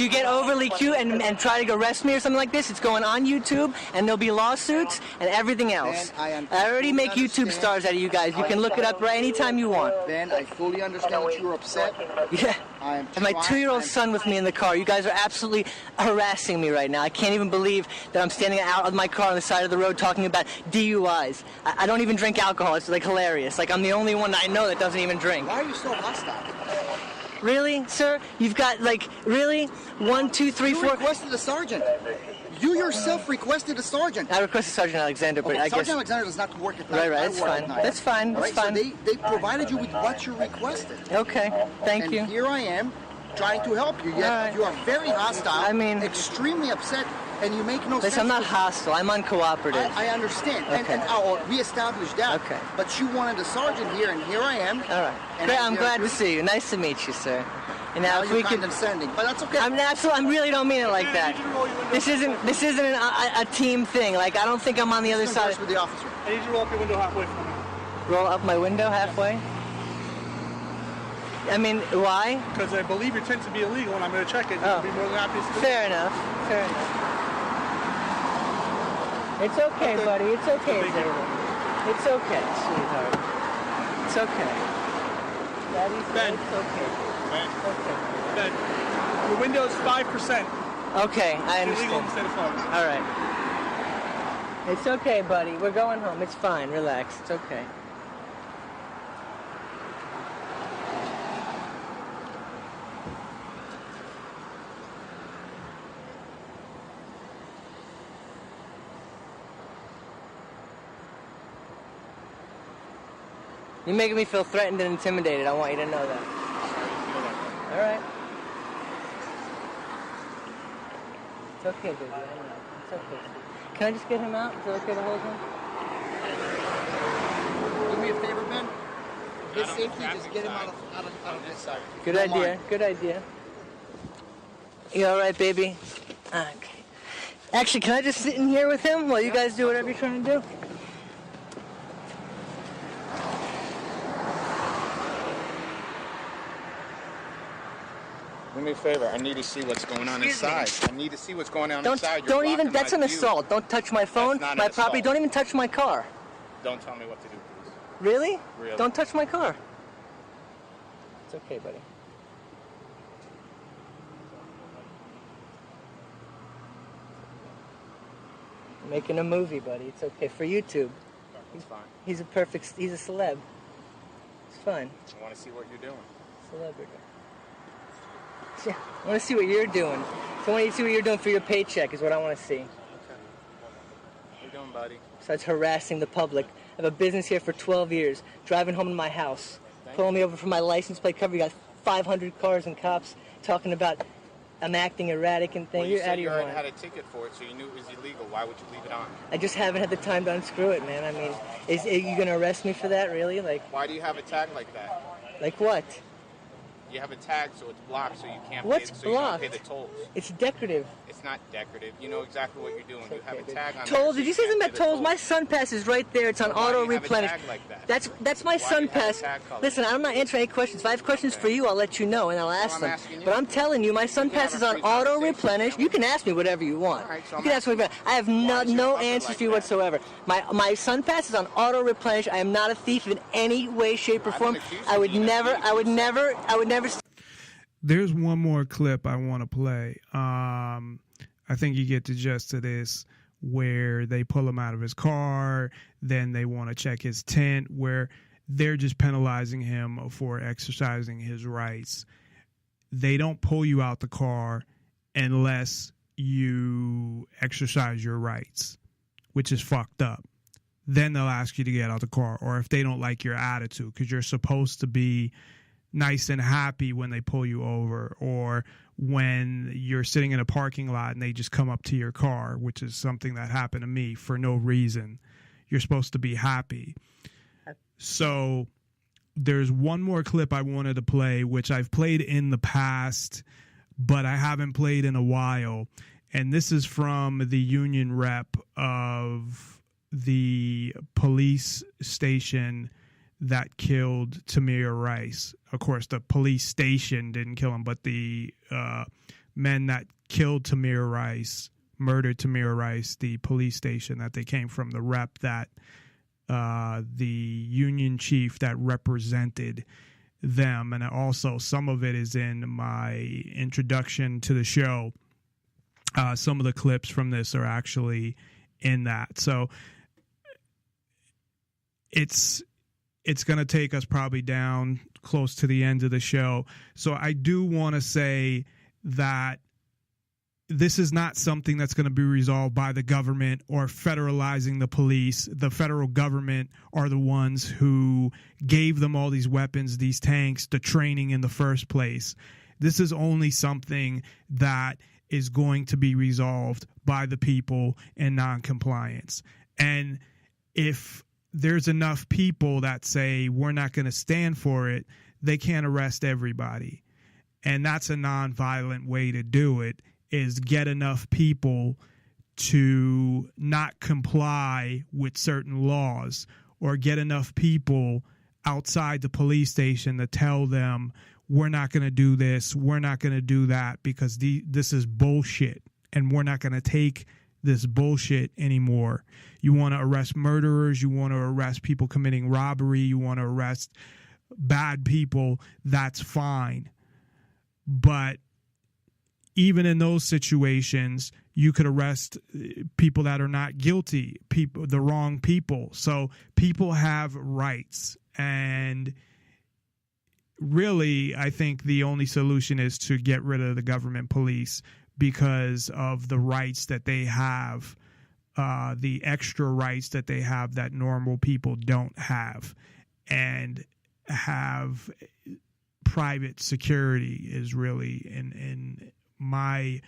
get overly cute and try to arrest me or something like this, it's going on YouTube, and there'll be lawsuits and everything else. I already make YouTube stars out of you guys. You can look it up right anytime you want. Ben, I fully understand that you're upset. Yeah. I have my 2-year-old son with me in the car. You guys are absolutely harassing me right now. I can't even believe that I'm standing out of my car on the side of the road talking about DUIs. I don't even drink alcohol. It's like hilarious. Like I'm the only one that I know that doesn't even drink. Why are you so hostile? Really, sir? You've got like really 1, 2, 3, 4. You requested a sergeant. You yourself requested a sergeant. I requested Sergeant Alexander, but I guess Sergeant Alexander does not work at night. Right. That's fine. That's fine. That's fine. So they provided you with what you requested. Okay. Thank you. And here I am, trying to help you. Yet you are very hostile. I mean, extremely upset, and you make no sense. Listen, I'm not hostile. I'm uncooperative. I understand. Okay. And we established that. Okay. But you wanted a sergeant here, and here I am. All right. Great. I'm glad to see you. Nice to meet you, sir. And now if we could, condescending, but that's okay. I really don't mean it like that. This isn't a team thing. Like I don't think I'm on the other side. With the officer. I need you to roll up your window halfway for me. Roll up my window halfway? I mean, why? Because I believe your tint to be illegal, and I'm going to check it. You'll be more than happy to do it. Fair enough. Fair enough. It's okay, buddy. It's okay, Zayden. It's okay, sweetheart. It's okay. Daddy said it's okay. Ben, your window is 5%. Okay, I understand. Illegal instead of 5. All right. It's okay, buddy. We're going home. It's fine. Relax. It's okay. You're making me feel threatened and intimidated. I want you to know that. All right. It's okay, baby. I know. It's okay. Can I just get him out? Is it okay to hold him? Do me a favor, Ben. His safety, just get him out of this side. Good idea. Good idea. You all right, baby? Okay. Actually, can I just sit in here with him while you guys do whatever you're trying to do? Do me a favor. I need to see what's going on inside. I need to see what's going on inside. Don't even. That's an assault. Don't touch my phone, my property. Don't even touch my car. Don't tell me what to do, please. Really? Really? Don't touch my car. It's okay, buddy. I'm making a movie, buddy. It's okay for YouTube. It's fine. He's a celeb. It's fine. I want to see what you're doing. Celebrity. Yeah, I want to see what you're doing. So I want you to see what you're doing for your paycheck is what I want to see. Okay. What are you doing, buddy? Besides harassing the public. I have a business here for 12 years, driving home to my house, pulling me over for my license plate cover. You got 500 cars and cops talking about I'm acting erratic and things. Well, you You're out said of you your already mind. had a ticket for it, so you knew it was illegal. Why would you leave it on? I just haven't had the time to unscrew it, man. I mean, are you going to arrest me for that, really? Like, Why do you have a tag like that? like what? You have a tag, so it's blocked, so you can't What's pay, so you don't blocked? pay the tolls. It's decorative. It's not decorative. You know exactly what you're doing. You have a tag on Tolls? there, Did you say something about tolls? My sun pass is right there. It's on Why do auto you have a replenish. tag like that? That's my Why sun do you have a pass. tag color? Listen, I'm not answering any questions. If I have questions for you, I'll let you know and I'll ask I'm them. asking you. But I'm telling you, my sun We can pass have is a on free auto conversation, replenish. You can ask me whatever you want. All right, so you I'm can ask me whatever. I have no answers for you whatsoever. My sun pass is on auto replenish. I am not a thief in any way, shape, or form. I would never. There's one more clip I want to play. I think you get the gist of this, where they pull him out of his car, then they want to check his tent, where they're just penalizing him for exercising his rights. They don't pull you out the car unless you exercise your rights, which is fucked up. Then they'll ask you to get out the car, or if they don't like your attitude, because you're supposed to be nice and happy when they pull you over, or when you're sitting in a parking lot and they just come up to your car, which is something that happened to me for no reason. You're supposed to be happy. So there's one more clip I wanted to play, which I've played in the past, but I haven't played in a while. And this is from the union rep of the police station that killed Tamir Rice. Of course, the police station didn't kill him, but the men that killed Tamir Rice, murdered Tamir Rice, the police station that they came from, the rep that the union chief that represented them. And also some of it is in my introduction to the show. Some of the clips from this are actually in that. So it's going to take us probably down close to the end of the show. So I do want to say that this is not something that's going to be resolved by the government or federalizing the police. The federal government are the ones who gave them all these weapons, these tanks, the training in the first place. This is only something that is going to be resolved by the people in noncompliance. And if there's enough people that say we're not going to stand for it, they can't arrest everybody. And that's a nonviolent way to do it, is get enough people to not comply with certain laws, or get enough people outside the police station to tell them we're not going to do this, we're not going to do that, because this is bullshit and we're not going to take this bullshit anymore. You want to arrest murderers, you want to arrest people committing robbery, you want to arrest bad people, that's fine. But even in those situations, you could arrest people that are not guilty, the wrong people. So people have rights. And really, I think the only solution is to get rid of the government police, because of the rights that they have, the extra rights that they have that normal people don't have. And have private security is really, in my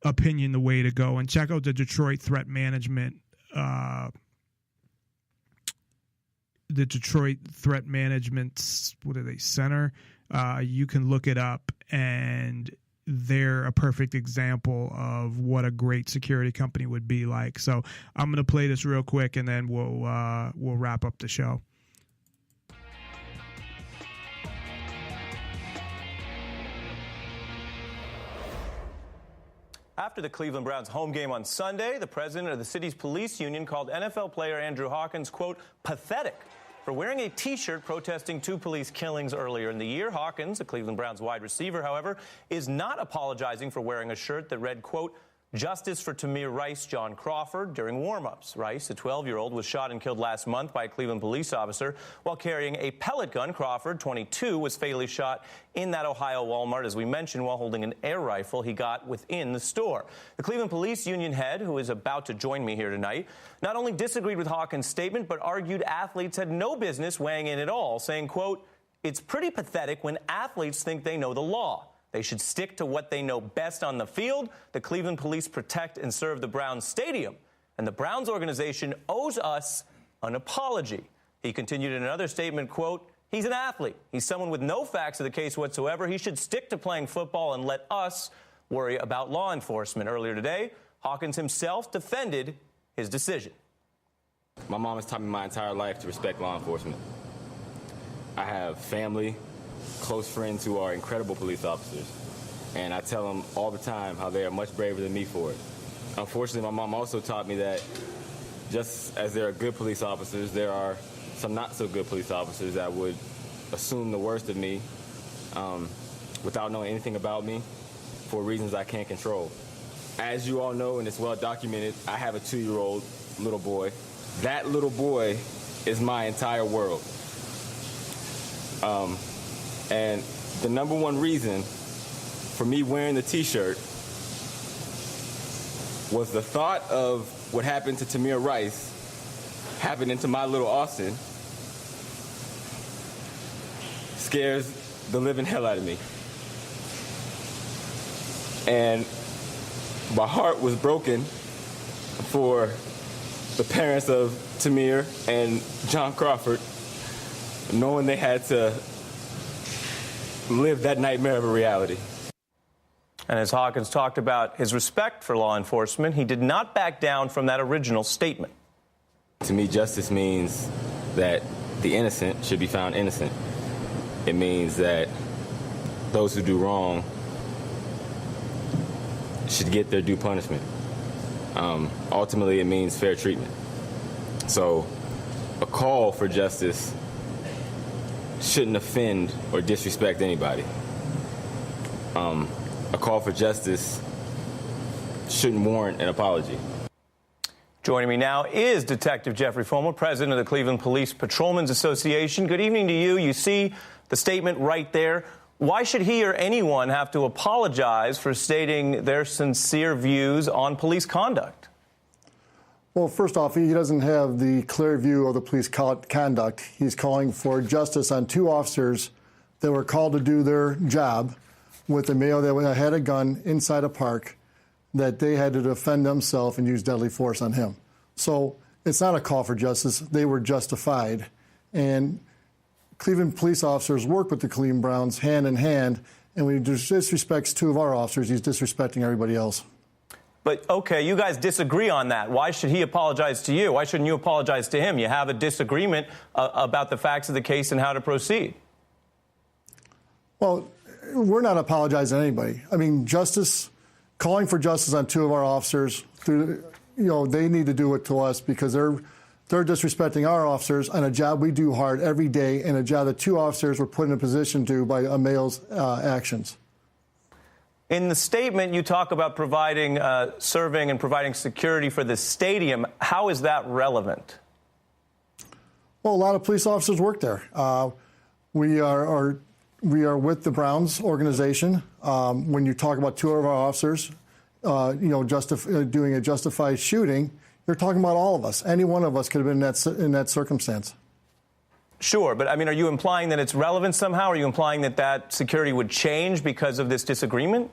opinion, the way to go. And check out the Detroit Threat Management, Center. You can look it up, and they're a perfect example of what a great security company would be like. So I'm going to play this real quick, and then we'll wrap up the show. After the Cleveland Browns home game on Sunday, the president of the city's police union called NFL player Andrew Hawkins, quote, pathetic for wearing a T-shirt protesting 2 police killings earlier in the year. Hawkins, the Cleveland Browns wide receiver, however, is not apologizing for wearing a shirt that read, quote, Justice for Tamir Rice, John Crawford, during warm-ups. Rice, a 12-year-old, was shot and killed last month by a Cleveland police officer while carrying a pellet gun. Crawford, 22, was fatally shot in that Ohio Walmart, as we mentioned, while holding an air rifle he got within the store. The Cleveland Police Union head, who is about to join me here tonight, not only disagreed with Hawkins' statement, but argued athletes had no business weighing in at all, saying, quote, it's pretty pathetic when athletes think they know the law. They should stick to what they know best on the field. The Cleveland police protect and serve the Browns stadium, and the Browns organization owes us an apology. He continued in another statement, quote, he's an athlete. He's someone with no facts of the case whatsoever. He should stick to playing football and let us worry about law enforcement. Earlier today, Hawkins himself defended his decision. My mom has taught me my entire life to respect law enforcement. I have family, close friends who are incredible police officers, and I tell them all the time how they are much braver than me for it. Unfortunately, my mom also taught me that just as there are good police officers, there are some not so good police officers that would assume the worst of me without knowing anything about me for reasons I can't control. As you all know, and it's well documented, I have a 2-year-old little boy. That little boy is my entire world. And the number one reason for me wearing the T-shirt was the thought of what happened to Tamir Rice happening to my little Austin scares the living hell out of me. And my heart was broken for the parents of Tamir and John Crawford, knowing they had to live that nightmare of a reality. And as Hawkins talked about his respect for law enforcement, he did not back down from that original statement. To me, justice means that the innocent should be found innocent. It means that those who do wrong should get their due punishment. Ultimately, it means fair treatment. So a call for justice shouldn't offend or disrespect anybody. A call for justice shouldn't warrant an apology. Joining me now is Detective Jeffrey Fomo, president of the Cleveland Police Patrolmen's Association. Good evening to you. You see the statement right there. Why should he or anyone have to apologize for stating their sincere views on police conduct? Well, first off, he doesn't have the clear view of the police conduct. He's calling for justice on two officers that were called to do their job with a male that had a gun inside a park, that they had to defend themselves and use deadly force on him. So it's not a call for justice. They were justified. And Cleveland police officers work with the Cleveland Browns hand in hand, and when he disrespects two of our officers, he's disrespecting everybody else. But, okay, you guys disagree on that. Why should he apologize to you? Why shouldn't you apologize to him? You have a disagreement about the facts of the case and how to proceed. Well, we're not apologizing to anybody. I mean, calling for justice on two of our officers, they need to do it to us because they're disrespecting our officers on a job we do hard every day and a job that two officers were put in a position to do by a male's actions. In the statement, you talk about serving and providing security for the stadium. How is that relevant? Well, a lot of police officers work there. We are with the Browns organization. When you talk about two of our officers, doing a justified shooting, you're talking about all of us. Any one of us could have been in that circumstance. Sure, but I mean, are you implying that it's relevant somehow? Are you implying that security would change because of this disagreement?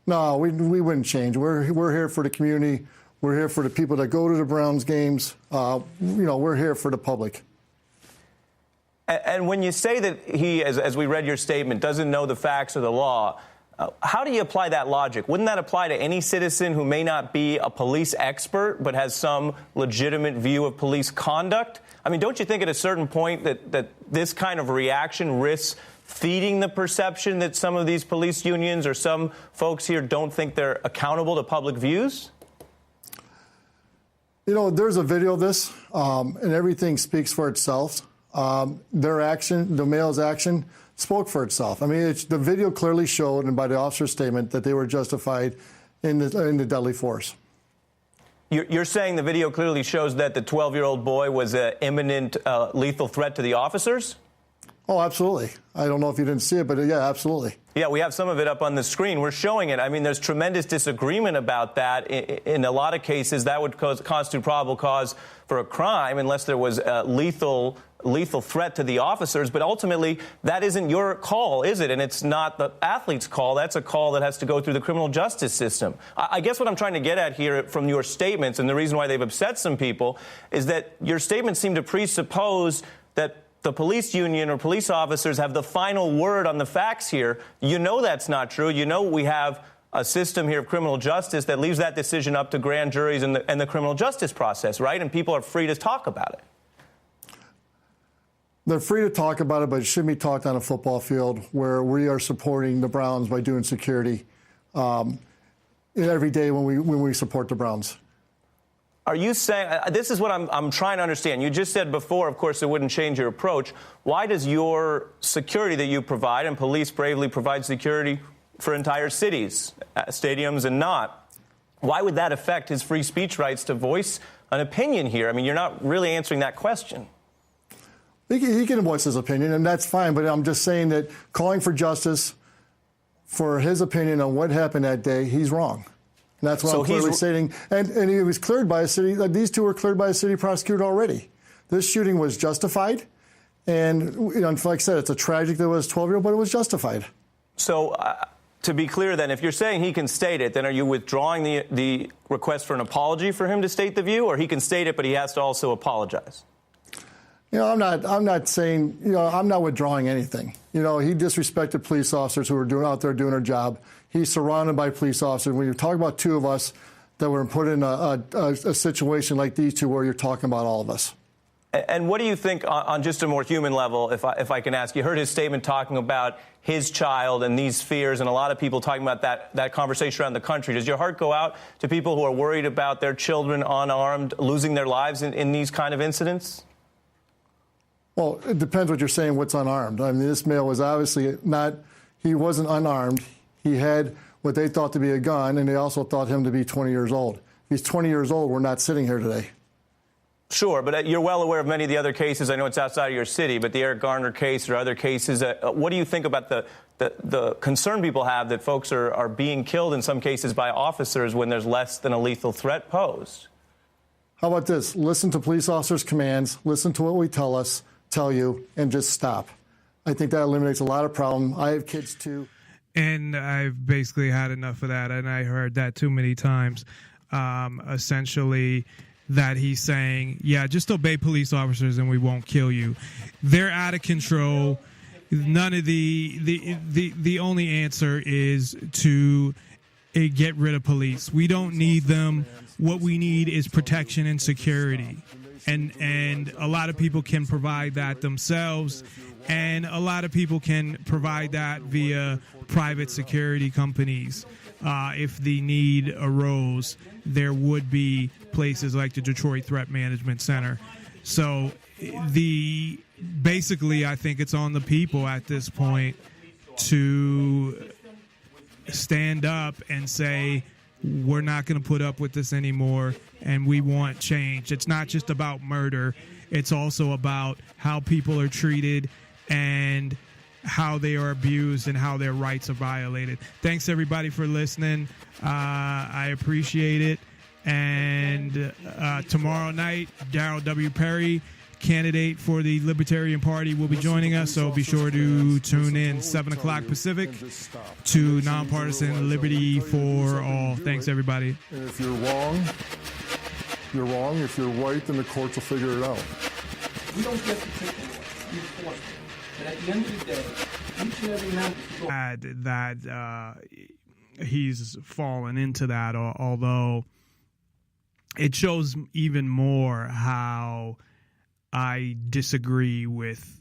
No, we wouldn't change. We're here for the community. We're here for the people that go to the Browns games. We're here for the public. And when you say that he, as we read your statement, doesn't know the facts or the law, how do you apply that logic? Wouldn't that apply to any citizen who may not be a police expert but has some legitimate view of police conduct? I mean, don't you think at a certain point that this kind of reaction risks feeding the perception that some of these police unions or some folks here don't think they're accountable to public views? There's a video of this, and everything speaks for itself. Their action, the male's action, spoke for itself. I mean, the video clearly showed, and by the officer's statement, that they were justified in the deadly force. You're saying the video clearly shows that the 12-year-old boy was an imminent lethal threat to the officers? Oh, absolutely. I don't know if you didn't see it, but yeah, absolutely. Yeah, we have some of it up on the screen. We're showing it. I mean, there's tremendous disagreement about that. In a lot of cases, that would constitute probable cause for a crime unless there was a lethal threat to the officers. But ultimately, that isn't your call, is it? And it's not the athlete's call. That's a call that has to go through the criminal justice system. I guess what I'm trying to get at here from your statements, and the reason why they've upset some people, is that your statements seem to presuppose that the police union or police officers have the final word on the facts here. You know that's not true. You know we have a system here of criminal justice that leaves that decision up to grand juries and the criminal justice process, right? And people are free to talk about it. They're free to talk about it, but it shouldn't be talked on a football field where we are supporting the Browns by doing security every day when we support the Browns. Are you saying, this is what I'm trying to understand. You just said before, of course, it wouldn't change your approach. Why does your security that you provide, and police bravely provide security for entire cities, stadiums and not, why would that affect his free speech rights to voice an opinion here? I mean, you're not really answering that question. He can voice his opinion, and that's fine, but I'm just saying that calling for justice for his opinion on what happened that day, he's wrong. And that's what I'm clearly stating. And he was cleared by a city, these two were cleared by a city prosecutor already. This shooting was justified. And like I said, it's a tragic that it was 12-year-old, but it was justified. So to be clear then, if you're saying he can state it, then are you withdrawing the request for an apology for him to state the view, or he can state it, but he has to also apologize? I'm not saying, I'm not withdrawing anything. He disrespected police officers who were out there doing their job. He's surrounded by police officers. When you talk about two of us that were put in a situation like these two where you're talking about all of us. And what do you think on just a more human level, if I can ask? You heard his statement talking about his child and these fears, and a lot of people talking about that conversation around the country. Does your heart go out to people who are worried about their children unarmed losing their lives in these kind of incidents? Well, it depends what you're saying, what's unarmed. I mean, this male was obviously he wasn't unarmed. He had what they thought to be a gun, and they also thought him to be 20 years old. If he's 20 years old, we're not sitting here today. Sure, but you're well aware of many of the other cases. I know it's outside of your city, but the Eric Garner case or other cases. What do you think about the concern people have that folks are being killed in some cases by officers when there's less than a lethal threat posed? How about this? Listen to police officers' commands, listen to what we tell you, and just stop. I think that eliminates a lot of problem. I have kids too. And I've basically had enough of that, and I heard that too many times. Essentially, that he's saying, yeah, just obey police officers and we won't kill you. They're out of control. None of the only answer is to get rid of police. We don't need them. What we need is protection and security. And a lot of people can provide that themselves, and a lot of people can provide that via private security companies. If the need arose, there would be places like the Detroit Threat Management Center. So basically, I think it's on the people at this point to stand up and say, we're not going to put up with this anymore, and we want change. It's not just about murder. It's also about how people are treated and how they are abused and how their rights are violated. Thanks, everybody, for listening. I appreciate it. And tomorrow night, Darrell W. Perry, candidate for the Libertarian Party, will be joining us, so be sure to tune in 7 o'clock Pacific to Nonpartisan Liberty for All. Thanks, everybody. And if you're wrong, you're wrong. If you're right, then the courts will figure it out. We don't get to take the enforcement. But at the end of the day, each and every member... That he's fallen into that, although it shows even more how I disagree with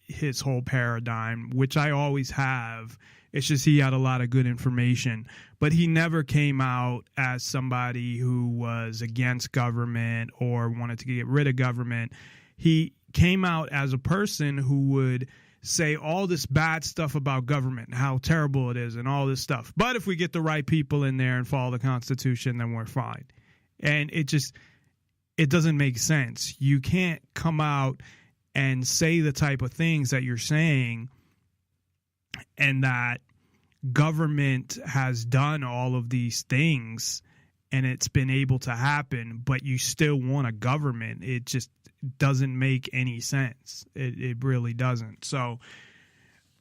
his whole paradigm, which I always have. It's just he had a lot of good information, but he never came out as somebody who was against government or wanted to get rid of government. He came out as a person who would say all this bad stuff about government, how terrible it is and all this stuff. But if we get the right people in there and follow the Constitution, then we're fine. And it doesn't make sense. You can't come out and say the type of things that you're saying and that government has done all of these things and it's been able to happen, but you still want a government. It just doesn't make any sense. It really doesn't. So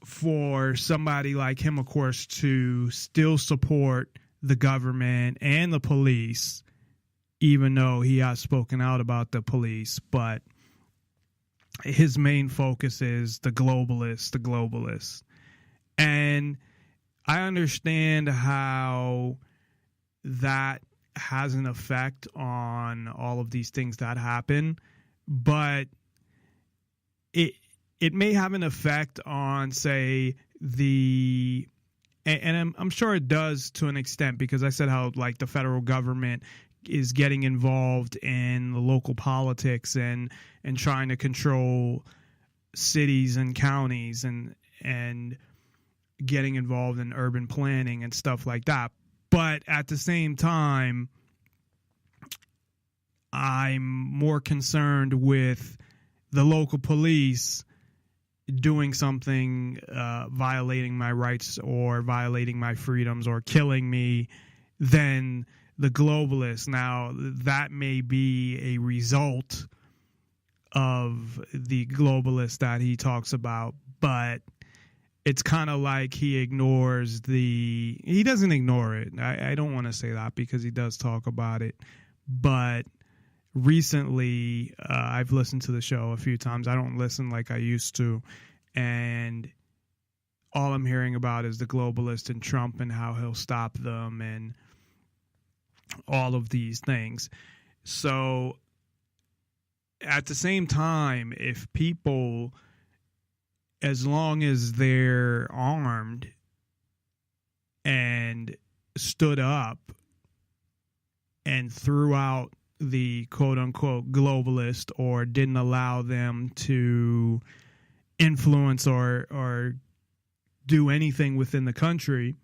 for somebody like him, of course, to still support the government and the police, even though he has spoken out about the police, but his main focus is the globalists. And I understand how that has an effect on all of these things that happen, but it may have an effect on, say, and I'm sure it does to an extent, because I said how like the federal government is getting involved in the local politics and trying to control cities and counties and getting involved in urban planning and stuff like that. But at the same time, I'm more concerned with the local police doing something, violating my rights or violating my freedoms or killing me, than the globalists. Now, that may be a result of the globalists that he talks about, but it's kind of like he doesn't ignore it. I don't want to say that because he does talk about it, but recently I've listened to the show a few times. I don't listen like I used to, and all I'm hearing about is the globalist and Trump and how he'll stop them and all of these things. So at the same time, if people, as long as they're armed and stood up and threw out the quote-unquote globalist or didn't allow them to influence or do anything within the country,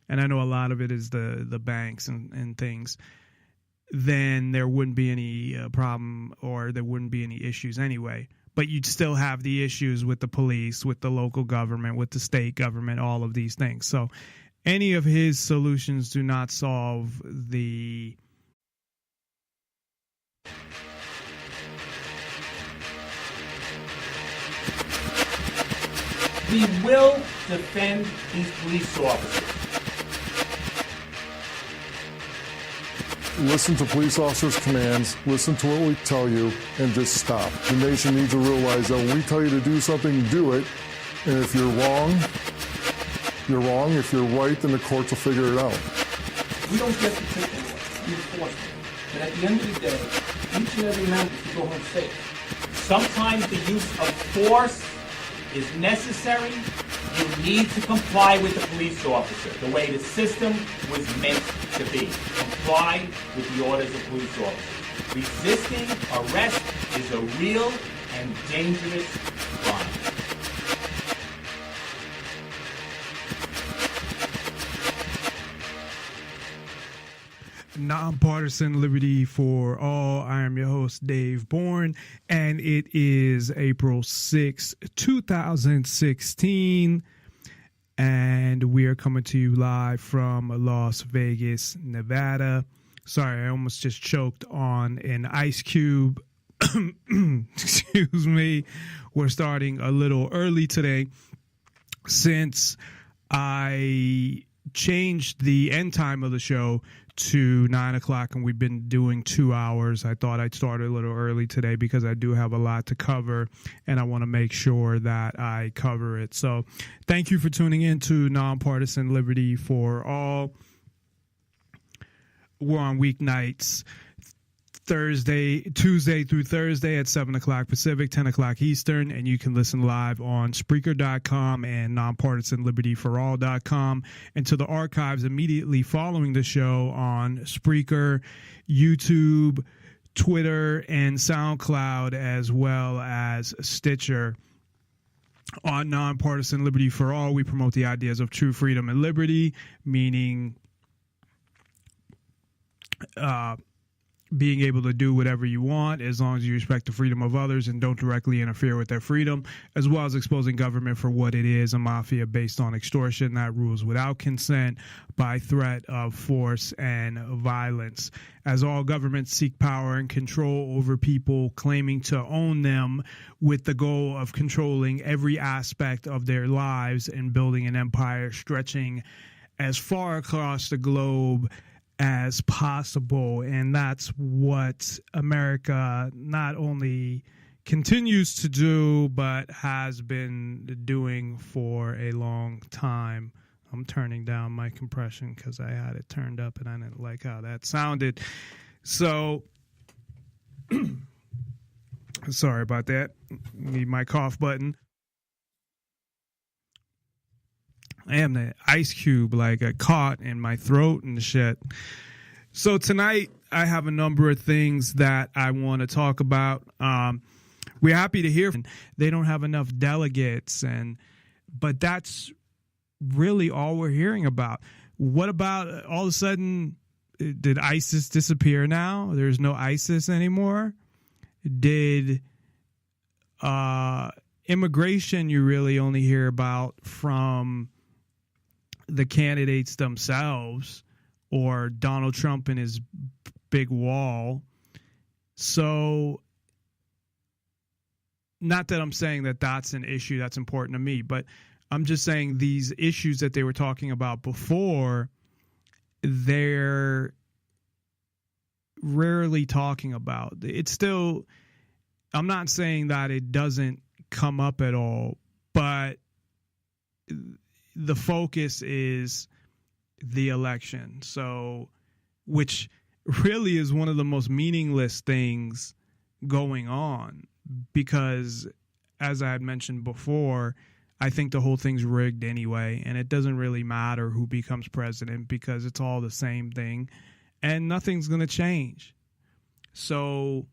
and I know a lot of it is the banks and things, then there wouldn't be any problem, or there wouldn't be any issues anyway. But you'd still have the issues with the police, with the local government, with the state government, all of these things. So any of his solutions do not solve the We will defend these police officers. Listen to police officers' commands, listen to what we tell you, and just stop. The nation needs to realize that when we tell you to do something, do it. And if you're wrong, you're wrong. If you're right, then the courts will figure it out. We don't get to take the law, we enforce it. But at the end of the day, each and every man should go home safe. Sometimes the use of force is necessary. You need to comply with the police officer the way the system was meant to be. Comply with the orders of police officers. Resisting arrest is a real and dangerous crime. Nonpartisan Liberty for All. I am your host, Dave Bourne, and it is April 6, 2016, and we are coming to you live from Las Vegas, Nevada. Sorry, I almost just choked on an ice cube. Excuse me. We're starting a little early today since I changed the end time of the show to 9 o'clock, and we've been doing 2 hours. I thought I'd start a little early today because I do have a lot to cover, and I want to make sure that I cover it. So thank you for tuning in to Nonpartisan Liberty for All. We're on weeknights, Tuesday through Thursday at 7 o'clock Pacific, 10 o'clock Eastern, and you can listen live on Spreaker.com and nonpartisanlibertyforall.com, and to the archives immediately following the show on Spreaker, YouTube, Twitter, and SoundCloud, as well as Stitcher. On Nonpartisan Liberty for All, we promote the ideas of true freedom and liberty, meaning being able to do whatever you want as long as you respect the freedom of others and don't directly interfere with their freedom, as well as exposing government for what it is, a mafia based on extortion that rules without consent by threat of force and violence. As all governments seek power and control over people, claiming to own them with the goal of controlling every aspect of their lives and building an empire stretching as far across the globe as possible. And that's what America not only continues to do, but has been doing for a long time. I'm turning down my compression because I had it turned up and I didn't like how that sounded. So, sorry about that. Need my cough button. I am the ice cube, like I caught in my throat and shit. So tonight I have a number of things that I want to talk about. We're happy to hear from them. They don't have enough delegates, but that's really all we're hearing about. What about all of a sudden, did ISIS disappear now? There's no ISIS anymore? Did immigration you really only hear about from the candidates themselves or Donald Trump and his big wall? So not that I'm saying that that's an issue that's important to me, but I'm just saying these issues that they were talking about before, they're rarely talking about. It's still, I'm not saying that it doesn't come up at all, but the focus is the election. So, which really is one of the most meaningless things going on, because as I had mentioned before, I think the whole thing's rigged anyway, and it doesn't really matter who becomes president because it's all the same thing and nothing's going to change. So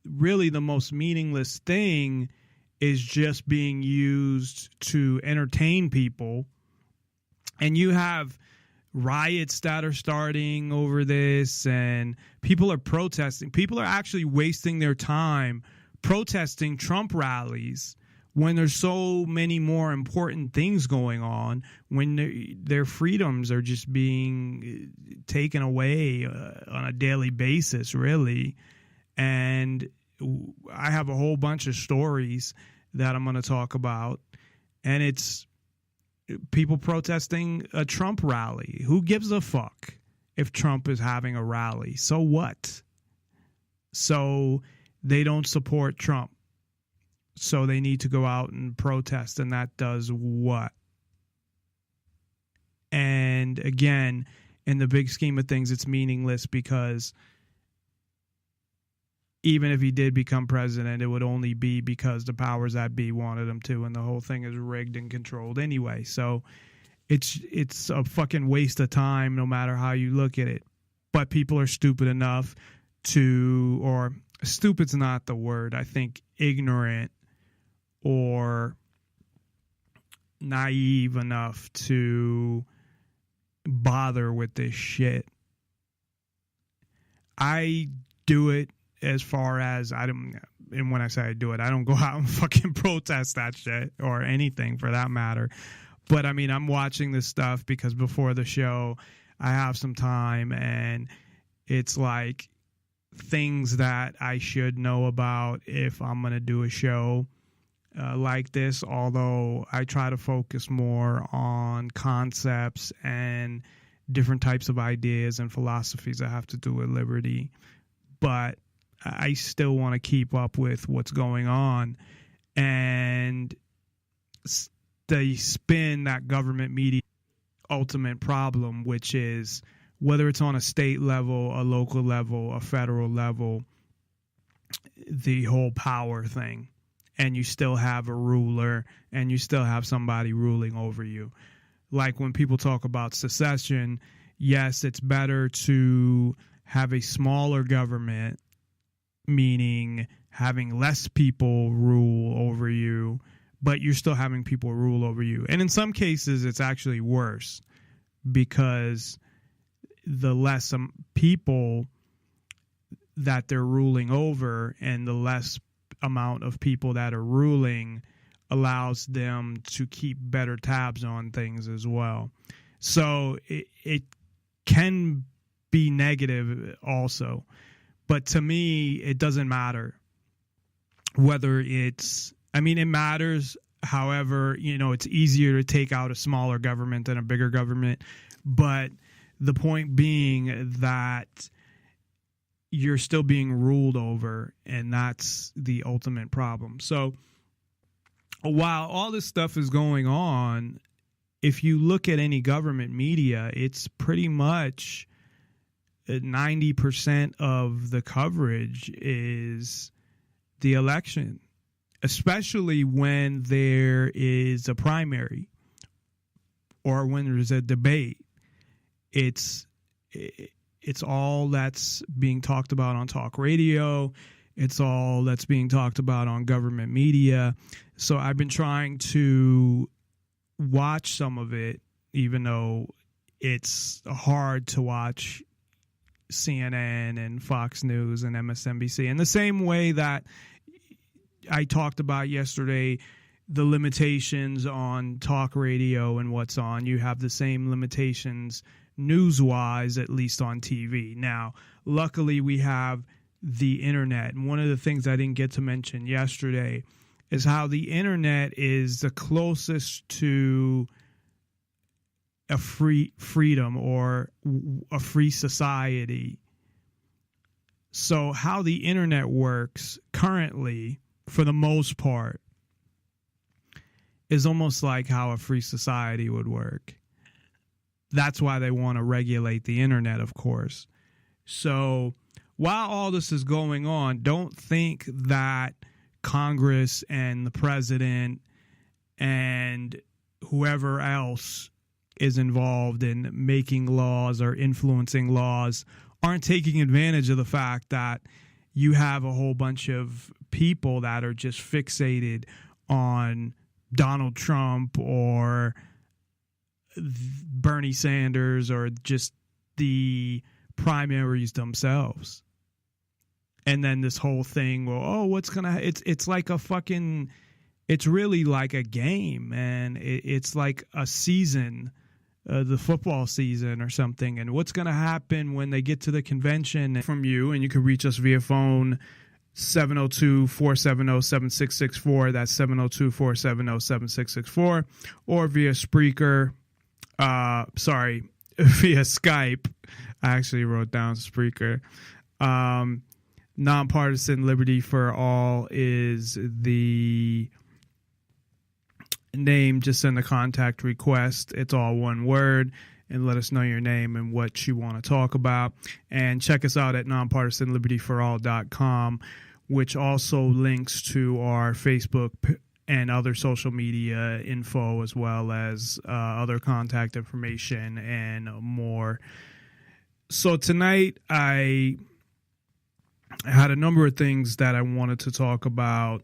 really the most meaningless thing is just being used to entertain people. And you have riots that are starting over this, and people are protesting. People are actually wasting their time protesting Trump rallies when there's so many more important things going on, when their freedoms are just being taken away on a daily basis, really. And I have a whole bunch of stories that I'm going to talk about, and it's people protesting a Trump rally. Who gives a fuck if Trump is having a rally? So what? So they don't support Trump. So they need to go out and protest, and that does what? And again, in the big scheme of things, it's meaningless, because even if he did become president, it would only be because the powers that be wanted him to, and the whole thing is rigged and controlled anyway. So it's a fucking waste of time no matter how you look at it. But people are stupid enough to, or stupid's not the word, I think ignorant or naive enough to bother with this shit. I do it as far as and when I say I do it, I don't go out and fucking protest that shit or anything for that matter. But I mean, I'm watching this stuff because before the show, I have some time, and it's like things that I should know about if I'm going to do a show like this, although I try to focus more on concepts and different types of ideas and philosophies that have to do with liberty. But I still want to keep up with what's going on, and they spin that government media ultimate problem, which is whether it's on a state level, a local level, a federal level, the whole power thing. And you still have a ruler, and you still have somebody ruling over you. Like when people talk about secession, yes, it's better to have a smaller government, meaning having less people rule over you, but you're still having people rule over you. And in some cases, it's actually worse, because the less people that they're ruling over and the less amount of people that are ruling allows them to keep better tabs on things as well. So it can be negative also. But to me, it doesn't matter whether it's, I mean, it matters. However, it's easier to take out a smaller government than a bigger government. But the point being that you're still being ruled over, and that's the ultimate problem. So while all this stuff is going on, if you look at any government media, it's pretty much 90% of the coverage is the election, especially when there is a primary or when there's a debate. It's all that's being talked about on talk radio. It's all that's being talked about on government media. So I've been trying to watch some of it, even though it's hard to watch CNN and Fox News and MSNBC. In the same way that I talked about yesterday, the limitations on talk radio and what's on, you have the same limitations news-wise, at least on TV. Now, luckily, we have the internet. And one of the things I didn't get to mention yesterday is how the internet is the closest to a freedom or a free society. So how the internet works currently, for the most part, is almost like how a free society would work. That's why they want to regulate the internet, of course. So while all this is going on, don't think that Congress and the president and whoever else is involved in making laws or influencing laws aren't taking advantage of the fact that you have a whole bunch of people that are just fixated on Donald Trump or Bernie Sanders or just the primaries themselves. And then this whole thing, well, oh, what's going to, it's like a fucking, it's really like a game, and it's like a season, the football season or something. And what's going to happen when they get to the convention from you, and you can reach us via phone 702-470-7664. That's 702-470-7664, or via Spreaker. Via Skype. I actually wrote down Spreaker. Nonpartisan Liberty for All is the name. Just send a contact request. It's all one word, and let us know your name and what you want to talk about. And check us out at nonpartisanlibertyforall.com, which also links to our Facebook and other social media info, as well as other contact information and more. So tonight I had a number of things that I wanted to talk about.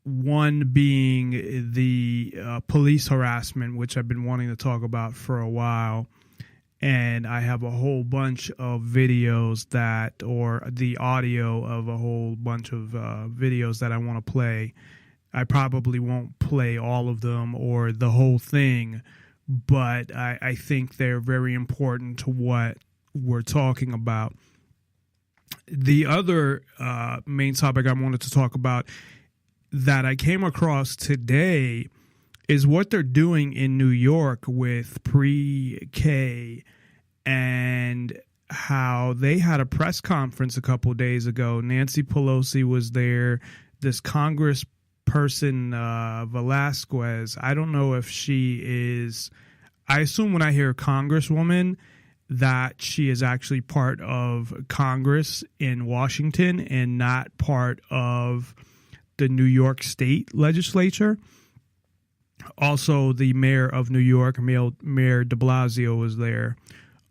One being the police harassment, which I've been wanting to talk about for a while. And I have a whole bunch of videos or the audio of a whole bunch of videos that I want to play. I probably won't play all of them or the whole thing, but I think they're very important to what we're talking about. The other main topic I wanted to talk about that I came across today is what they're doing in New York with pre-K, and how they had a press conference a couple days ago. Nancy Pelosi was there. This Congressperson, Velasquez, I don't know if she is, I assume when I hear Congresswoman that she is actually part of Congress in Washington and not part of the New York State legislature. Also, the mayor of New York, Mayor de Blasio, was there,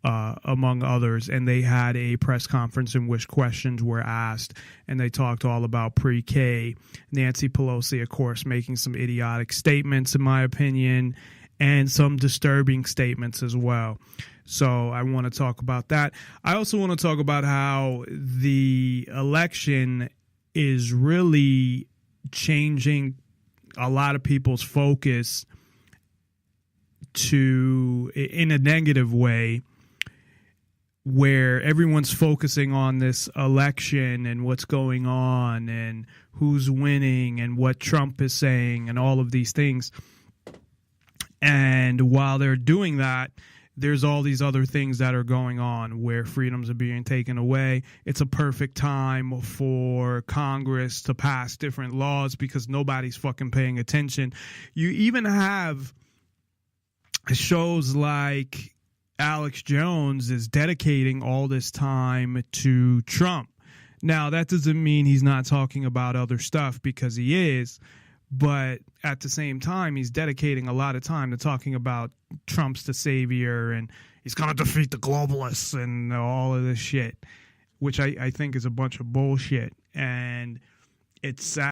among others, and they had a press conference in which questions were asked, and they talked all about pre-K. Nancy Pelosi, of course, making some idiotic statements, in my opinion, and some disturbing statements as well. So I want to talk about that. I also want to talk about how the election is really changing a lot of people's focus in a negative way, where everyone's focusing on this election and what's going on and who's winning and what Trump is saying and all of these things. And while they're doing that, there's all these other things that are going on where freedoms are being taken away. It's a perfect time for Congress to pass different laws because nobody's fucking paying attention. You even have shows like Alex Jones is dedicating all this time to Trump. Now, that doesn't mean he's not talking about other stuff, because he is. But at the same time, he's dedicating a lot of time to talking about Trump's the savior and he's going to defeat the globalists and all of this shit, which I think is a bunch of bullshit. And it's sad.